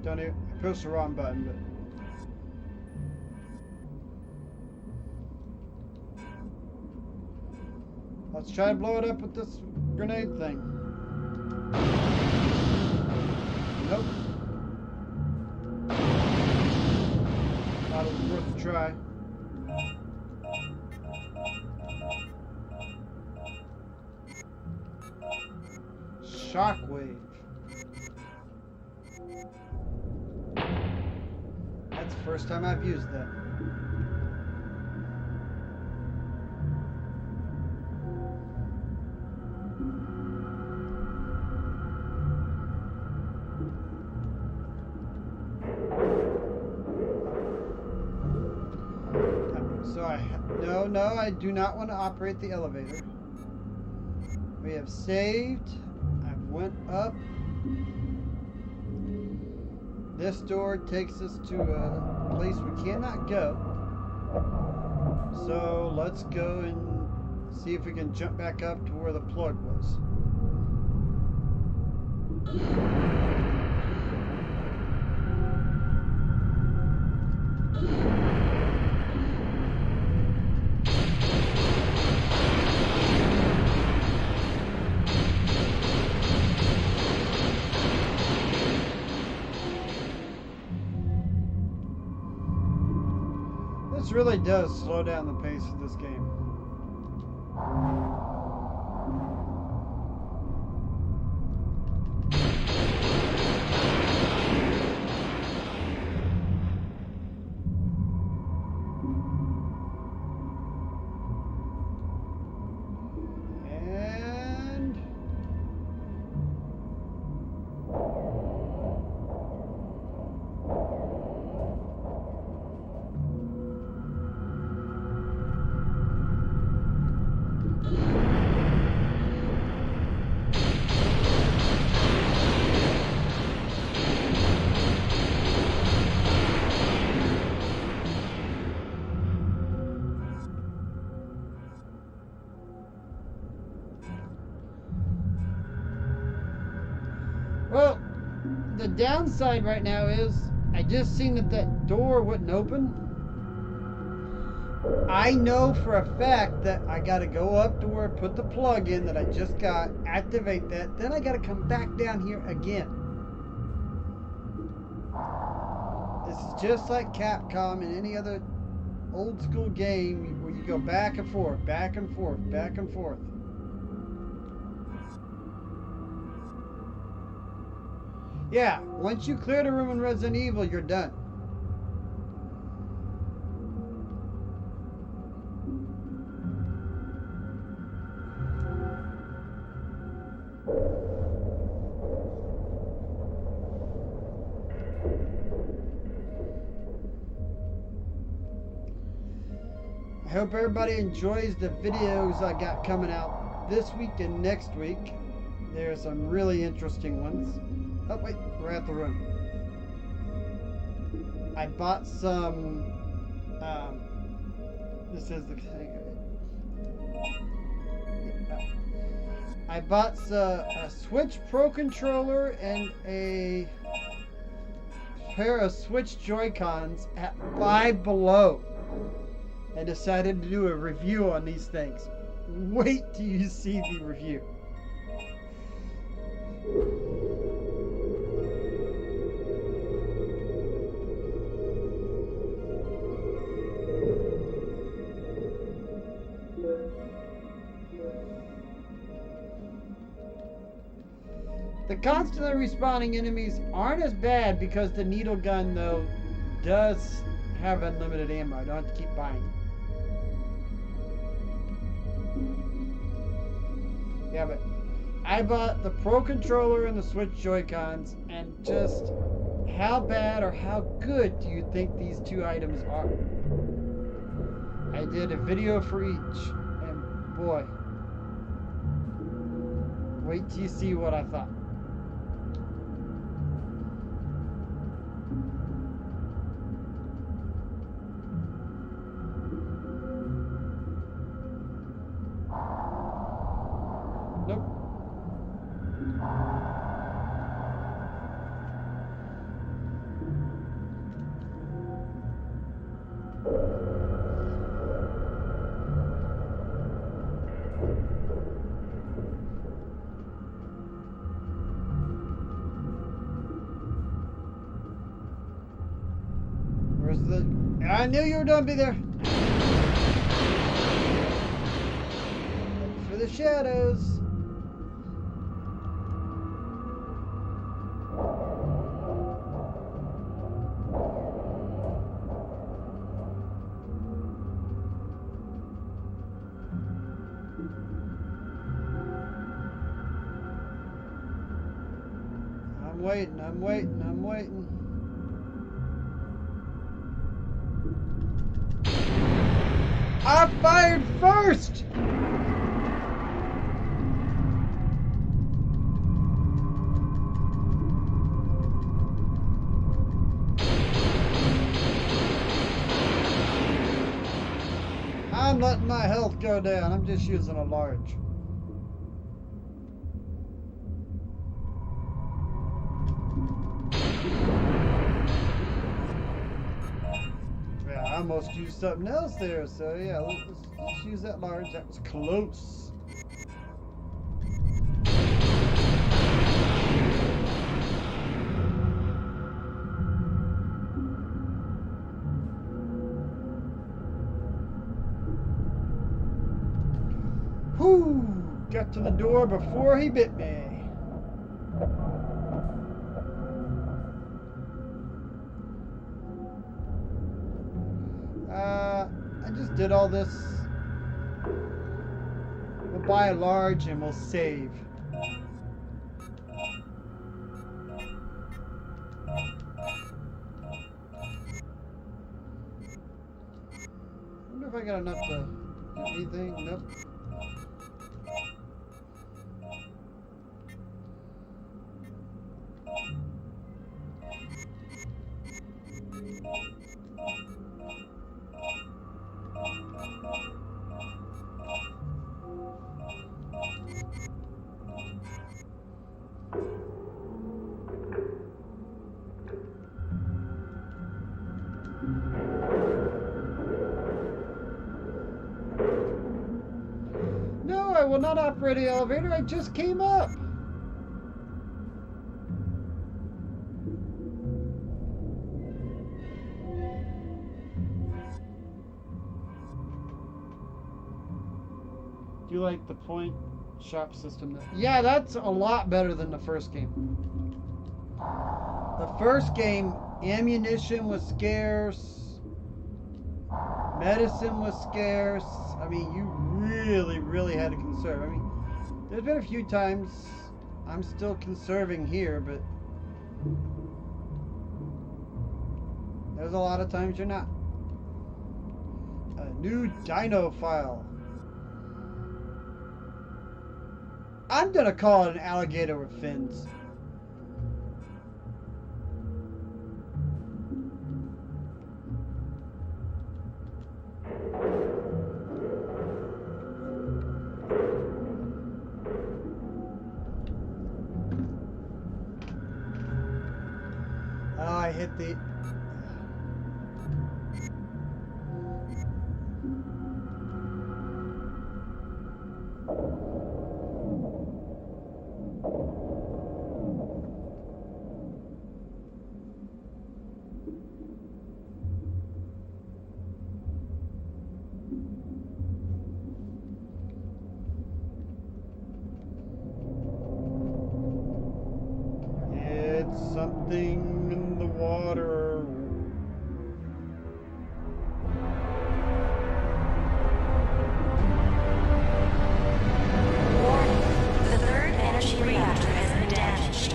Don't even, I pushed the wrong button, but let's try to blow it up with this grenade thing. Nope. Thought it was worth a try. Shockwave. That's the first time I've used that. So no, I do not want to operate the elevator. We have saved. I went up. This door takes us to a place we cannot go. So let's go and see if we can jump back up to where the plug was. This really does slow down the pace of this game. Well, the downside right now is I just seen that door wouldn't open. I know for a fact that I got to go up to where I put the plug in that I just got, activate that, then I got to come back down here again. This is just like Capcom and any other old school game where you go back and forth, back and forth, back and forth. Yeah, once you clear the room in Resident Evil, you're done. I hope everybody enjoys the videos I got coming out this week and next week. There's some really interesting ones. Oh wait, we're at the room. I bought some, this is the thing. I bought a Switch Pro controller and a pair of Switch Joy-Cons at Five Below and decided to do a review on these things. Wait till you see the review. The constantly respawning enemies aren't as bad because the needle gun, though, does have unlimited ammo. I don't have to keep buying it. Yeah, but I bought the Pro Controller and the Switch Joy-Cons, and just how bad or how good do you think these two items are? I did a video for each, and boy, wait till you see what I thought. Nope. Where's the... I knew you were gonna be there. For the shadows. I'm waiting. I fired first! I'm letting my health go down. I'm just using a large. I almost used something else there, so yeah, let's use that large. That was close. Whew! Got to the door before he bit me. I just did all this. We'll buy a large and we'll save. I wonder if I got enough to do anything. Nope. No, I will not operate the elevator. I just came up. Do you like the point shop system? Yeah, that's a lot better than the first game. The first game, ammunition was scarce. Medicine was scarce. I mean, you really had to conserve. I mean, there's been a few times I'm still conserving here, but there's a lot of times you're not. A new Dino file. I'm gonna call it an alligator with fins. The it's something in the water. Warning. The third energy reactor has been damaged.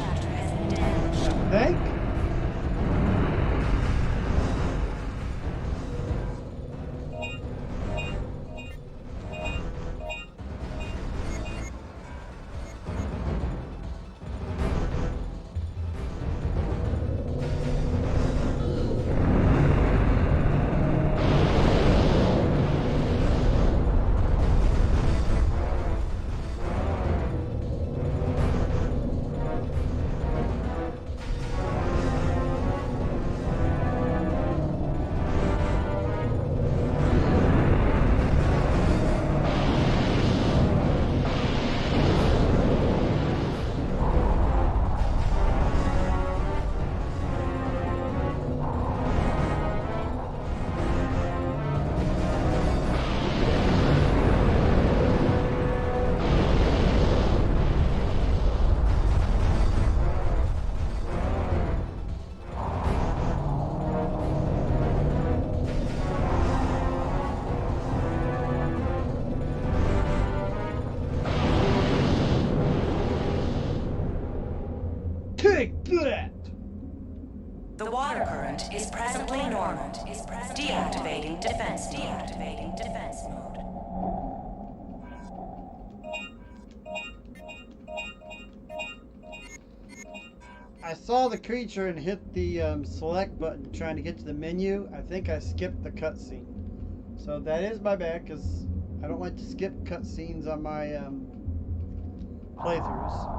Think? Take that! The water current is presently normal. Deactivating defense. Deactivating defense mode. I saw the creature and hit the select button trying to get to the menu. I think I skipped the cutscene. So that is my bad, because I don't like to skip cutscenes on my playthroughs.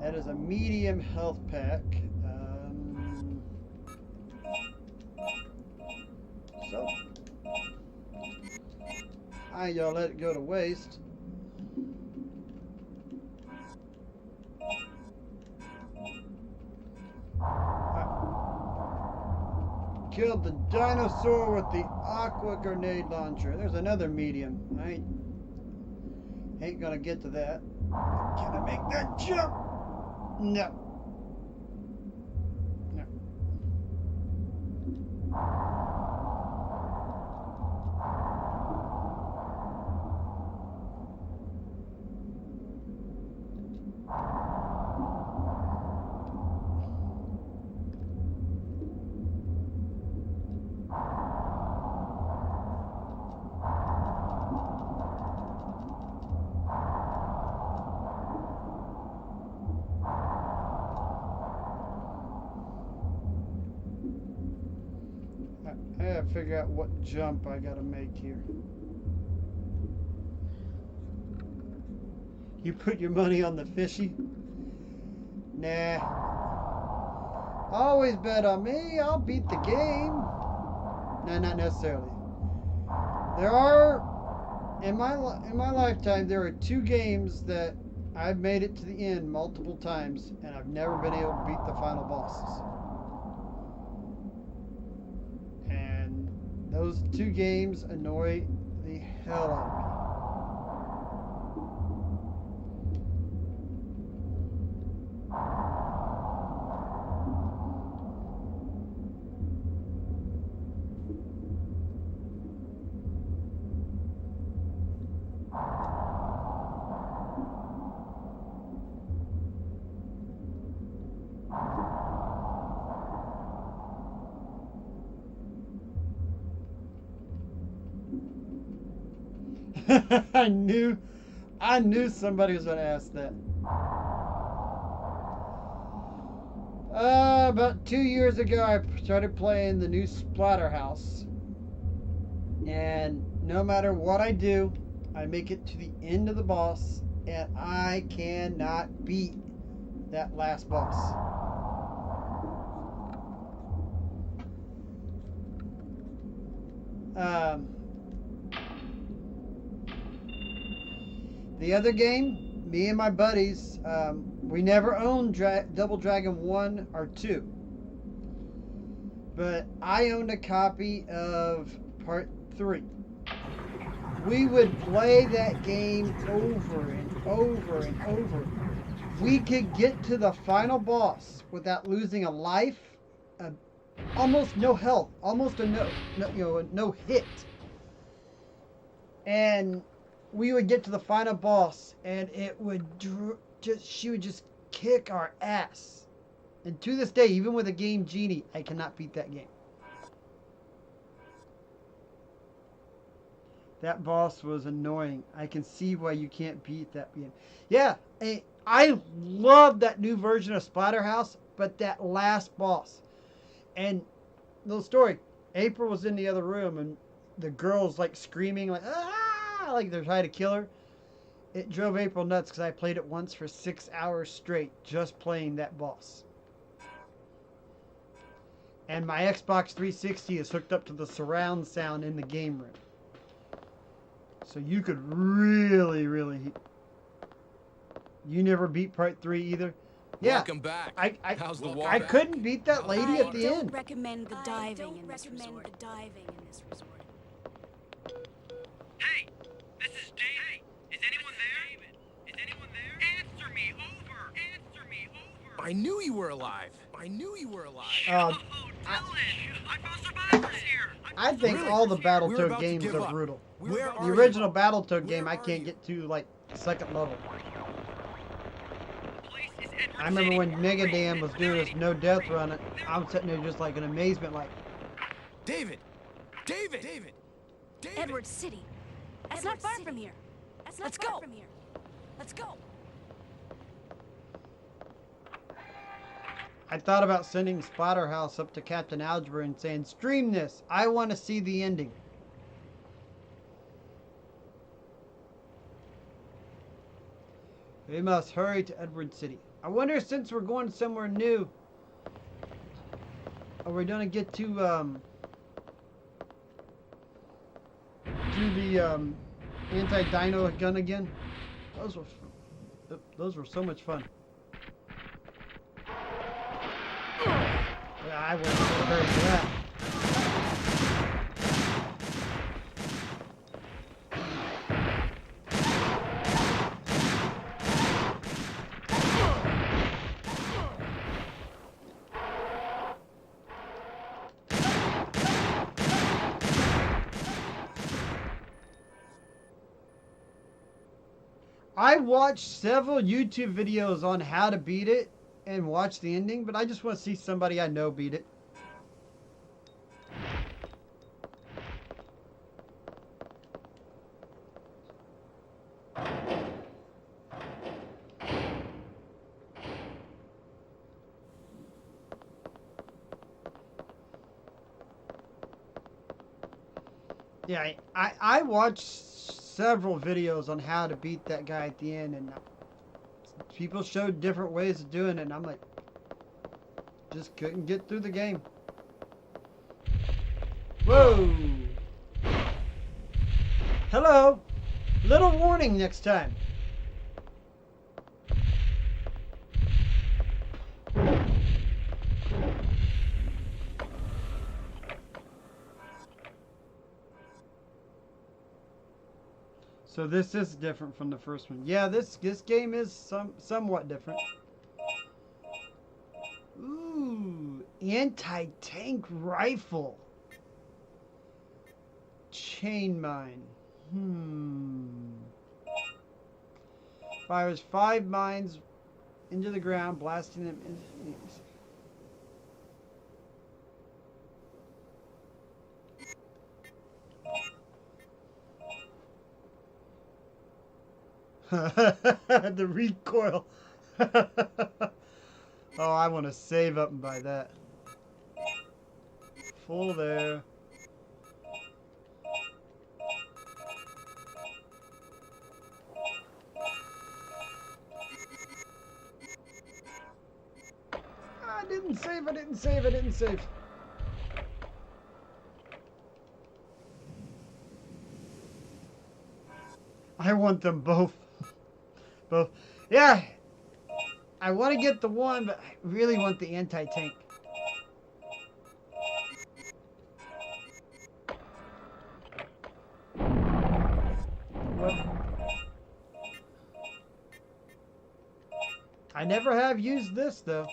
That is a medium health pack. So I ain't gonna let it go to waste. Killed the dinosaur with the aqua grenade launcher. There's another medium. I ain't gonna get to that. Can I make that jump? No. No. I gotta figure out what jump I gotta make here. You put your money on the fishy? Nah. Always bet on me. I'll beat the game. No, not necessarily. There are, in my lifetime, there are 2 games that I've made it to the end multiple times, and I've never been able to beat the final bosses. And those 2 games annoy the hell out of me. I knew somebody was going to ask that. About 2 years ago, I started playing the new Splatterhouse. And no matter what I do, I make it to the end of the boss, and I cannot beat that last boss. The other game, me and my buddies, we never owned Double Dragon 1 or 2. But I owned a copy of Part 3. We would play that game over and over and over. We could get to the final boss without losing a life, almost no health, almost a no hit. And we would get to the final boss, and it would she would just kick our ass. And to this day, even with a Game Genie, I cannot beat that game. That boss was annoying. I can see why you can't beat that game. Yeah, I love that new version of Splatterhouse, but that last boss. And little story, April was in the other room, and the girls like screaming like, ah, like they're trying to kill her. It drove April nuts because I played it once for 6 hours straight, just playing that boss. And my Xbox 360 is hooked up to the surround sound in the game room. So you could really... You never beat Part 3 either? Yeah. Welcome back. How's the water? I couldn't beat that lady at the end. I don't recommend the diving in this resort. Hey, this is David. Is anyone there? Is anyone there? Answer me, over. Answer me, over. I knew you were alive. I knew you were alive. Dylan, I found survivors here. I think Really? all the We're Battletoad about to games give are up. brutal. Where The are original you? Battletoad game Where I are can't you? get to like second level. The place is Edward I remember City. when Mega Dan was doing his no death run, I'm sitting there just like in amazement like, David! David! David! David! Edward City. That's not far from here. Let's go. Let's go. I thought about sending Splatterhouse up to Captain Algebra and saying, stream this, I want to see the ending. We must hurry to Edward City. I wonder, since we're going somewhere new, are we gonna get to the anti-Dino gun again? Those were so much fun. Yeah, I wasn't prepared for that. I watched several YouTube videos on how to beat it and watch the ending, but I just want to see somebody I know beat it. Yeah, I watched several videos on how to beat that guy at the end, and people showed different ways of doing it, and I'm like, just couldn't get through the game. Whoa! Hello! Little warning next time. So this is different from the first one. Yeah, this game is somewhat different. Ooh, anti-tank rifle. Chain mine. Fires 5 mines into the ground, blasting them in. The recoil. Oh, I want to save up and buy that. Full there. I didn't save. I want them both. Both. Yeah. I want to get the one, but I really want the anti-tank. What? I never have used this though.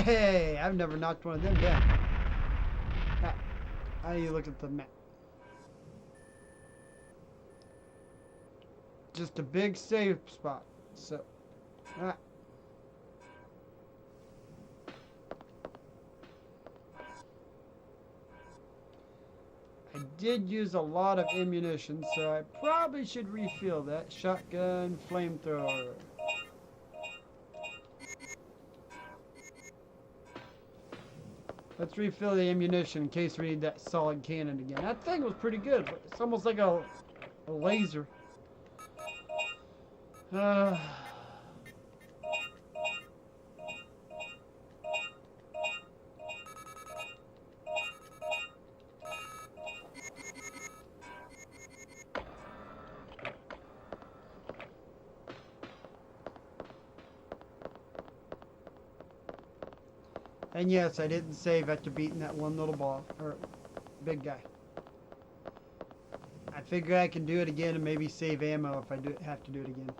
Hey, I've never knocked one of them down. How do you look at the map? Just a big safe spot. So, I did use a lot of ammunition, so I probably should refill that. Shotgun, flamethrower. Let's refill the ammunition in case we need that solid cannon again. That thing was pretty good, but it's almost like a laser. And yes, I didn't save after beating that one little boss, or big guy. I figure I can do it again and maybe save ammo if I have to do it again.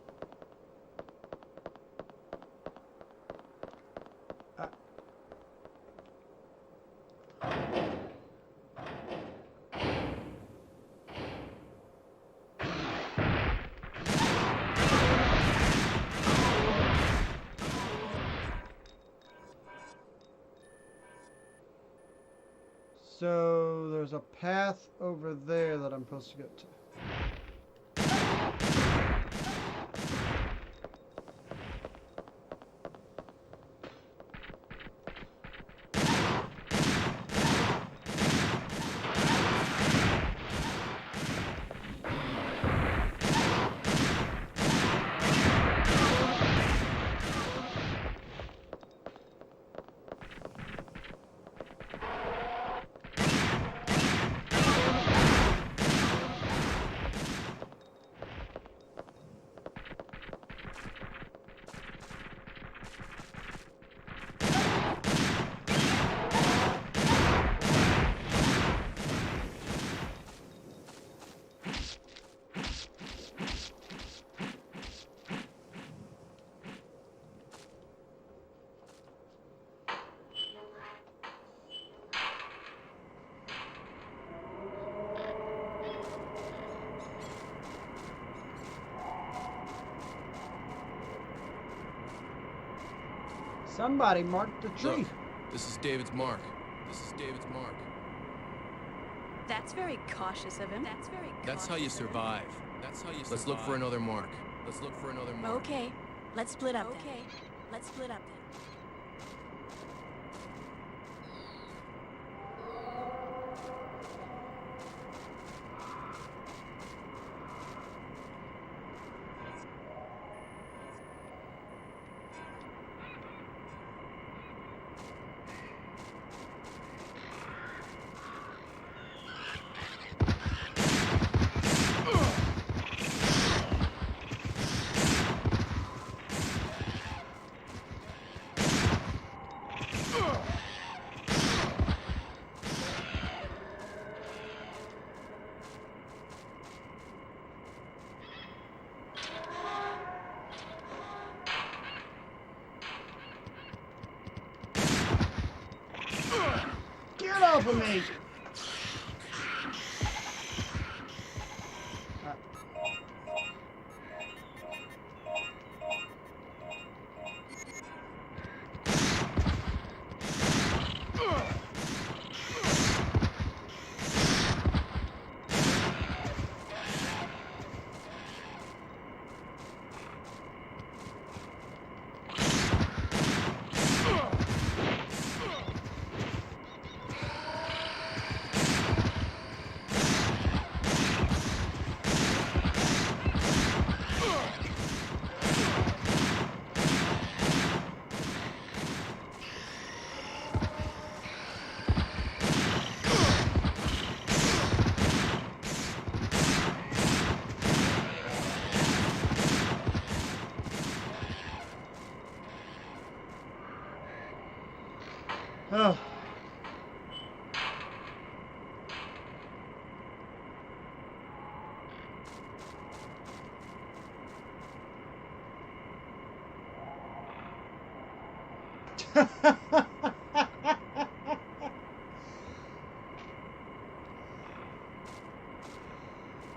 So there's a path over there that I'm supposed to go to. Somebody marked the tree. Look, this is David's mark. This is David's mark. That's very cautious of him. That's how you survive. That's how you survive. Let's look for another mark. Let's look for another mark. Okay, let's split up then. Let's split up then. Get off of me!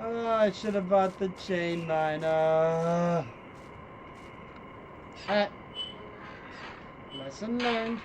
Oh, I should have bought the chain mine. Alright. Lesson learned.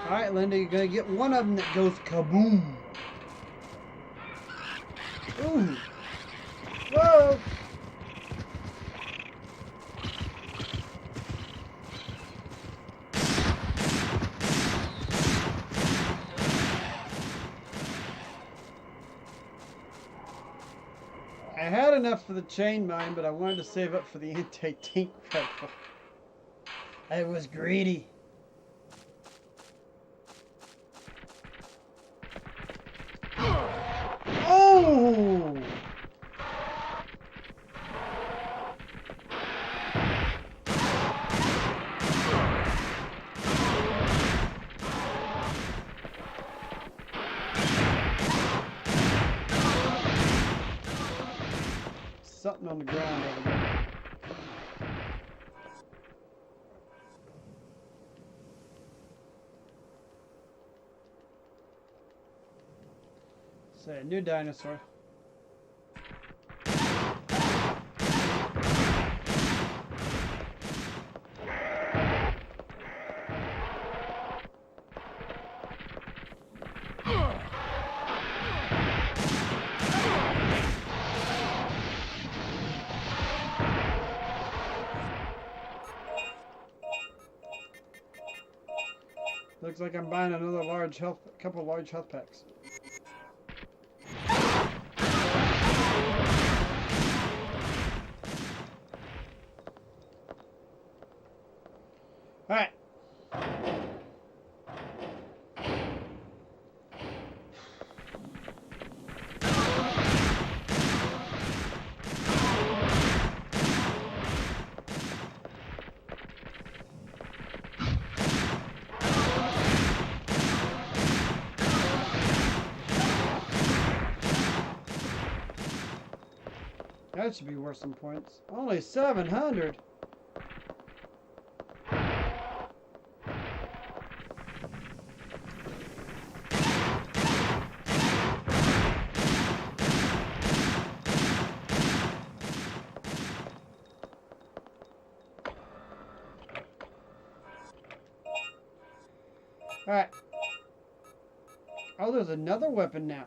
Alright, Linda, you're gonna get one of them that goes kaboom. Ooh. Whoa! I had enough for the chain mine, but I wanted to save up for the anti-tank rifle. I was greedy. Oh! Something on the ground over there. Say a new dinosaur. Looks like I'm buying another couple large health packs. All right. That should be worth some points. Only 700. Alright. Oh, there's another weapon now.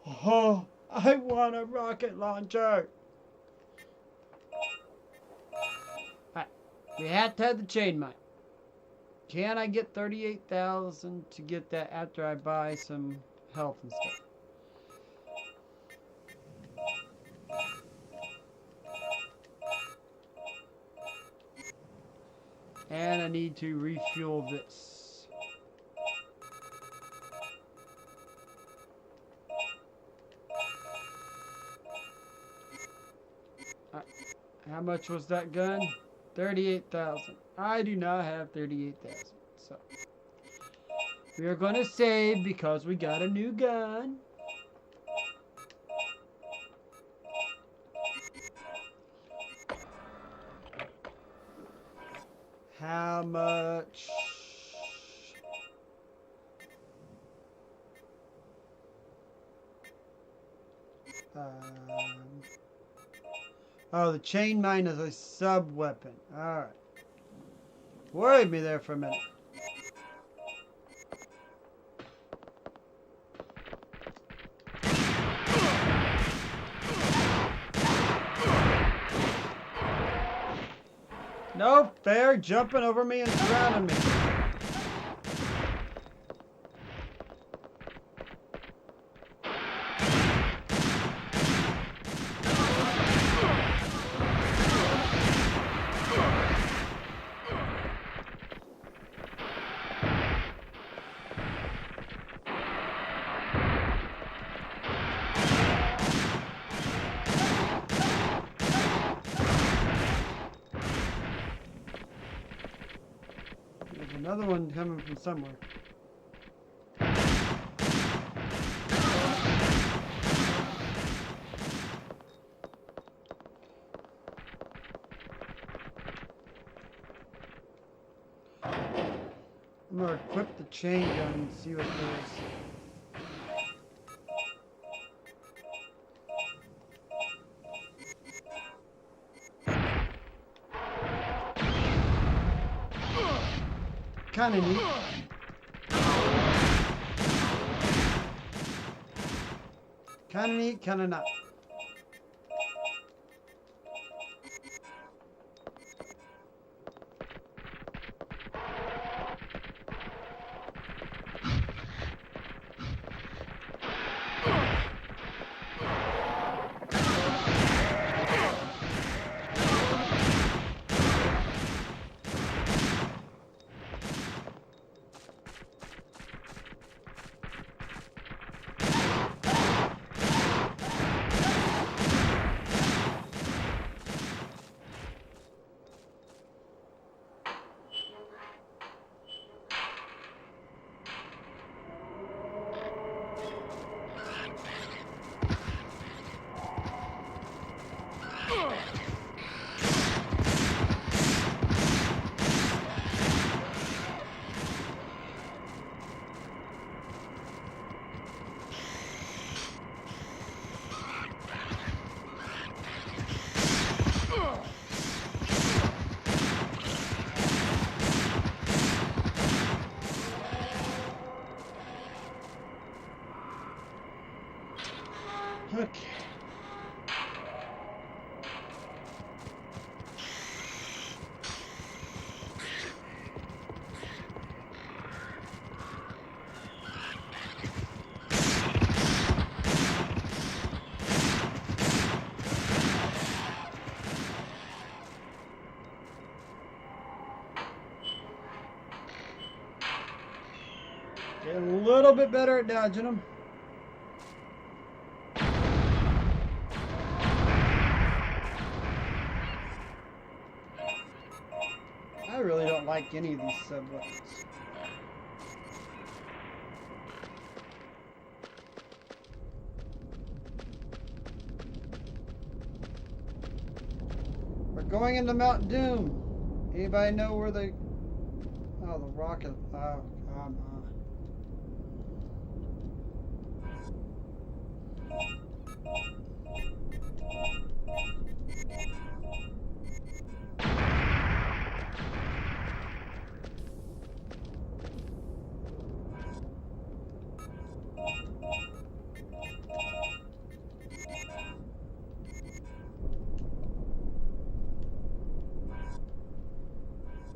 Oh, I want a rocket launcher. Alright. We have to have the chain mine. Can I get 38,000 to get that after I buy some health and stuff? And I need to refuel this. How much was that gun? 38,000. I do not have 38,000. So we are going to save because we got a new gun. How much? Oh, the chain mine is a sub-weapon. Alright. Worried me there for a minute. Nope, they're jumping over me and surrounding me. Another one coming from somewhere. I'm gonna equip the chain gun and see what there is. Kinda neat. Kinda neat, kinda not. Okay. Get a little bit better at dodging them. I really don't like any of these sub-weapons. We're going into Mount Doom. Anybody know where the... Oh, the rocket... Oh, come on.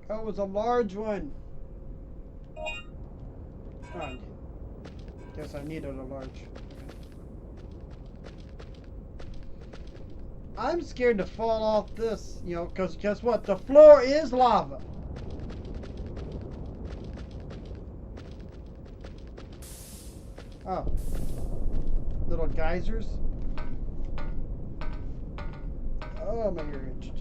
Oh, it was a large one. Oh, guess I needed a large. I'm scared to fall off this, you know, because guess what? The floor is lava. Oh. Little geysers. Oh, my ear itched.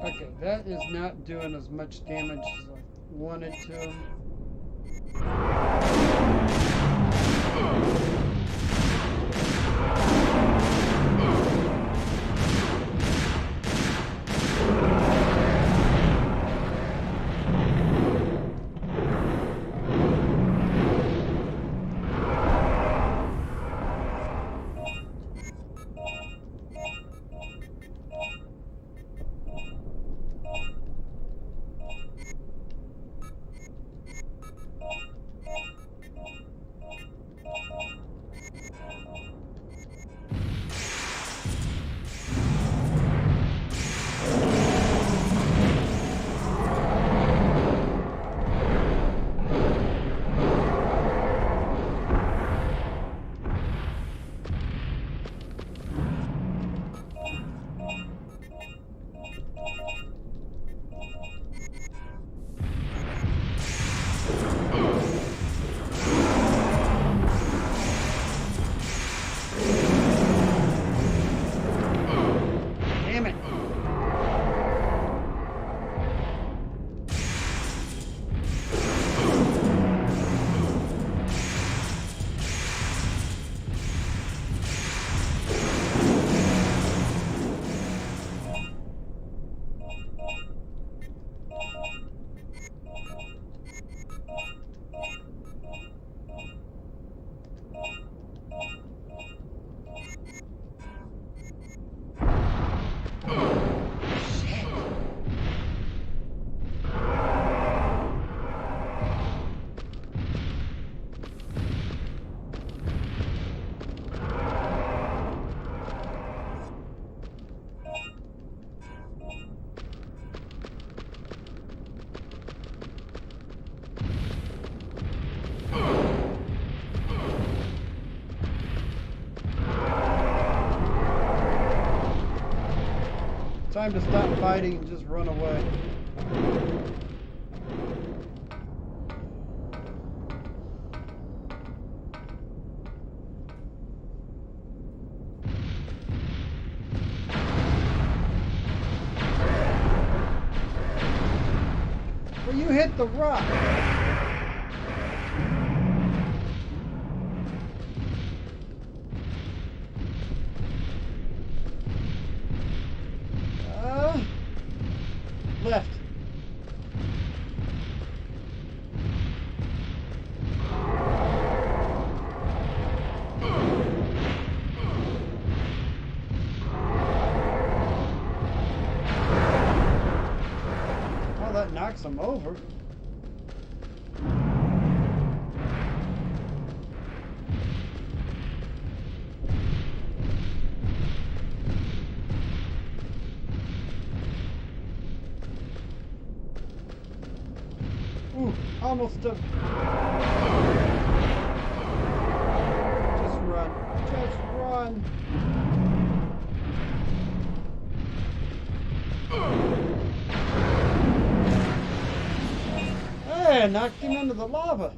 Okay, that is not doing as much damage as I wanted to. Time to stop fighting and just run away. Well, you hit the rock. Left. Oh, that knocks him over. Ooh, almost took. Just run. Just run. Hey, knocked him into the lava.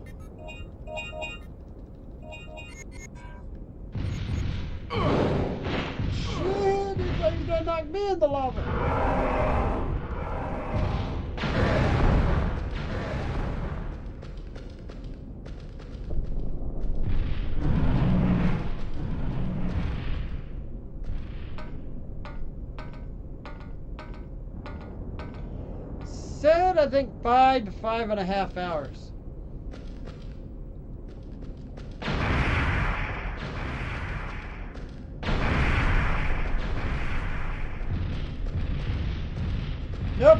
Shit, he's gonna knock me in the lava. Said, I think 5 to 5.5 hours. Nope.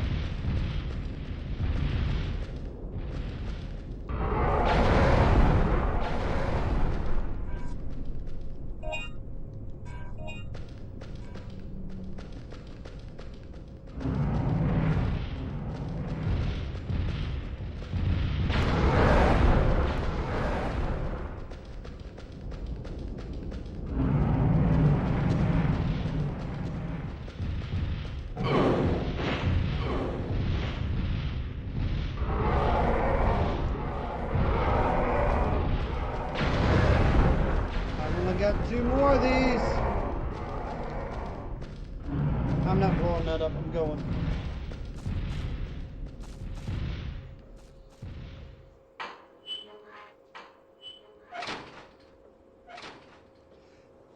Got 2 more of these. I'm not blowing that up. I'm going.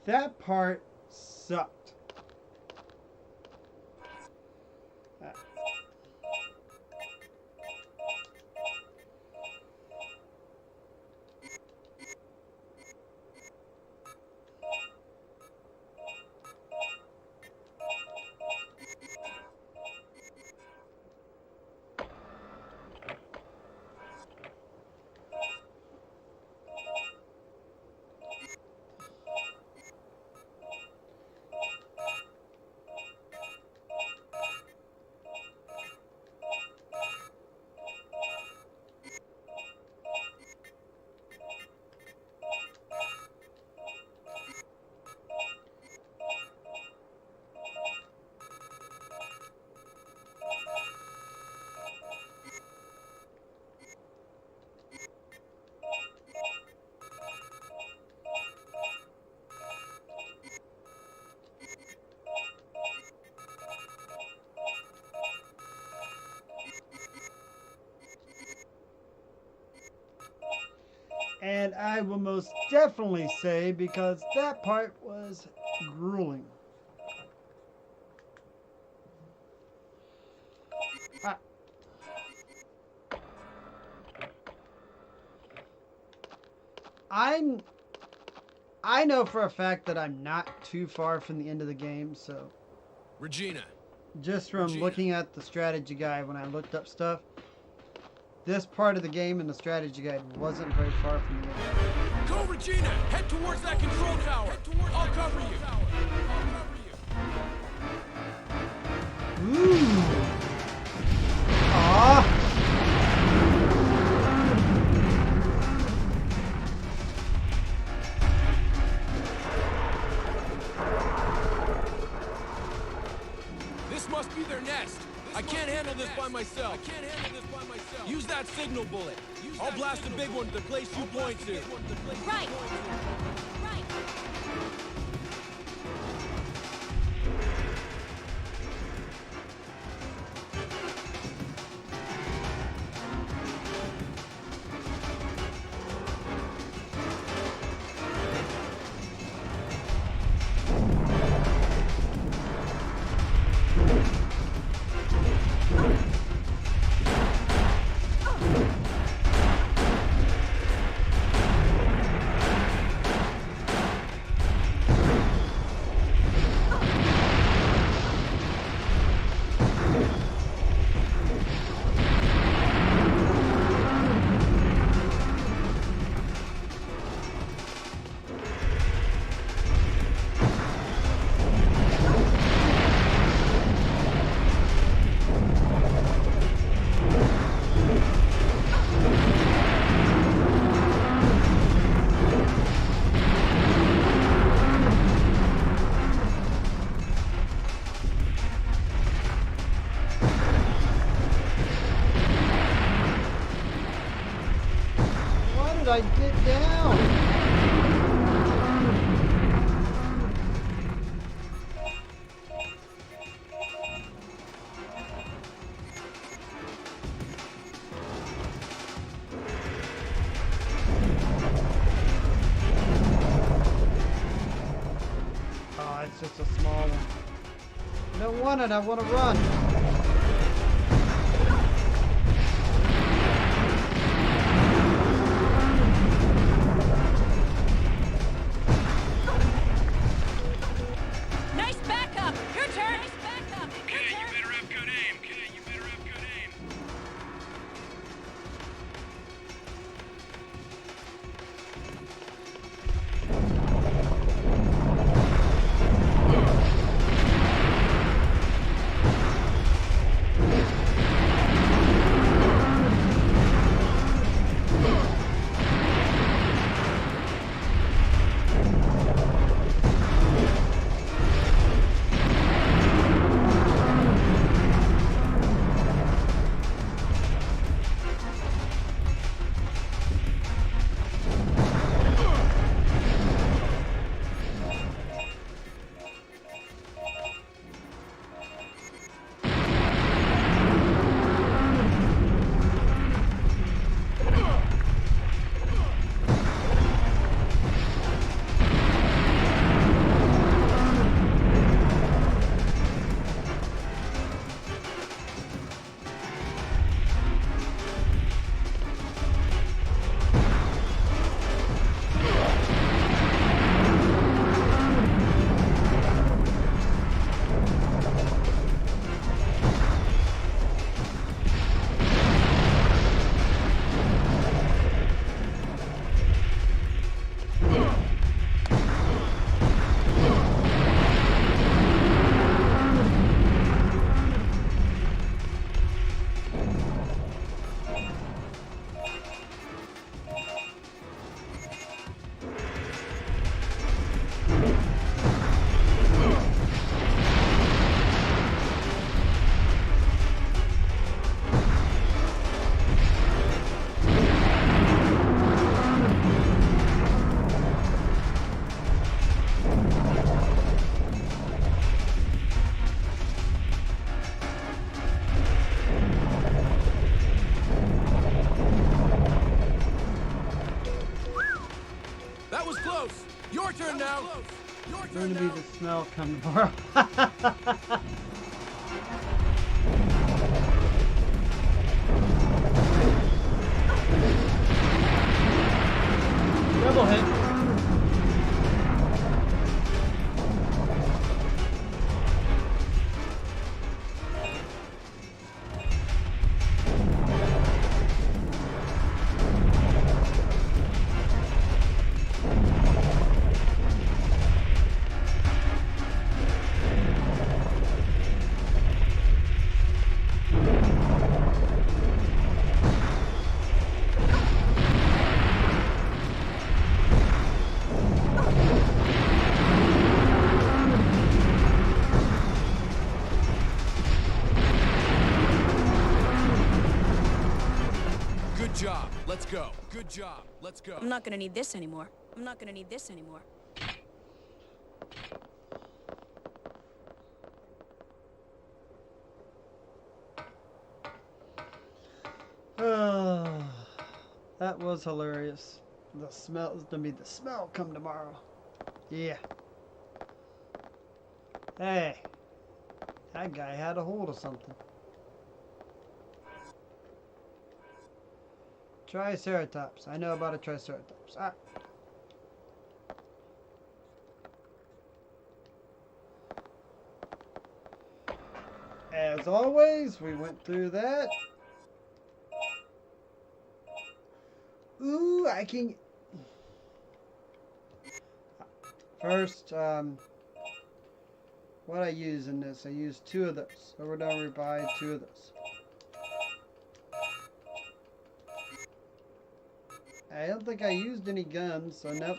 That part sucked. And I will most definitely say, because that part was grueling. I know for a fact that I'm not too far from the end of the game, so Regina. Just from looking at the strategy guide when I looked up stuff, this part of the game in the strategy guide wasn't very far from the end. Go, Regina! Head towards that control tower! I'll cover you! Ooh! Aww! by myself. I can't handle this by myself. Use that signal bullet. I'll blast a big one to the place you point to. Right. Right. Why did I get down? Oh, it's just a small one. I don't want it, I want to run. Nice backup. Your turn. Nice backup. Okay, you better have good aim. Okay, you better have good aim. That was close. Your turn now. Your It's going turn to be now. the smell coming for Double hit. Good job. Let's go. Good job. Let's go. I'm not gonna need this anymore. I'm not gonna need this anymore. That was hilarious. The smell is gonna be the smell come tomorrow. Yeah. Hey, that guy had a hold of something. Triceratops. I know about a Triceratops. Ah. As always, we went through that. Ooh, I can... First, what I use in this, I use 2 of those. So we're done, we buy 2 of those. I don't think I used any guns, so nope.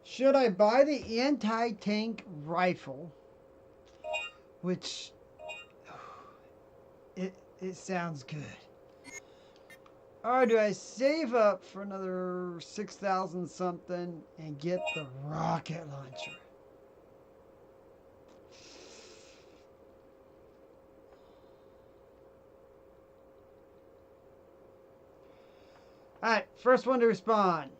Should I buy the anti-tank rifle? Which... It sounds good. Or do I save up for another 6,000 something and get the rocket launcher? Alright, first one to respond.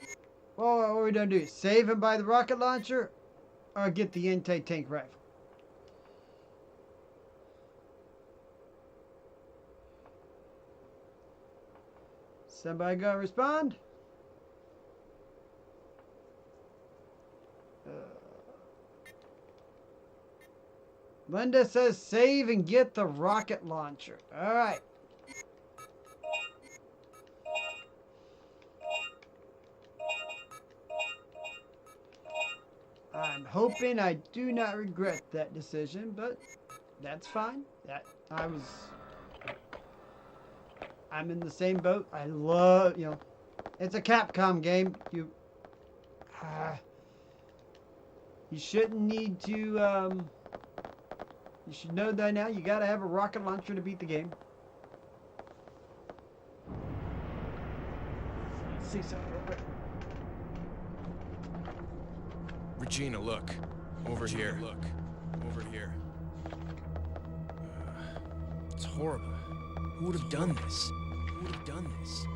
Well, what are we gonna do? Save and buy the rocket launcher? Or get the anti-tank rifle? Somebody gonna respond? Linda says save and get the rocket launcher. Alright. I'm hoping I do not regret that decision, but that's fine. I'm in the same boat. I love, it's a Capcom game. You shouldn't need to, you should know that now. You gotta have a rocket launcher to beat the game. Let's see something real quick. Regina, look. Over here. Look. Over here. It's horrible. Who would have done this? Who would have done this?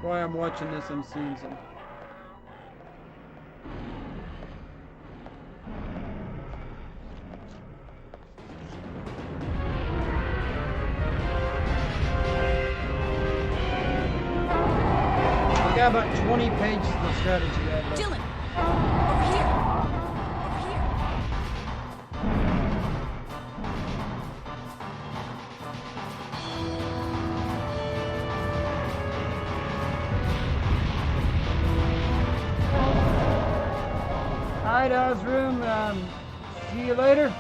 While I'm watching this, I'm seeing some. I got about 20 pages of strategy. Dylan! Over here! Over here! Hideout's room. See you later.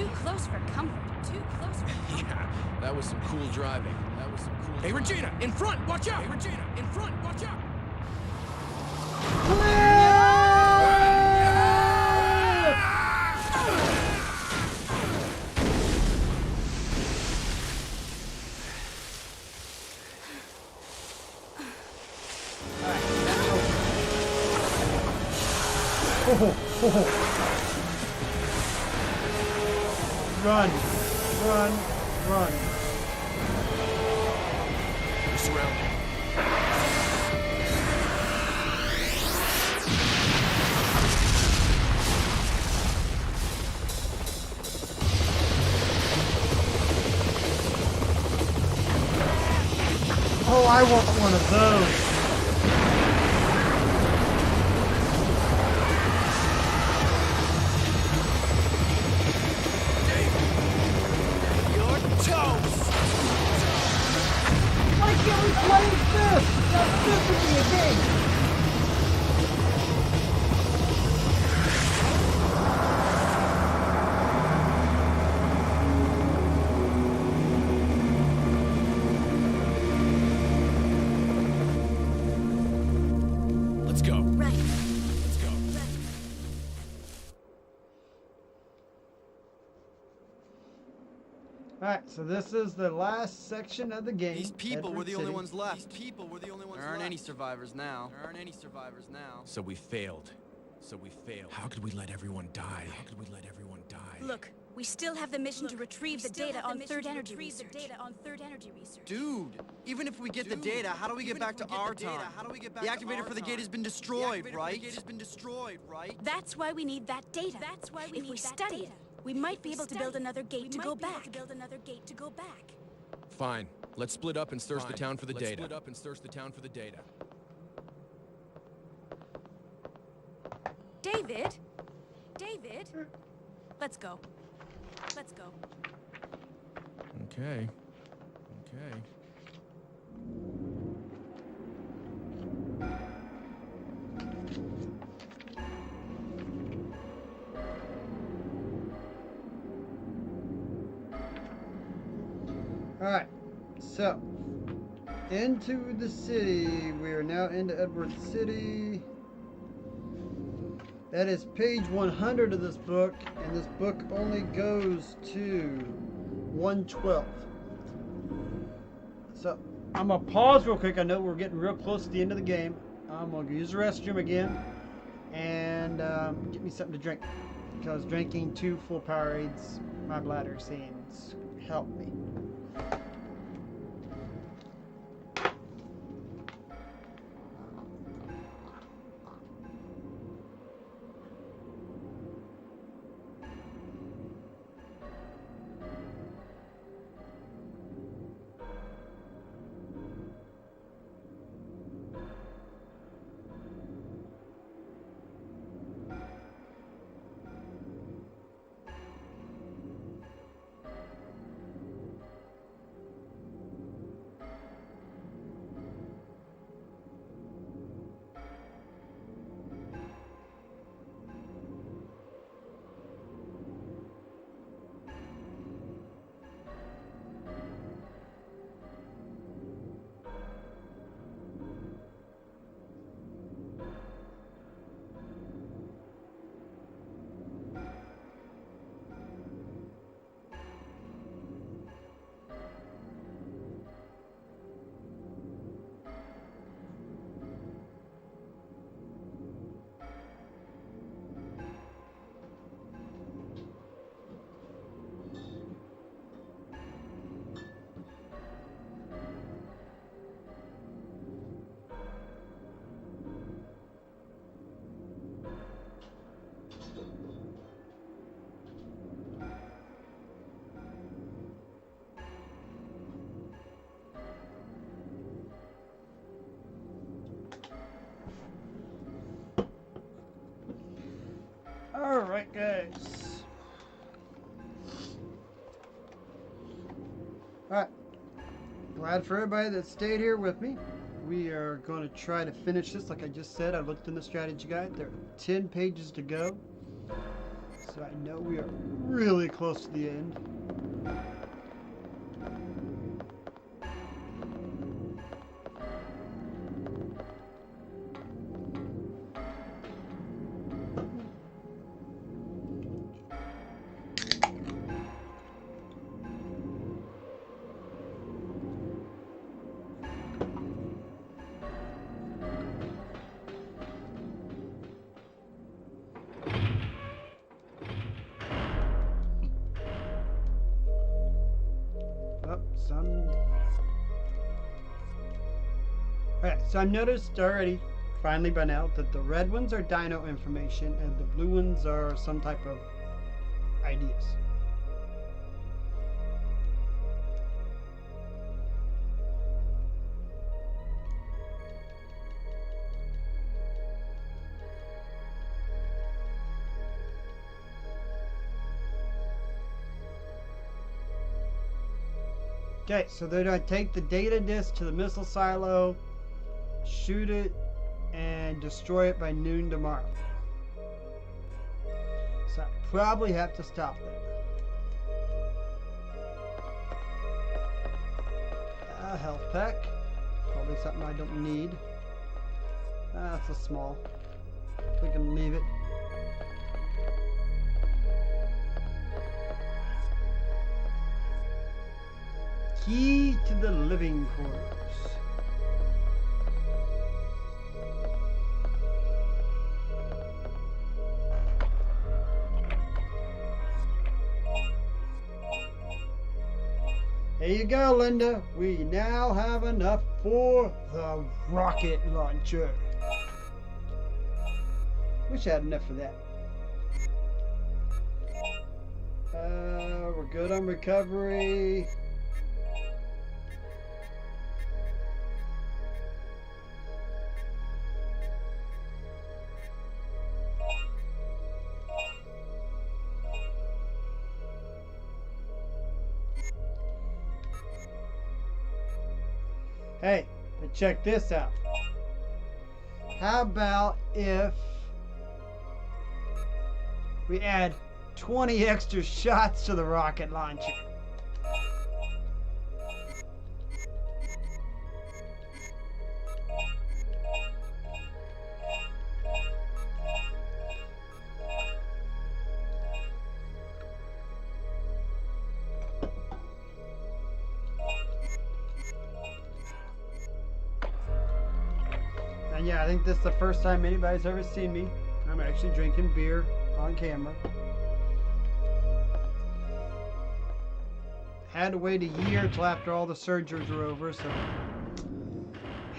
Too close for comfort. Too close for comfort. Yeah, that was some cool driving. Hey, Regina, in front! Watch out! Hey, Regina, in front! Watch out! Run, run, run. We're surrounded. Oh, I want one of those. Why can't we play this? This would be a game. Let's go. Right. Let's go. Alright, so this is the last section of the game. These people were Edward the only City. ones left. These people were the only ones left. There aren't any survivors now. So we failed. How could we let everyone die? Look, we still have the mission to retrieve the data on third energy research. Dude, even if we get the data, how do we get back to our time? The activator for the gate has been destroyed, right? That's why we need that data. If we study it, we might be able to build another gate to go back. Fine. Let's split up and search the town for the data. David? Let's go. Okay. Alright, so into the city. We are now into Edward City. That is page 100 of this book, and this book only goes to 112. So I'm gonna pause real quick. I know we're getting real close to the end of the game. I'm gonna use the restroom again and get me something to drink, because drinking 2 full Powerades, my bladder seems help me. Alright, guys. Alright. Glad for everybody that stayed here with me. We are going to try to finish this. Like I just said, I looked in the strategy guide. There are 10 pages to go. So I know we are really close to the end. Alright, so I've noticed already, finally by now, that the red ones are Dino information and the blue ones are some type of ideas. Okay, so they're going to take the data disk to the missile silo, shoot it, and destroy it by noon tomorrow. So I probably have to stop there. Health pack. Probably something I don't need. That's a small. We can leave it. Key to the living quarters. There you go, Linda. We now have enough for the rocket launcher. Wish I had enough for that. We're good on recovery. Hey, but check this out. How about if we add 20 extra shots to the rocket launcher? And yeah, I think this is the first time anybody's ever seen me. I'm actually drinking beer on camera. Had to wait a year till after all the surgeries were over, so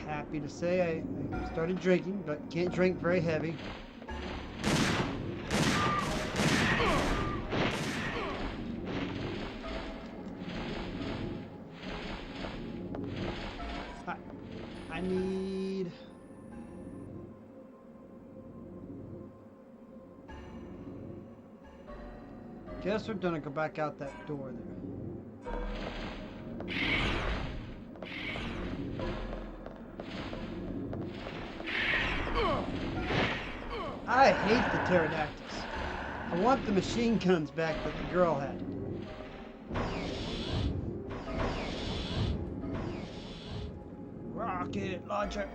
happy to say I started drinking, but can't drink very heavy. I need... Guess we're gonna go back out that door there. I hate the pterodactyls. I want the machine guns back that the girl had. Rocket launcher.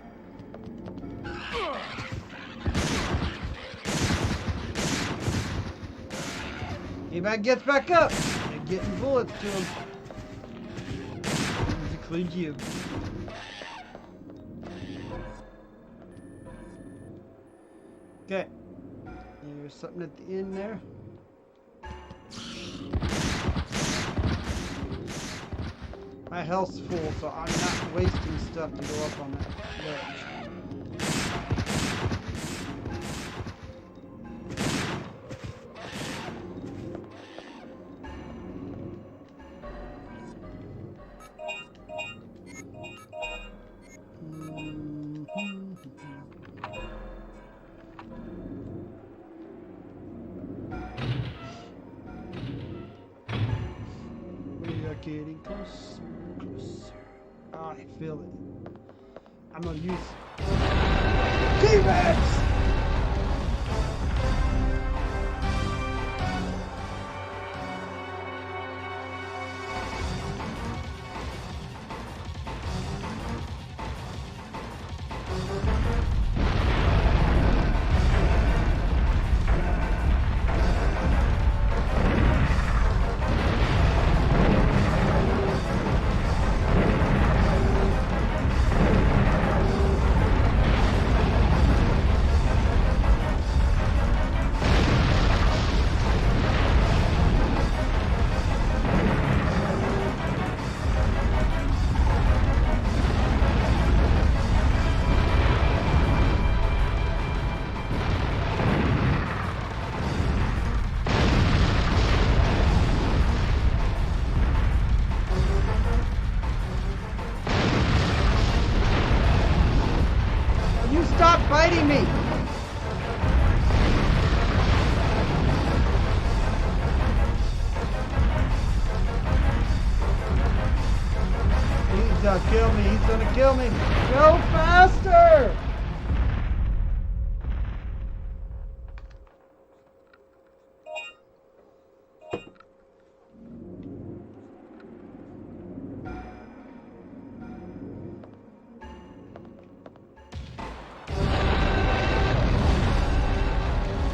Anybody gets back up, they're getting bullets to them. This includes you. Okay. There's something at the end there. My health's full, so I'm not wasting stuff to go up on that ledge. Getting closer, closer. Oh, I feel it. I'm gonna use T-Rex! gonna kill me. Go faster!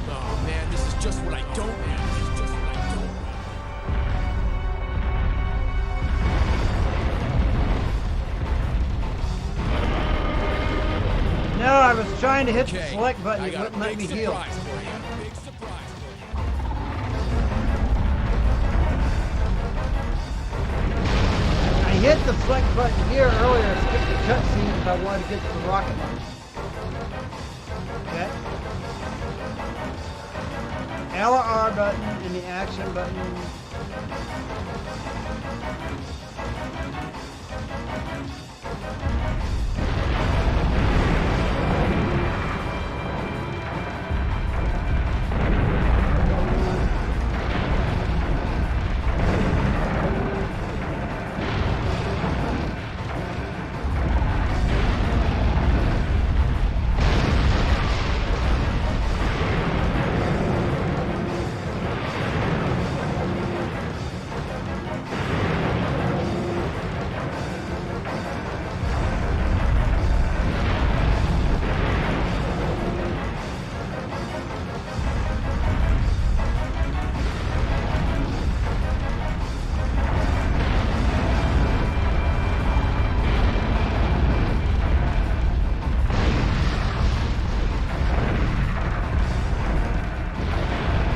Oh man, this is just what I don't want. This is just what I don't want. No, I was trying to hit the Okay, select button. I It got wouldn't a let big me heal. surprise for you. Big surprise for you. I hit the select button here earlier. I skipped the cutscene if I wanted to get to the rocket launcher. Okay. L or R button and the action button.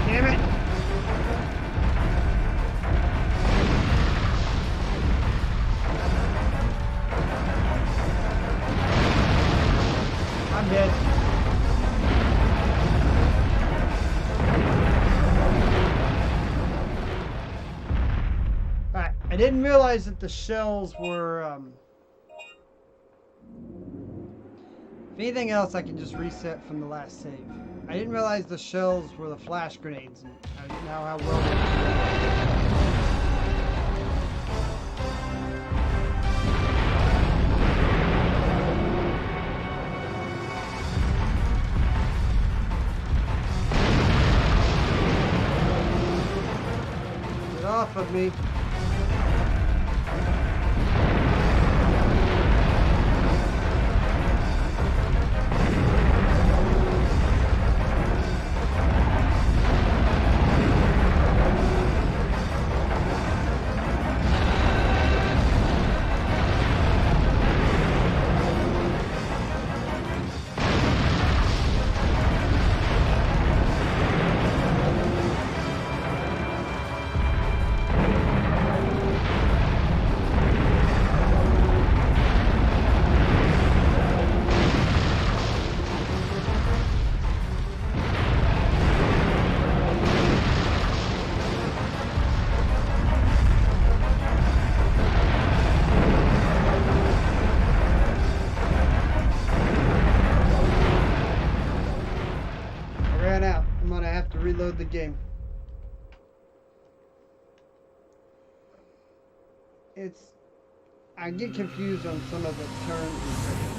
Damn it! I'm dead. Alright, I didn't realize that the shells were, if anything else, I can just reset from the last save. I didn't realize the shells were the flash grenades, and I didn't know how well they Get off of me. I ran out. I'm gonna have to reload the game. I get confused on some of the turns and stuff.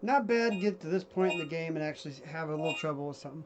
Not bad to get to this point in the game and actually have a little trouble with something.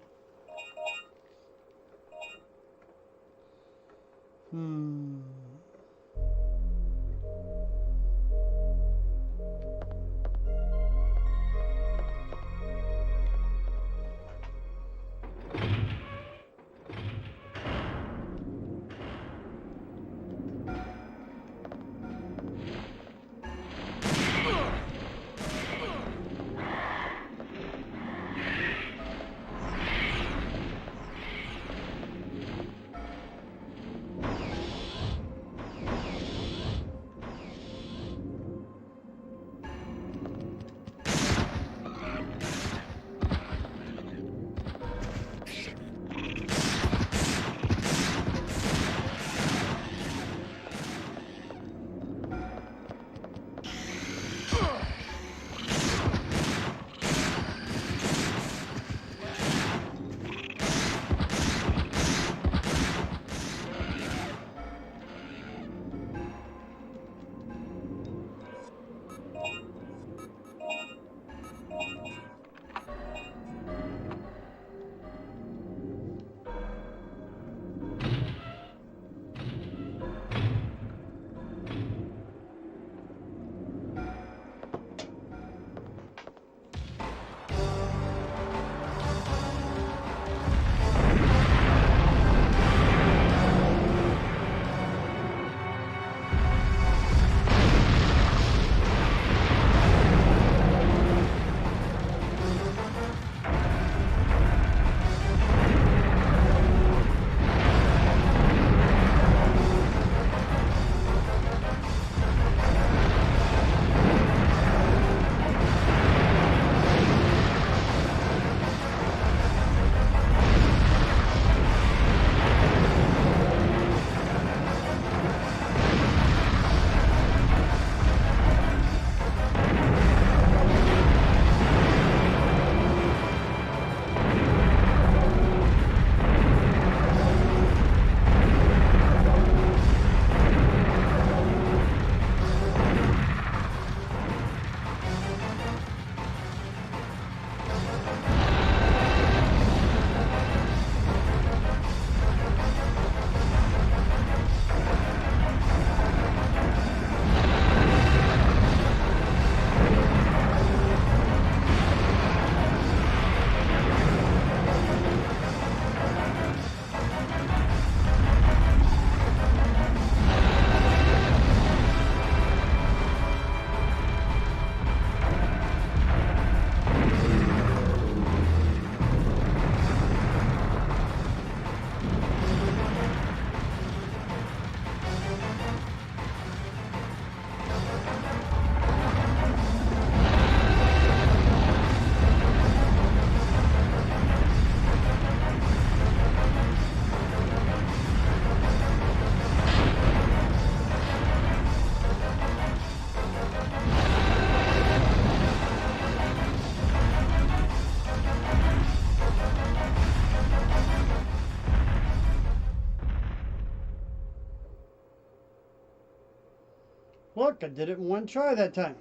look, I did it in one try that time.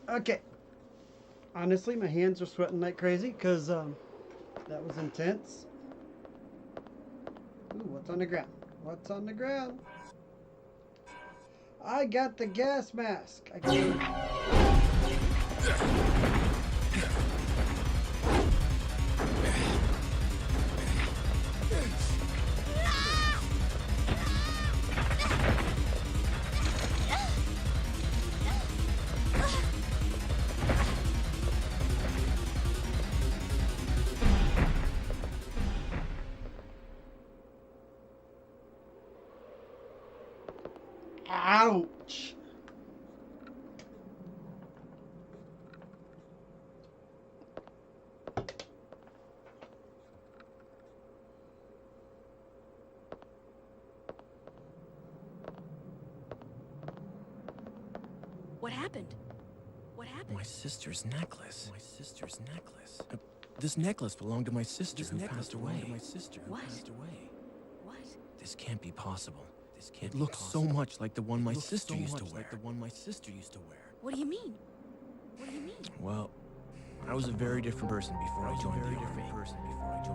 Okay. Honestly, my hands are sweating like crazy because that was intense. Ooh, what's on the ground? What's on the ground? I got the gas mask. I can... Ouch! What happened? What happened? My sister's necklace. My sister's necklace. This necklace belonged to my sister who passed away. What? What? This can't be possible. It looks so much like the one my sister used to wear. What do you mean? What do you mean? Well, I was a very different person before I joined the army.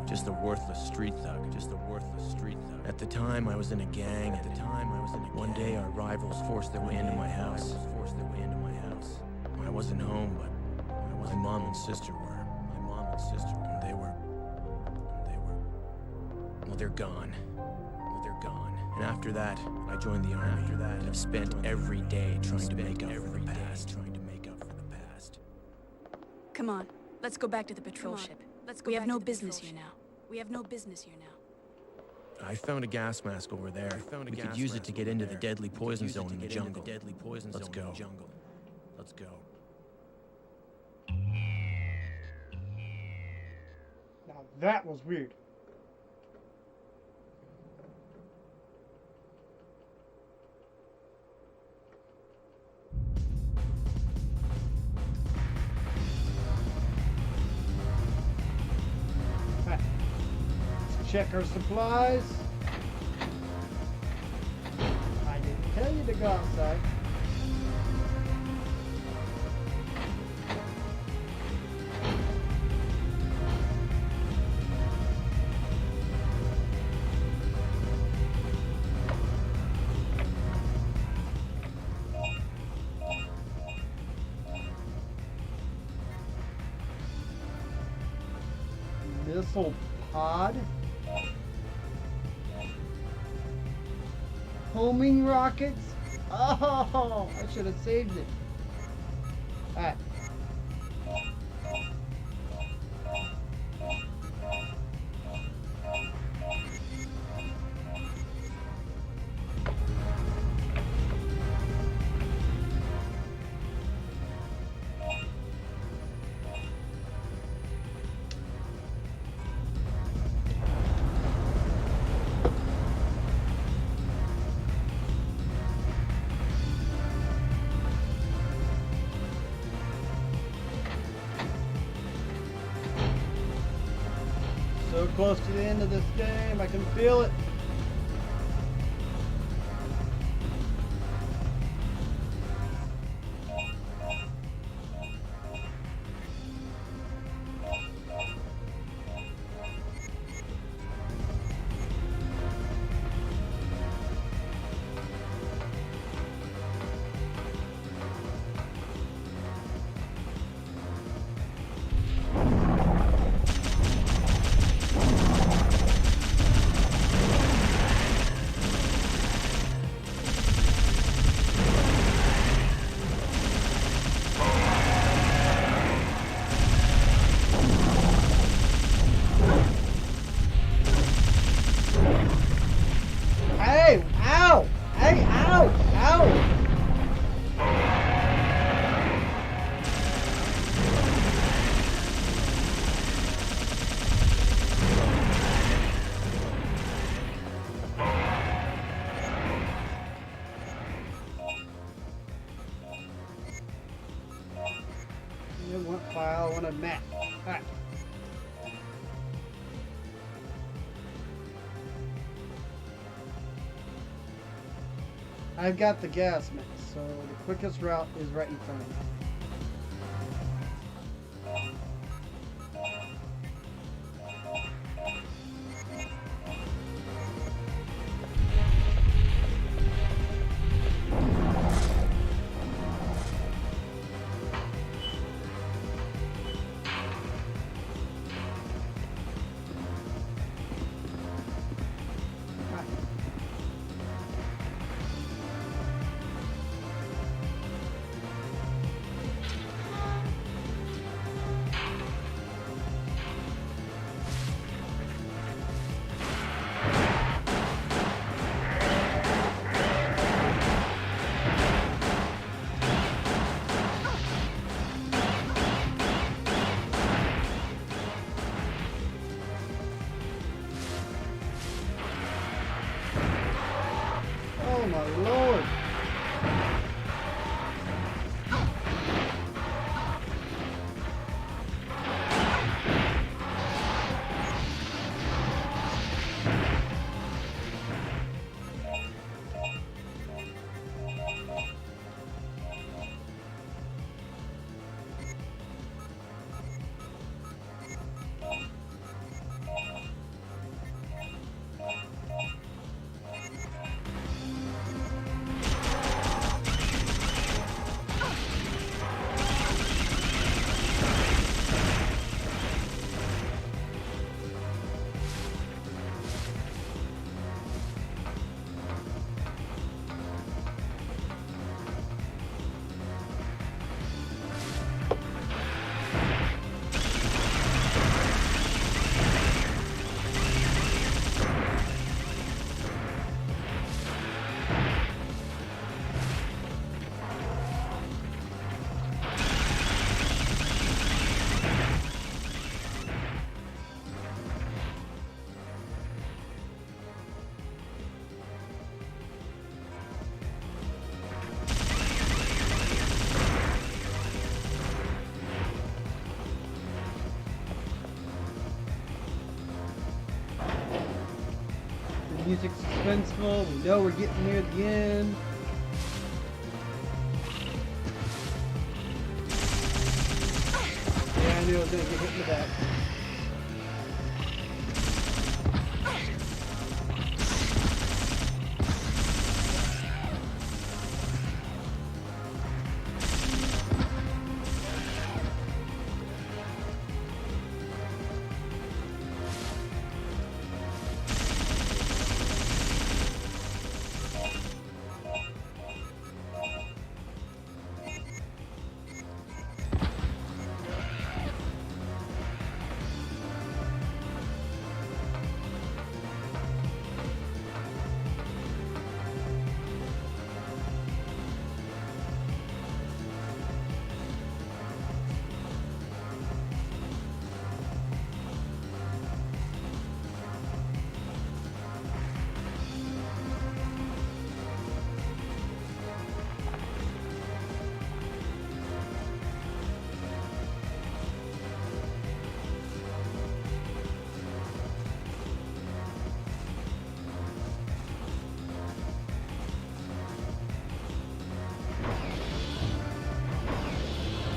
Just a worthless street thug. At the time, I was in a gang. One day, our rivals forced their way into my house. I wasn't home, but my mom and sister were. And they were. Well, they're gone. And after that, I joined the army. And I've spent every day trying to make up for the past. Come on, let's go back to the patrol ship. We have no business here now. I found a gas mask over there. We could use it to get into the deadly poison zone in the jungle. Let's go. Now that was weird. Check our supplies. I didn't tell you to go outside. Missile pod. Homing rockets? Oh, I should have saved it. Alright. So close to the end of this game, I can feel it. Hey! Ow! Hey! Ow! Ow! You want file, I want a map. Alright. I've got the gas mask, so the quickest route is right in front of me. Oh my lord! The music's suspenseful. We know we're getting near the end. Yeah, I knew I was gonna get hit in the back.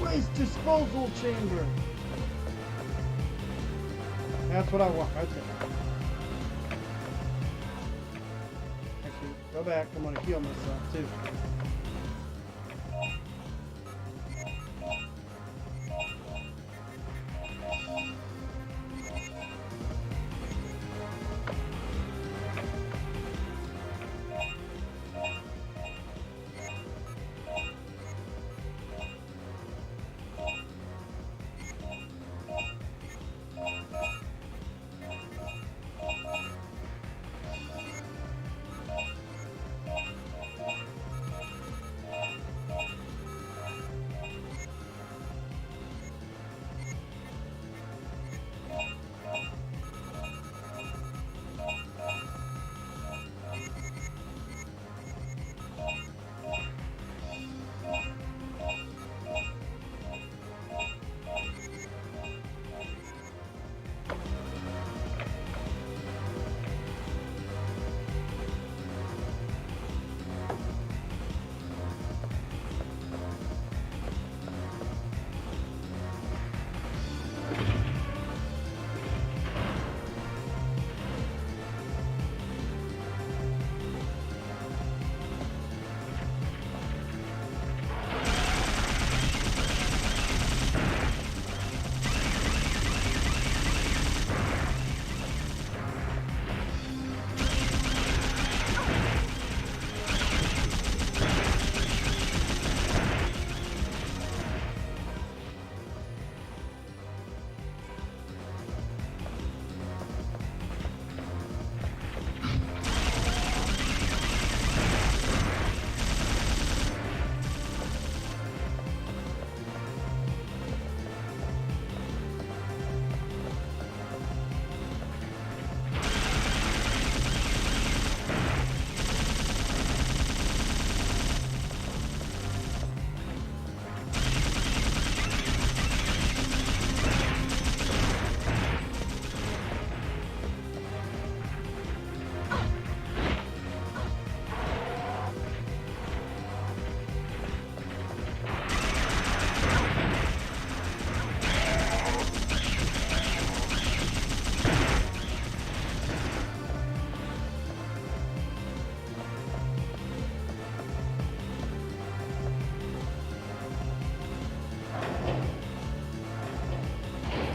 Waste disposal chamber. That's what I want right there. Actually, go back. I'm gonna heal myself too.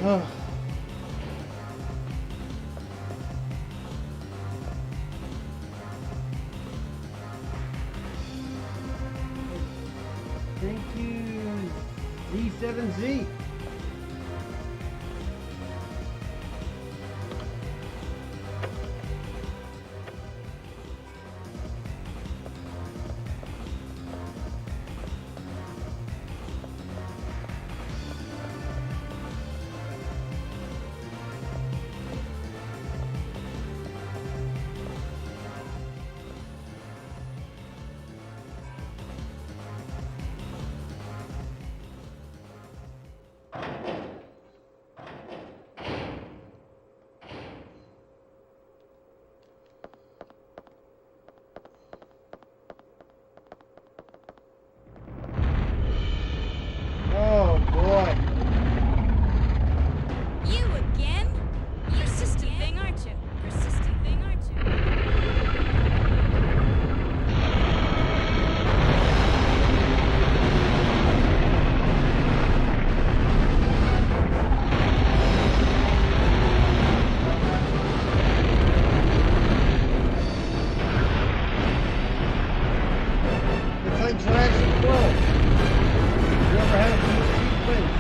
Ugh. Thank you, Z7Z. Oh boy. You again? Persistent thing, aren't you? Persistent thing, aren't you? It's like Jurassic World. Whoever has the most cheap wins.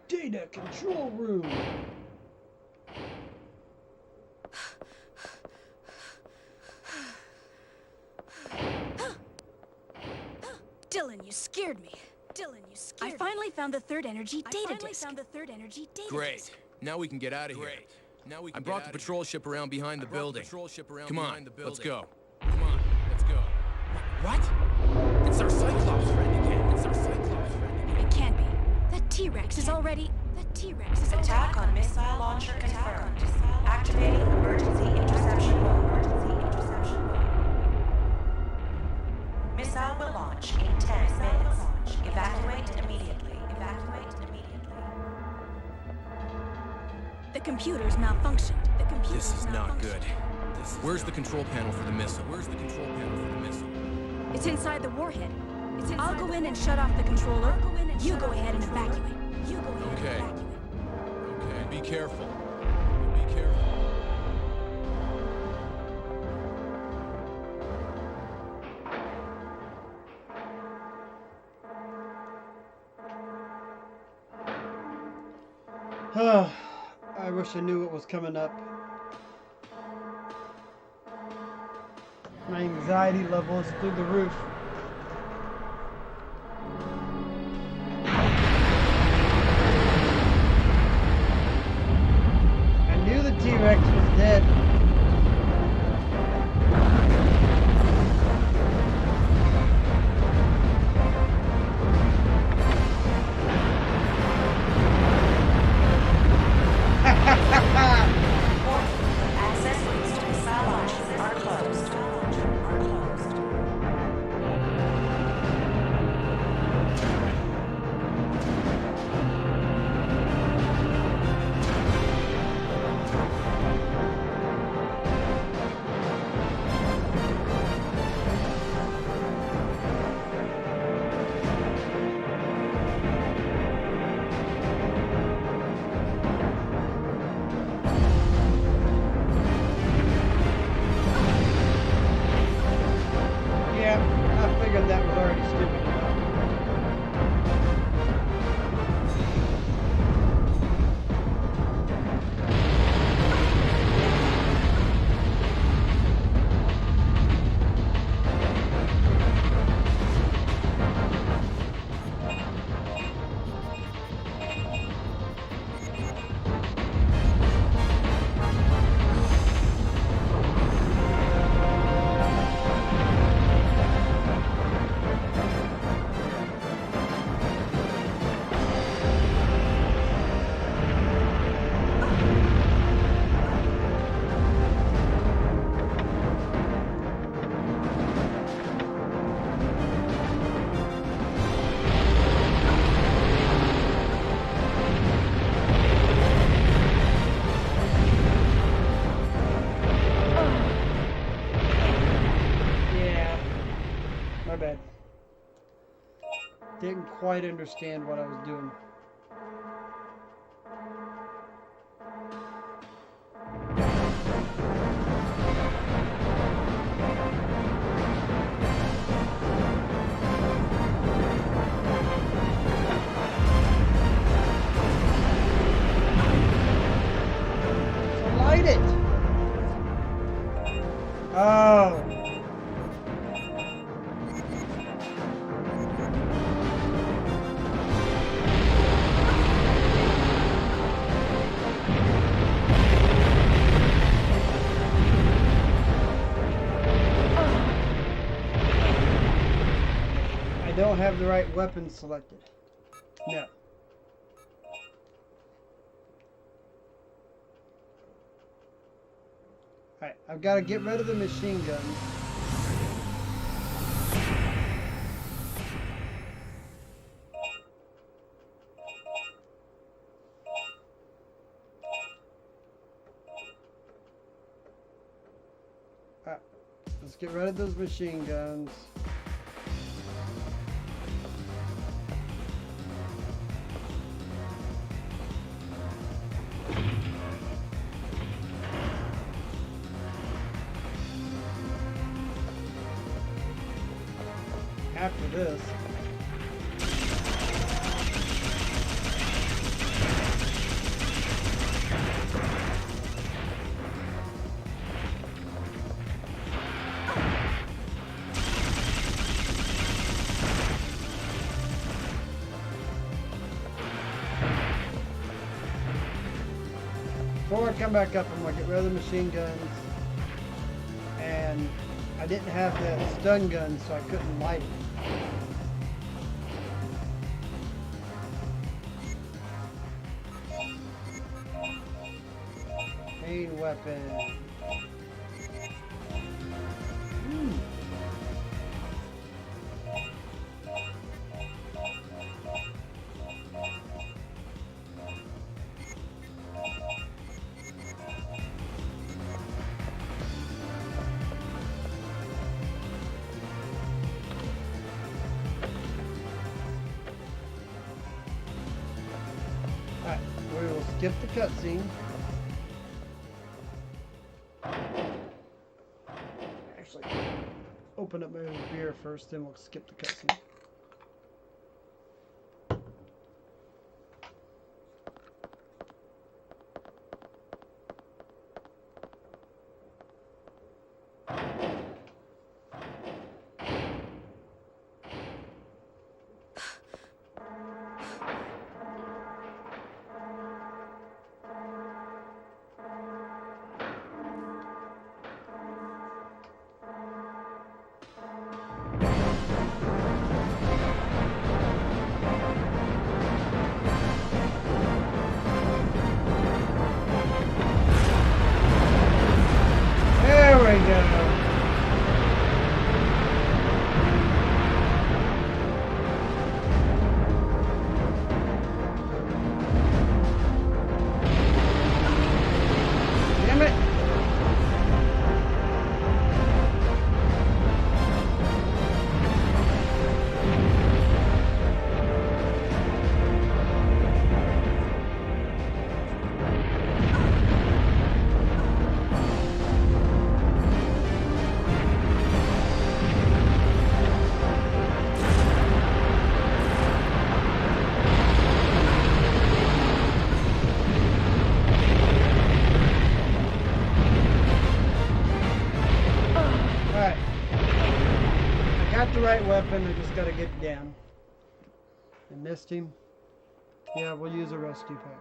Data control room. Dylan, you scared me. Dylan, you scared me. I finally found the third energy data disk. Great. Now we can get out of here. I brought the patrol ship around behind the building. Come on, let's go. Come on, let's go. What? It's our Cyclops friend again. It's our Cyclops friend again. It can't be. That T-Rex is already... Attack on missile launcher confirmed. Activating emergency interception mode. Missile will launch in 10 minutes. Evacuate immediately. The computer's malfunctioned. This is not good. Where's the control panel for the missile? It's inside the warhead. I'll go in and shut off the controller. You go ahead and evacuate. Okay. Be careful. I wish I knew what was coming up. My anxiety level is through the roof. I knew the T-Rex was dead. Access routes to missile launches are closed. quite understand what I was doing. Light it! Oh. I don't have the right weapon selected. No. Alright, I've got to get rid of the machine gun. Alright, let's get rid of those machine guns. After this, before I come back up, I'm going to get rid of the machine guns. And I didn't have that stun gun, so I couldn't light it. Main weapon. Alright, we will skip the cutscene. Actually, open up my own beer first, then we'll skip the cutscene. There we go. Damn it. Alright. I got the right weapon, I just gotta get it down. I missed him. Yeah, we'll use a rescue pack.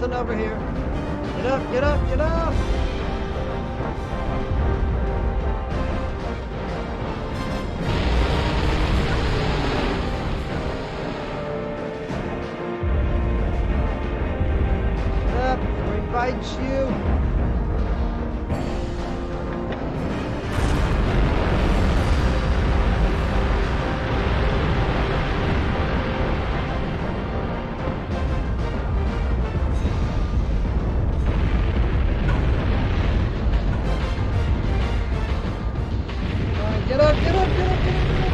something over here. Get up, get up, get up! Get up before he bites you. Get up, get up, get up, get up, get up.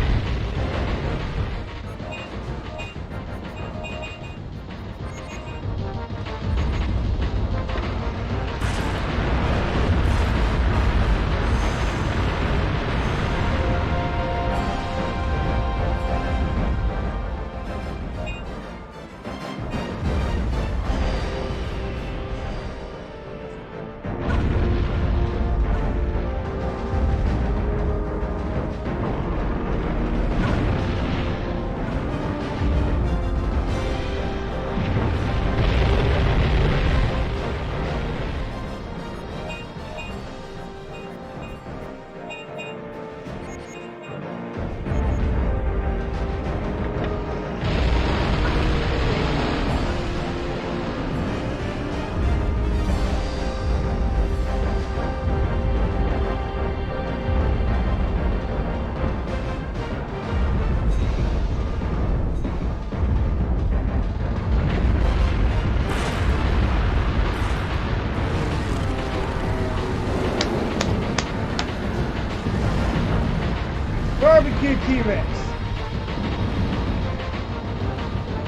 Barbecue T-Rex.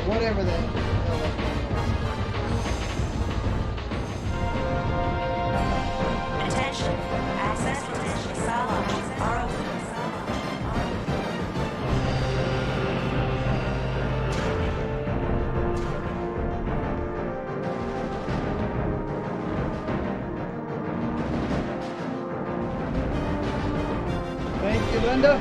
Whatever that hell that thing was. Attention. Access to the salons are open. Thank you, Linda.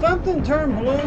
Something turned blue.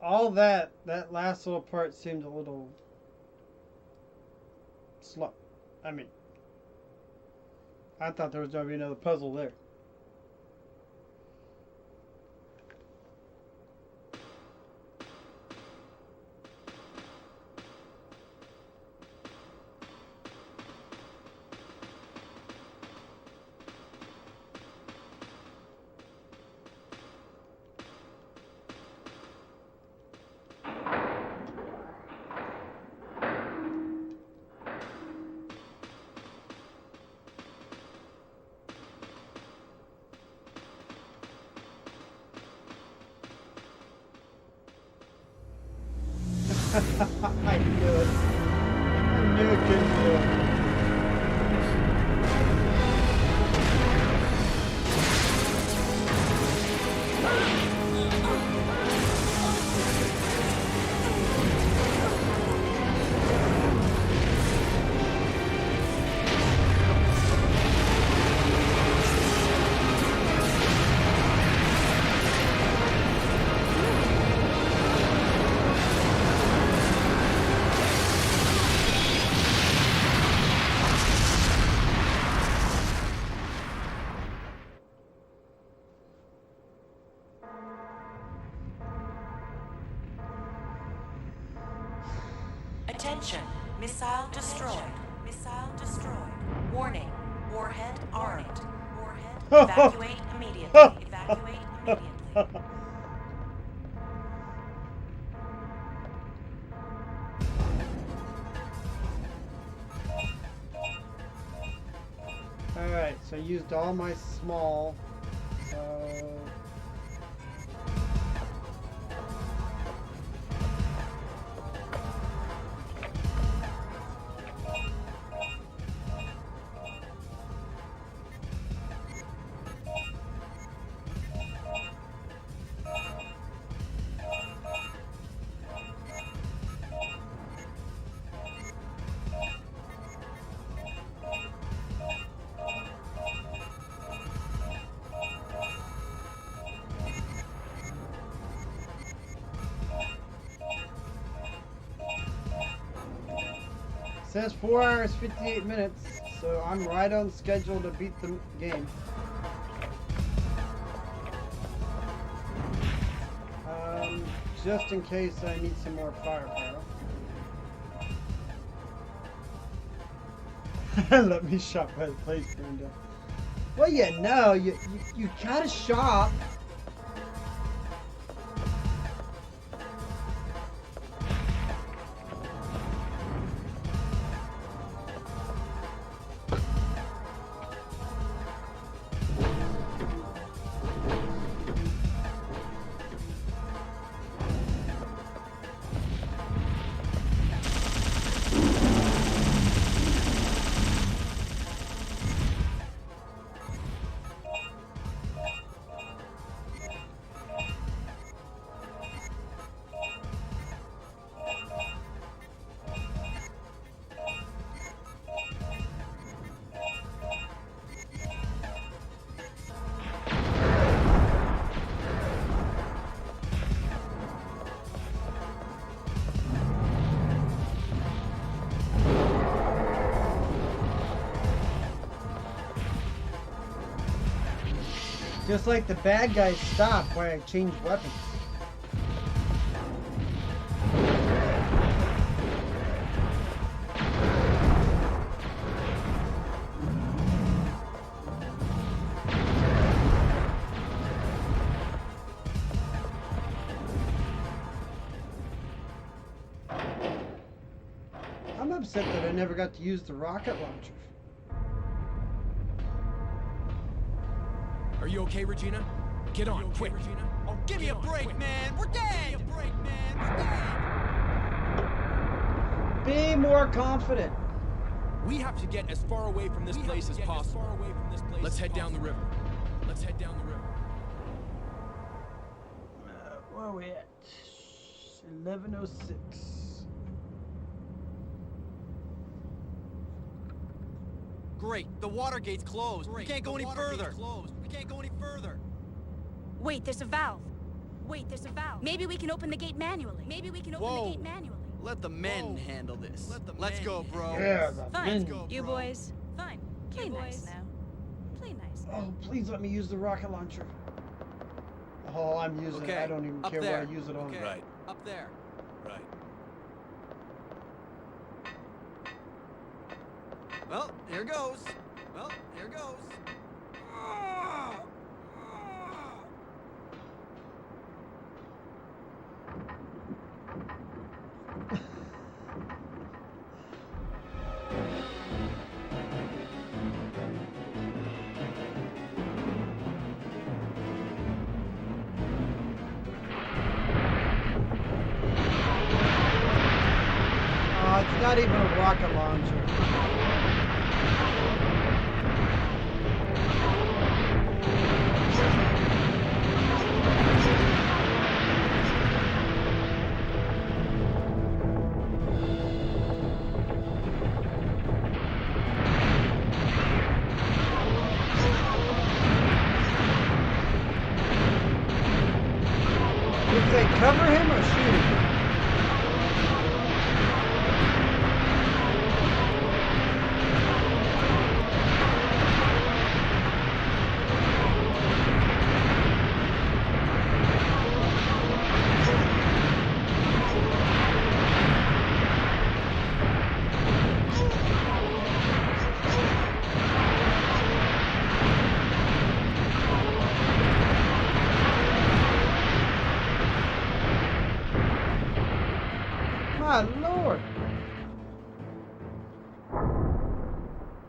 all that last little part seemed a little slow. I mean, I thought there was going to be another puzzle there. I knew it. I knew it couldn't do it. Attention, missile destroyed. Missile destroyed. Warning, warhead armed. Warhead, evacuate immediately. Evacuate immediately. Alright, so I used all my small. Says 4 hours 58 minutes, so I'm right on schedule to beat the game. Just in case I need some more firepower. Let me shop by the place burned down. Well, you know, you gotta shop. Just like the bad guys stop when I change weapons. I'm upset that I never got to use the rocket launcher. Are you okay, Regina? Get on, quick. Regina? Oh, give me a break, man! We're dead! Give me a break, man! We're dead! Be more confident. We have to get as far away from this place as possible. Let's head down the river. Let's head down the river. Where are we at? 11:06. Great, the water gate's closed. We can't go any further. We can't go any further. Wait, there's a valve. Wait, there's a valve. Maybe we can open the gate manually. Maybe we can open Whoa. the gate manually. Let the men handle this. Let's go, bro. Yeah, the Fine. men. You boys. Fine. Play nice now. Play nice now. Oh, please let me use the rocket launcher. Oh, I'm using it. I don't even up care there. what I use it on. Okay. Right. Up there. Right. Well, here goes. Well, here goes. Oh, it's not even a rocket launcher. Did they cover him or shoot him? My lord.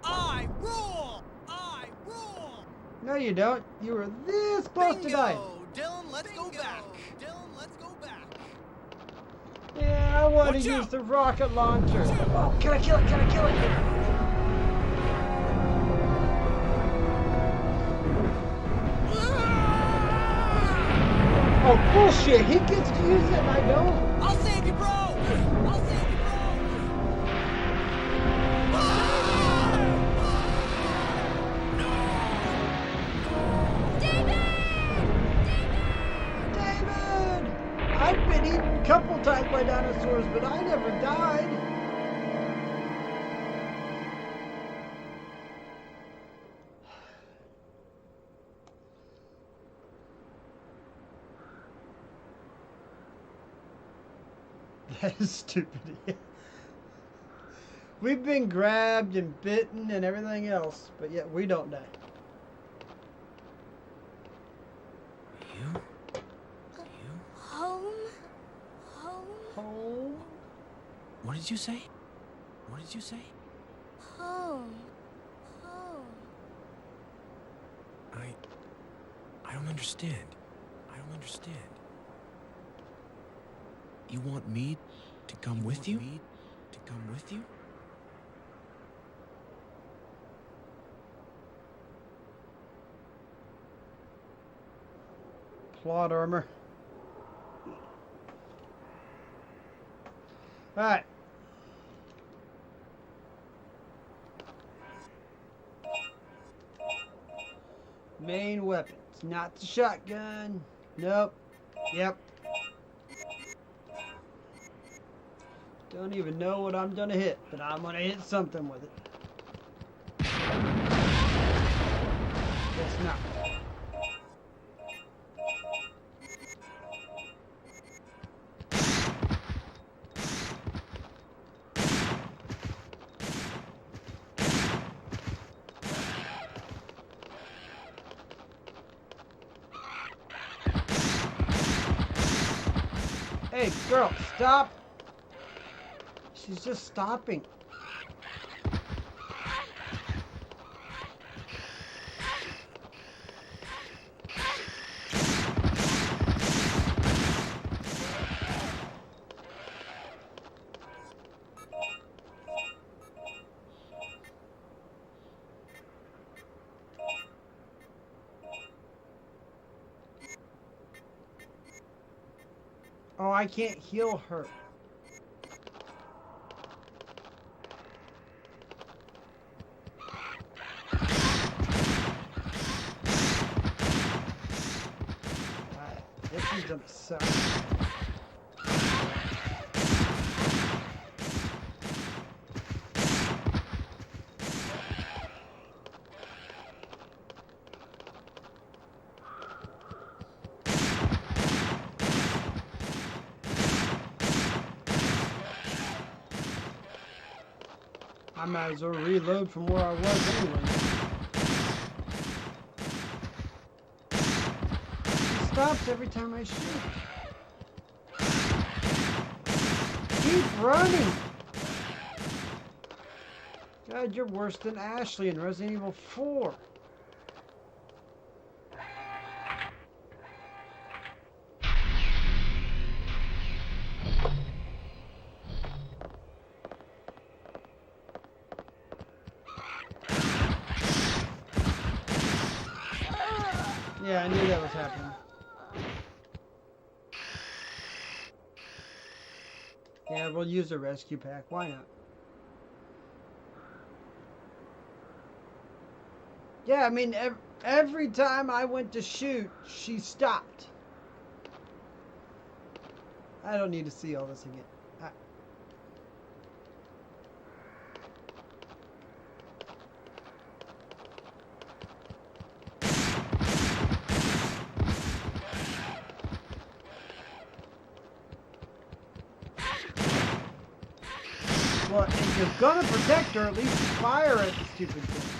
I rule! I rule! No, you don't. You were this close to dying. Dylan, let's go back. Dylan, let's go back. Yeah, I want to Watch use out. the rocket launcher. Oh, can I kill it? Can I kill it? Oh, bullshit. He gets to use it and I don't. I'll save you, bro! I'll save you, bro! David! I've been eaten a couple times by dinosaurs, but I never died. That is stupid. We've been grabbed and bitten and everything else, but yet we don't die. You? Home? Home? Home? What did you say? What did you say? Home. Home. I don't understand. I don't understand. You want me to come with you? Me to come with you? Plot armor. Alright. Main weapons. Not the shotgun. Nope. Yep. Don't even know what I'm gonna hit, but I'm gonna hit something with it. Guess not. Hey, girl, stop! She's just stopping. Oh, I can't heal her. This She's gonna suck. I might as well reload from where I was anyway. She stops every time I shoot. Keep running! God, you're worse than Ashley in Resident Evil 4. Yeah, I knew that was happening. Yeah, we'll use a rescue pack. Why not? Yeah, I mean, every time I went to shoot, she stopped. I don't need to see all this again. Well, if you're gonna protect her, at least fire at the stupid things.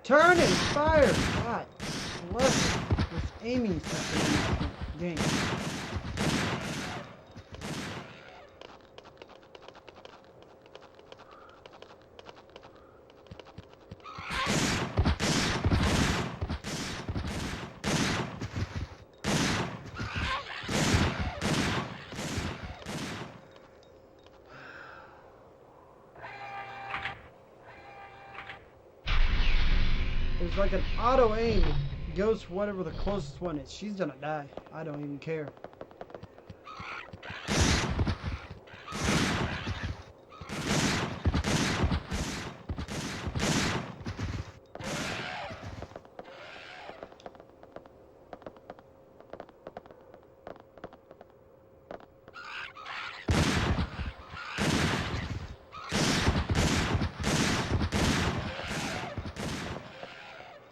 Turn and fire! God, bless it. This aiming system in this game. There's like an auto aim. It goes for whatever the closest one is. She's gonna die. I don't even care.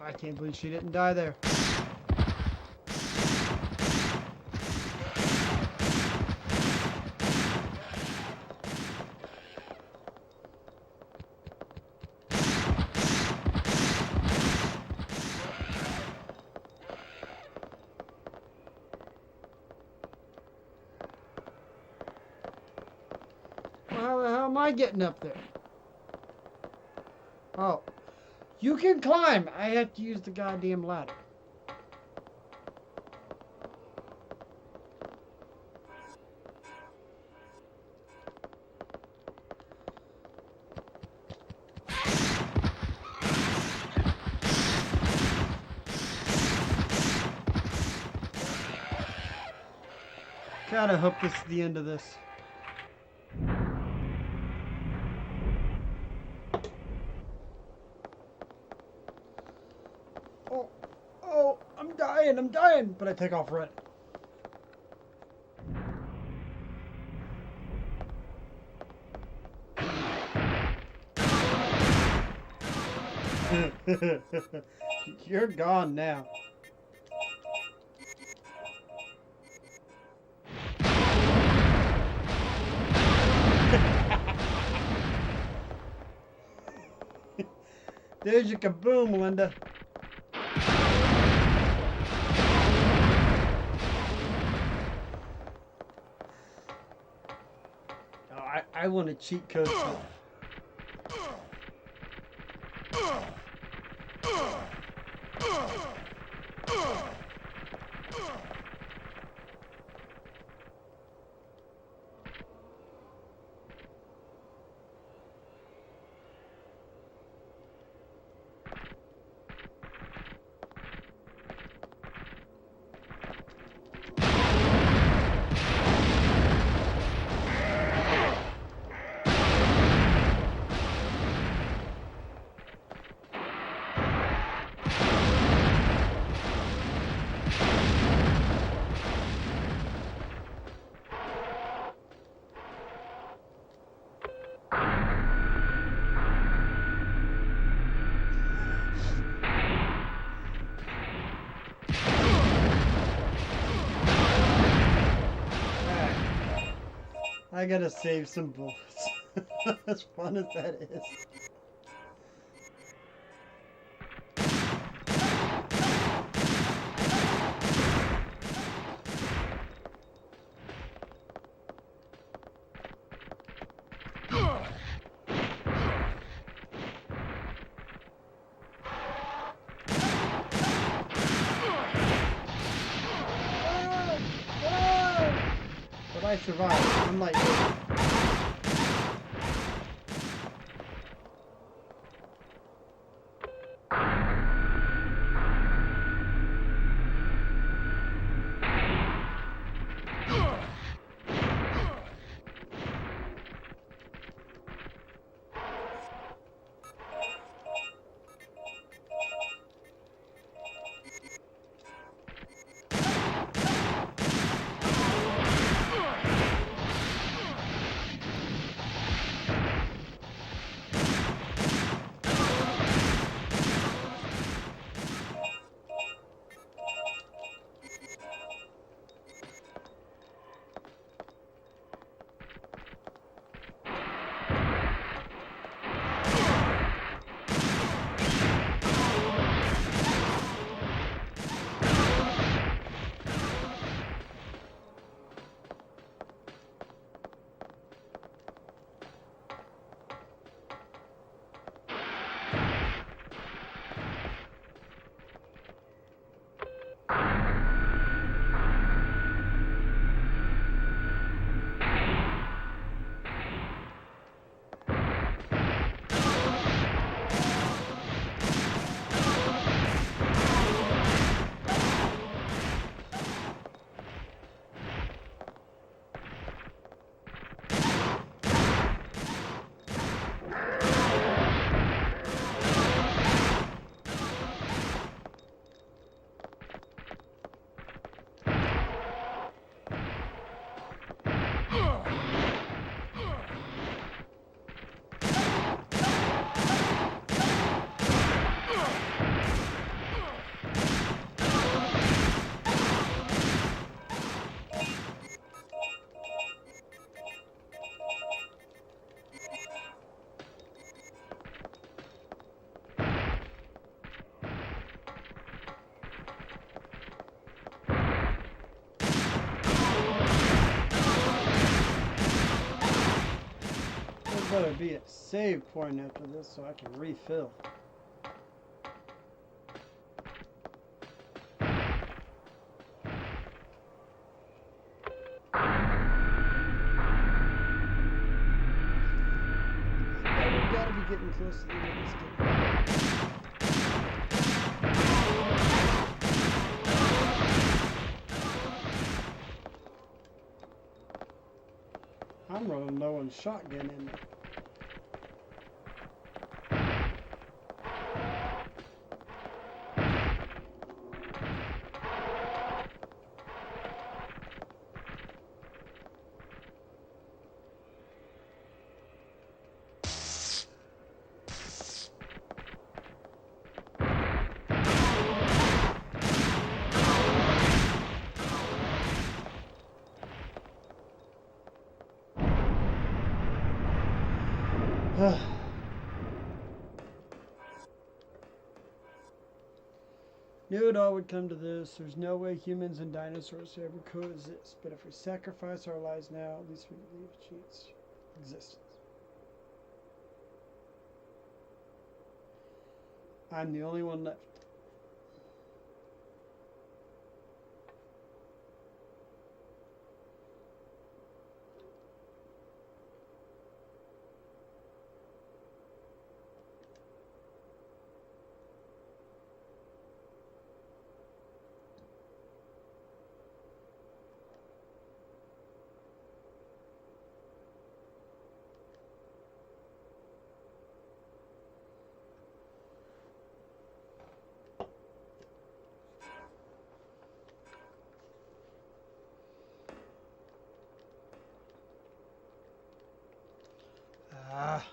I can't believe she didn't die there. Well, how the hell am I getting up there? Oh. You can climb! I have to use the goddamn ladder. Gotta hope this is the end of this. I'm dying, but I take off running. You're gone now. There's your kaboom, Linda. I want a cheat code for I gotta save some bullets. As fun as that is. But I survived, unlike you. There better be a save point after this so I can refill. We've got to be getting close to the end of this game. I'm running low on shotgun in there. Knew it all would come to this. There's no way humans and dinosaurs ever coexist. But if we sacrifice our lives now, at least we leave a chance. existence. I'm the only one left. Ah.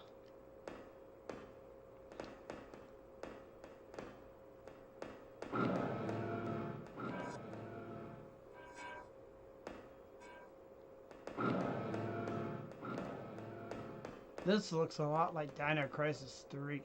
This looks a lot like Dino Crisis 3.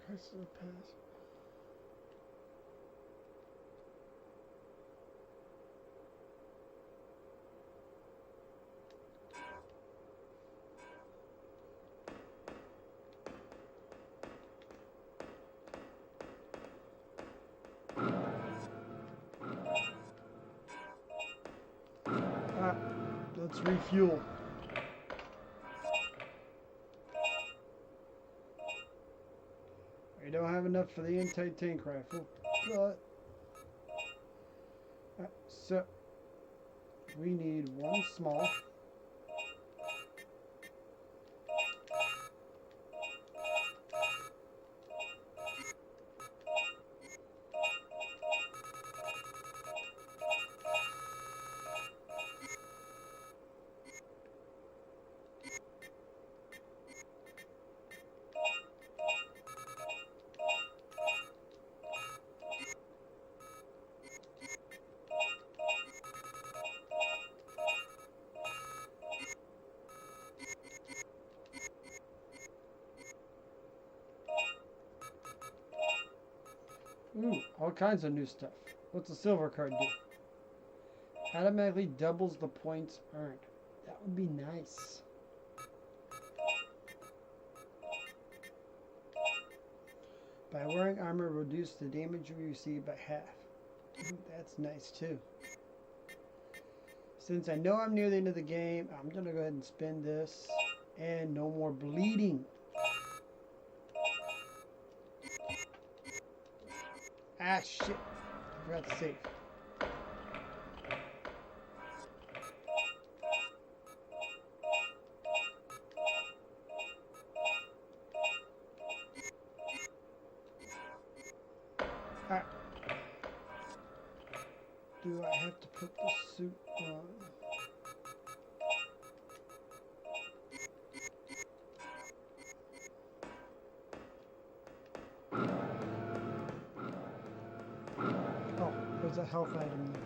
Crisis of the Past. Let's refuel. We don't have enough for the anti-tank rifle, but so we need one small. Ooh, all kinds of new stuff. What's a silver card do? Automatically doubles the points earned. That would be nice. By wearing armor, reduce the damage you receive by half. Ooh, that's nice too. Since I know I'm near the end of the game, I'm going to go ahead and spend this. And no more bleeding. Ah, shit. I forgot to save. Alright. Do I have to put the suit on? There's a health item there.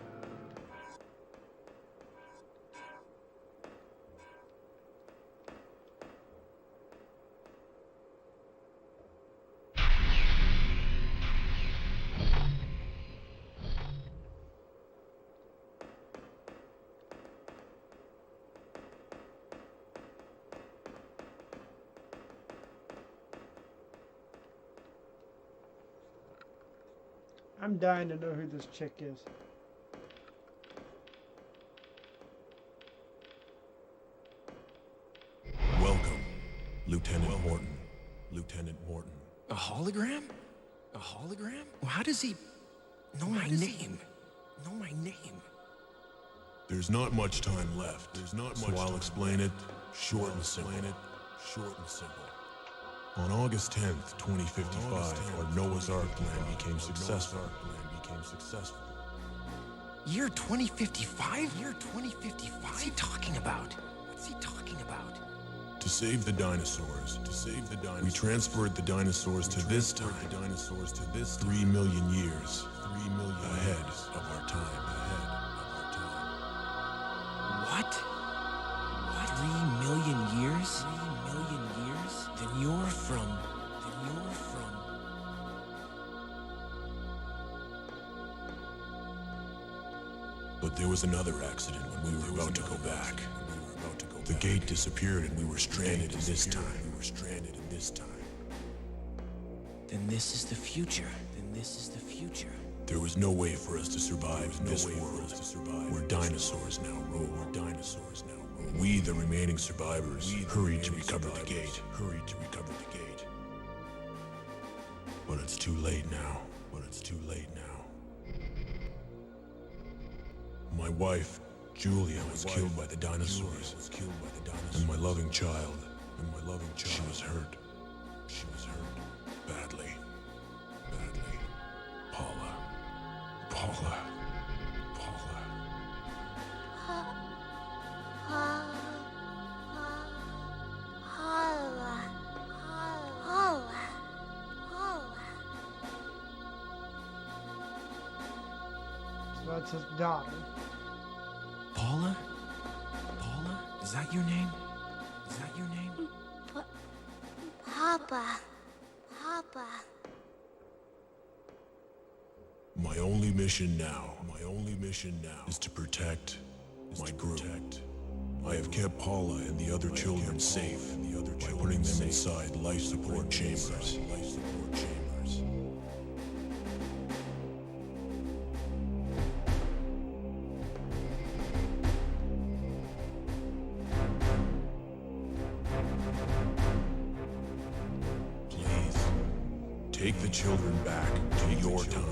I'm dying to know who this chick is. Welcome, Lieutenant Morton. Lieutenant Morton. A hologram? A hologram? Well, how does he know my name? Know my name? There's not much time left. So I'll explain it short and simple. On August 10th, 2055, our Noah's Ark plan became successful. Year 2055? Year 2055? What's he talking about? What's he talking about? To save the dinosaurs, we transferred the dinosaurs to this time. 3 million years ahead of our time. What? 3 million years? 3 million years? Then you're from... But there was another accident when we were about to go back. The gate disappeared and we were stranded in this time. Then this is the future. There was no way for us to survive in this world. We're dinosaurs now, rule. We, the remaining survivors, hurried to recover the gate. But it's too late now. My wife, Julia, was killed by the dinosaurs. And my loving child, she was hurt. Badly. Paula. So that's his daughter. Paula? Is that your name? Papa. My only mission now is to protect my group. I have kept Paula and the other children safe by putting them inside life support chambers. Please, take the children back to your time.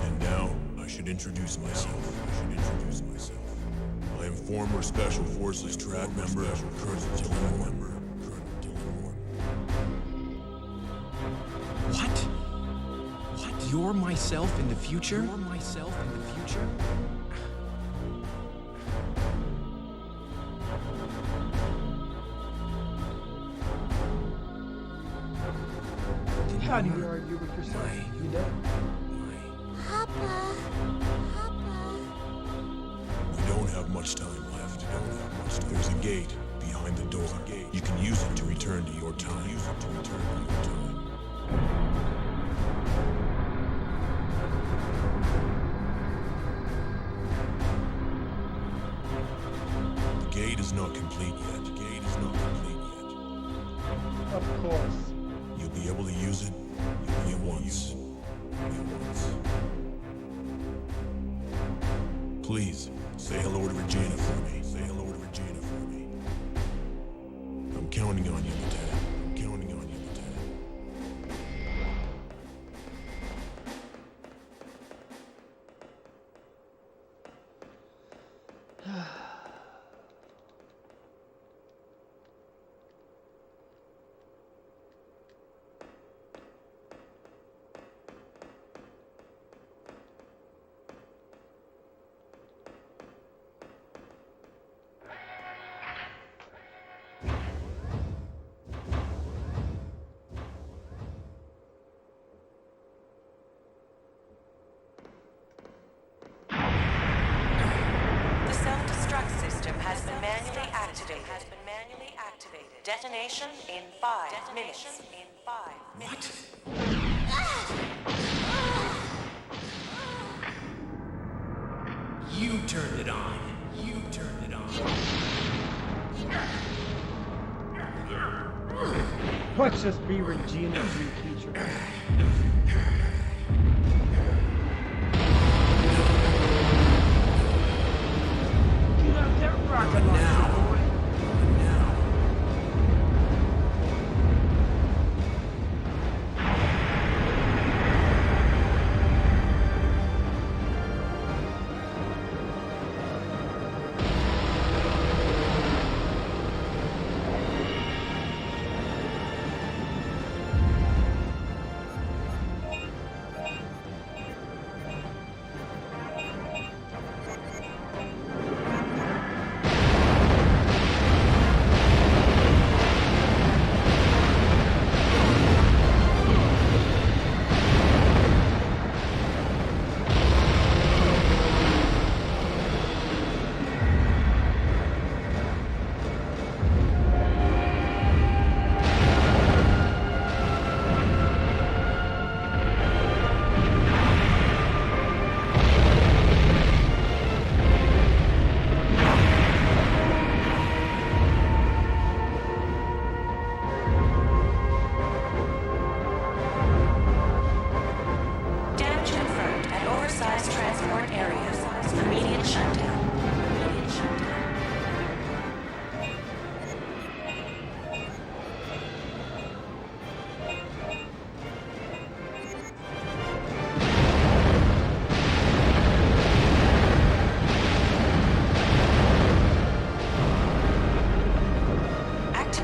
And now, I should introduce myself. I am former Special Forces track member, Colonel Dylan Morton. What? You're myself in the future? How do you argue with yourself? You don't. Papa. We don't have much time left. There's a gate behind the door. You can use it to return to your time. The gate is not complete yet. Of course. You'll be able to use it only once. Please, say hello to Regina for me. I'm counting on you, Lieutenant. The self-destruct system has been manually activated. Detonation in 5 minutes. What? You turned it on. Let's just be Regina's new teacher.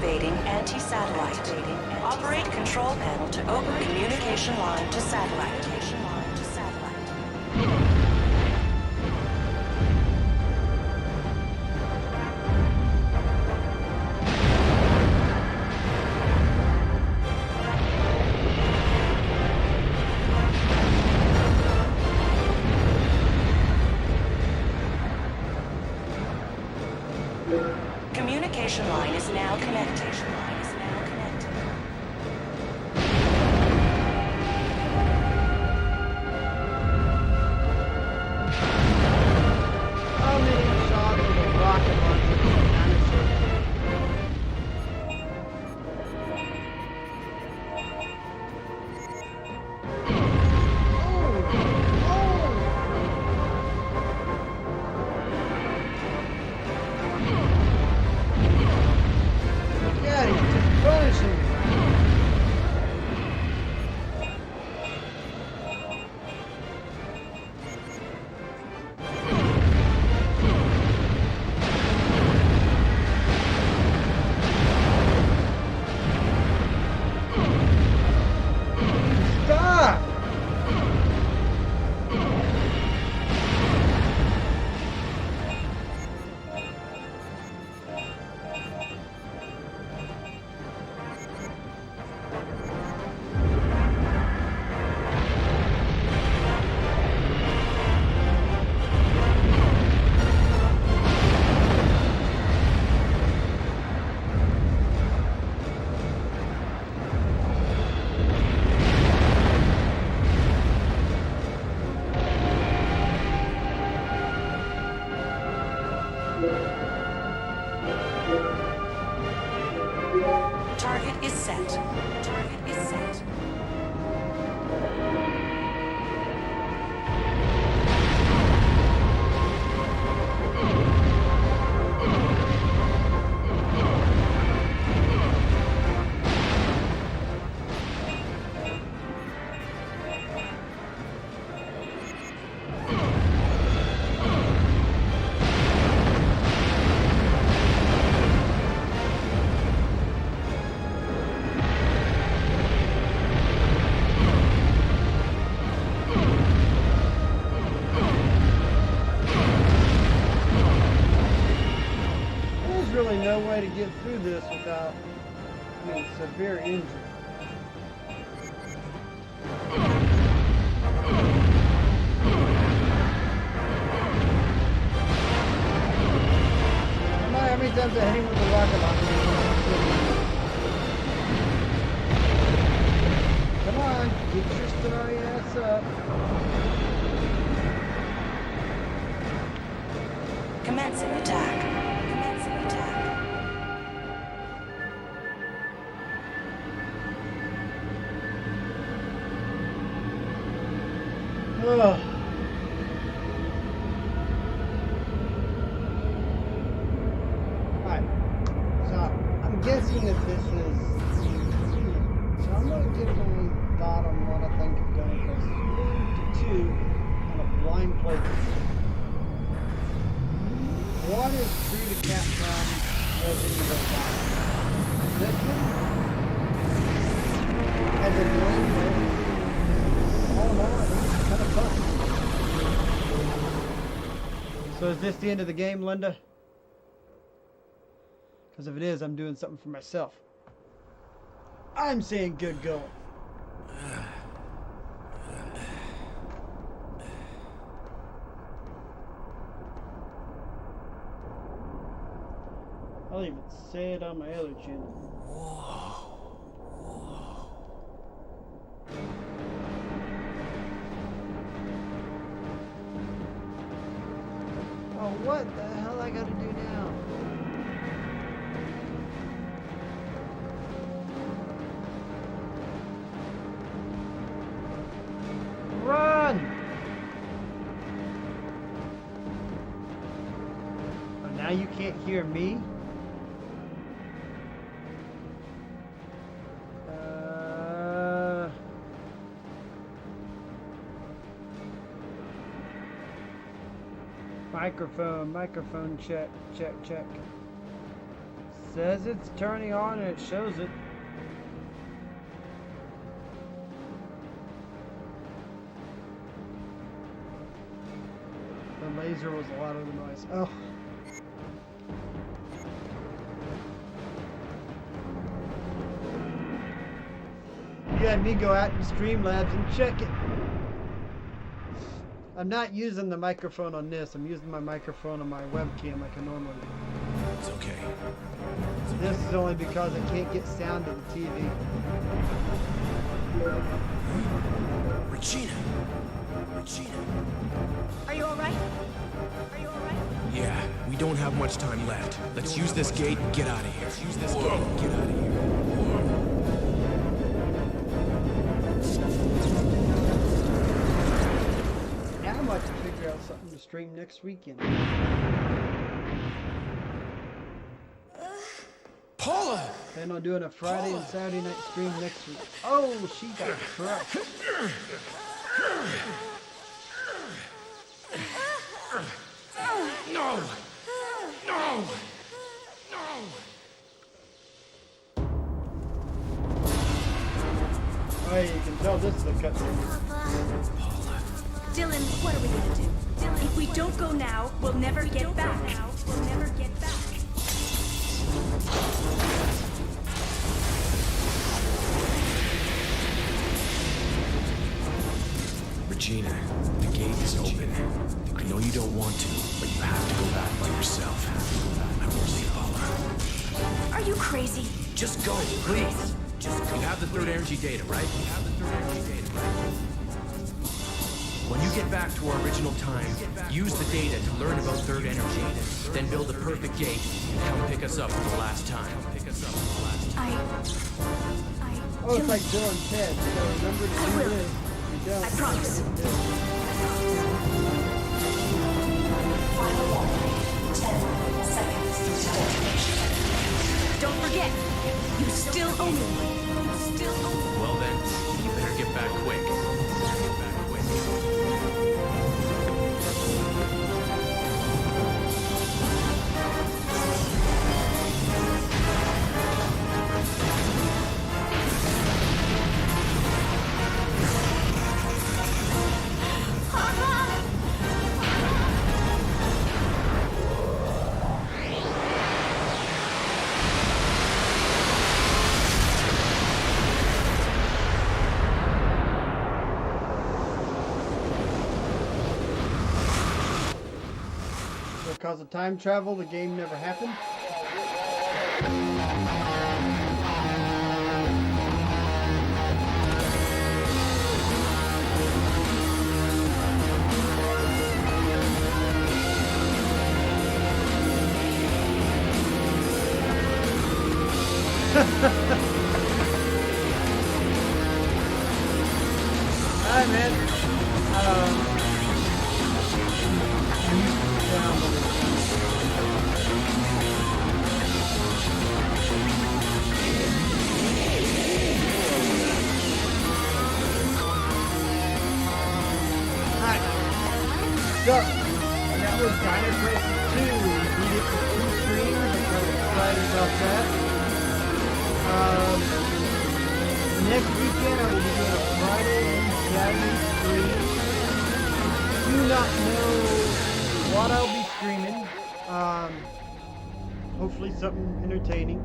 Activating anti-satellite. Operate control panel to open communication line to satellite. Communication line is now connected. How many shots of a rocket launcher can a dinosaur take? Yeah, he's just punishing me. Stop! Target is set. Target is set. There's really no way to get through this without, severe injury. No matter how many times I hit him with the rocket launcher. Come on, get your starry ass up. Commencing attack. Commencing attack. Ugh. Alright, so I'm guessing that this is. So I'm going to give my thought on what I think of going from 3 to 2 on a blind playthrough. What is true to Capcom Resident Evil 5? This one has a blind play. All in all, I think it's kind of fun. So is this the end of the game, Linda? Because if it is, I'm doing something for myself. I'm saying good going. I'll even say it on my other channel. Oh, what the hell I gotta do now? Run! Oh, now you can't hear me? Microphone check. Says it's turning on and it shows it. The laser was a lot of the noise. Oh. You had me go out in Streamlabs and check it. I'm not using the microphone on this. I'm using my microphone on my webcam like I normally do. It's okay. This is only because I can't get sound to the TV. Regina! Regina! Are you alright? Are you alright? Yeah, we don't have much time left. Let's use this gate and get out of here. Use this gate and get out of here. Now I'm about to figure out something to stream next weekend. Paula! Plan on doing a Friday and Saturday night stream next week. Oh, she got crushed. No! No! No! Oh, you can tell this is a cutscene. Paula. Dylan, what are we gonna do? Dylan, if we don't go now, we'll never get back. We'll never get back. Regina, the gate is open. I know you don't want to, but you have to go back by yourself. I won't leave, Paula. Are you crazy? Just go, please. Just go. You have the third energy data, right? You have the third energy data, right? When you get back to our original time, use the data to learn about third energy, then build a perfect gate and come pick us up for the last time. Pick us up for the last time. Oh, it's like Dylan said. So remember to do this. You don't. I promise. Final warning. 10 seconds to detonation. Don't forget, you still owe me. You still owe me. Well then, you better get back quick. Get back quick. Because of time travel, the game never happened. Hi, man. So, that was Dino Crisis 2. We beat it with 2 streams. I'm kind of excited about that. Next weekend I will be doing a Friday and Saturday stream. Do not know what I'll be streaming. Hopefully something entertaining.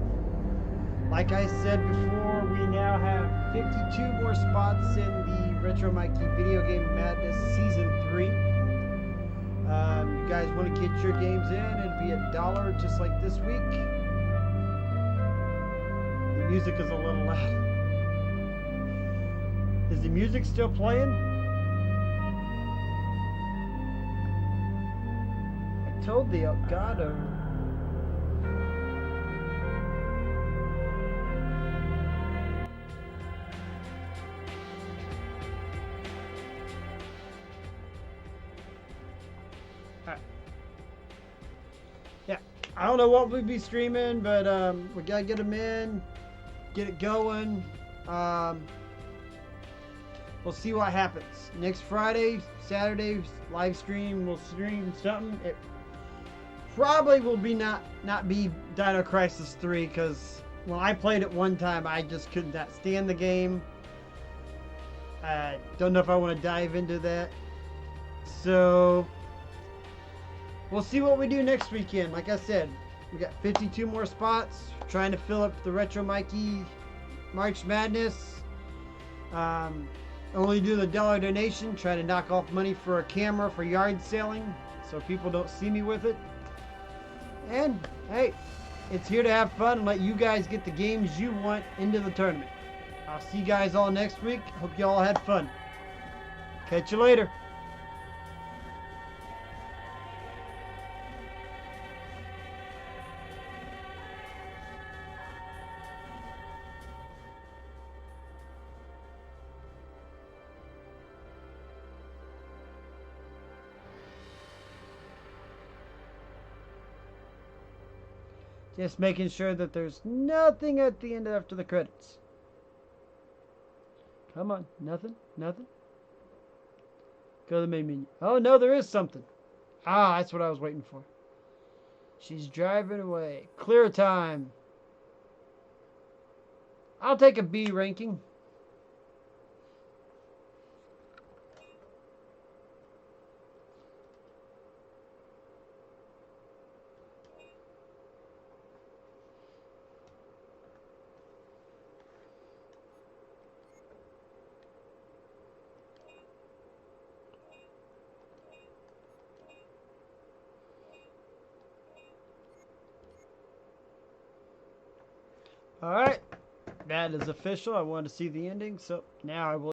Like I said before, we now have 52 more spots in the Retro Mikey Video Game Madness Season 3. You guys want to get your games in, it'd be $1 just like this week. The music is a little loud. Is the music still playing? I told the Elgato. Yeah, I don't know what we'll be streaming, but we gotta get them in, get it going. We'll see what happens. Next Friday, Saturday, live stream, we'll stream something. probably will be not be Dino Crisis 3, because when I played it one time, I just could not stand the game. I don't know if I want to dive into that. So we'll see what we do next weekend. Like I said, we got 52 more spots. Trying to fill up the Retro Mikey March Madness. Only do the dollar donation. Try to knock off money for a camera for yard selling, so people don't see me with it. And hey, it's here to have fun and let you guys get the games you want into the tournament. I'll see you guys all next week. Hope you all had fun. Catch you later. Just making sure that there's nothing at the end after the credits. Come on, nothing, nothing. Go to the main menu. Oh no, there is something. Ah, that's what I was waiting for. She's driving away. Clear time. I'll take a B ranking. All right, that is official. I wanted to see the ending, so now I will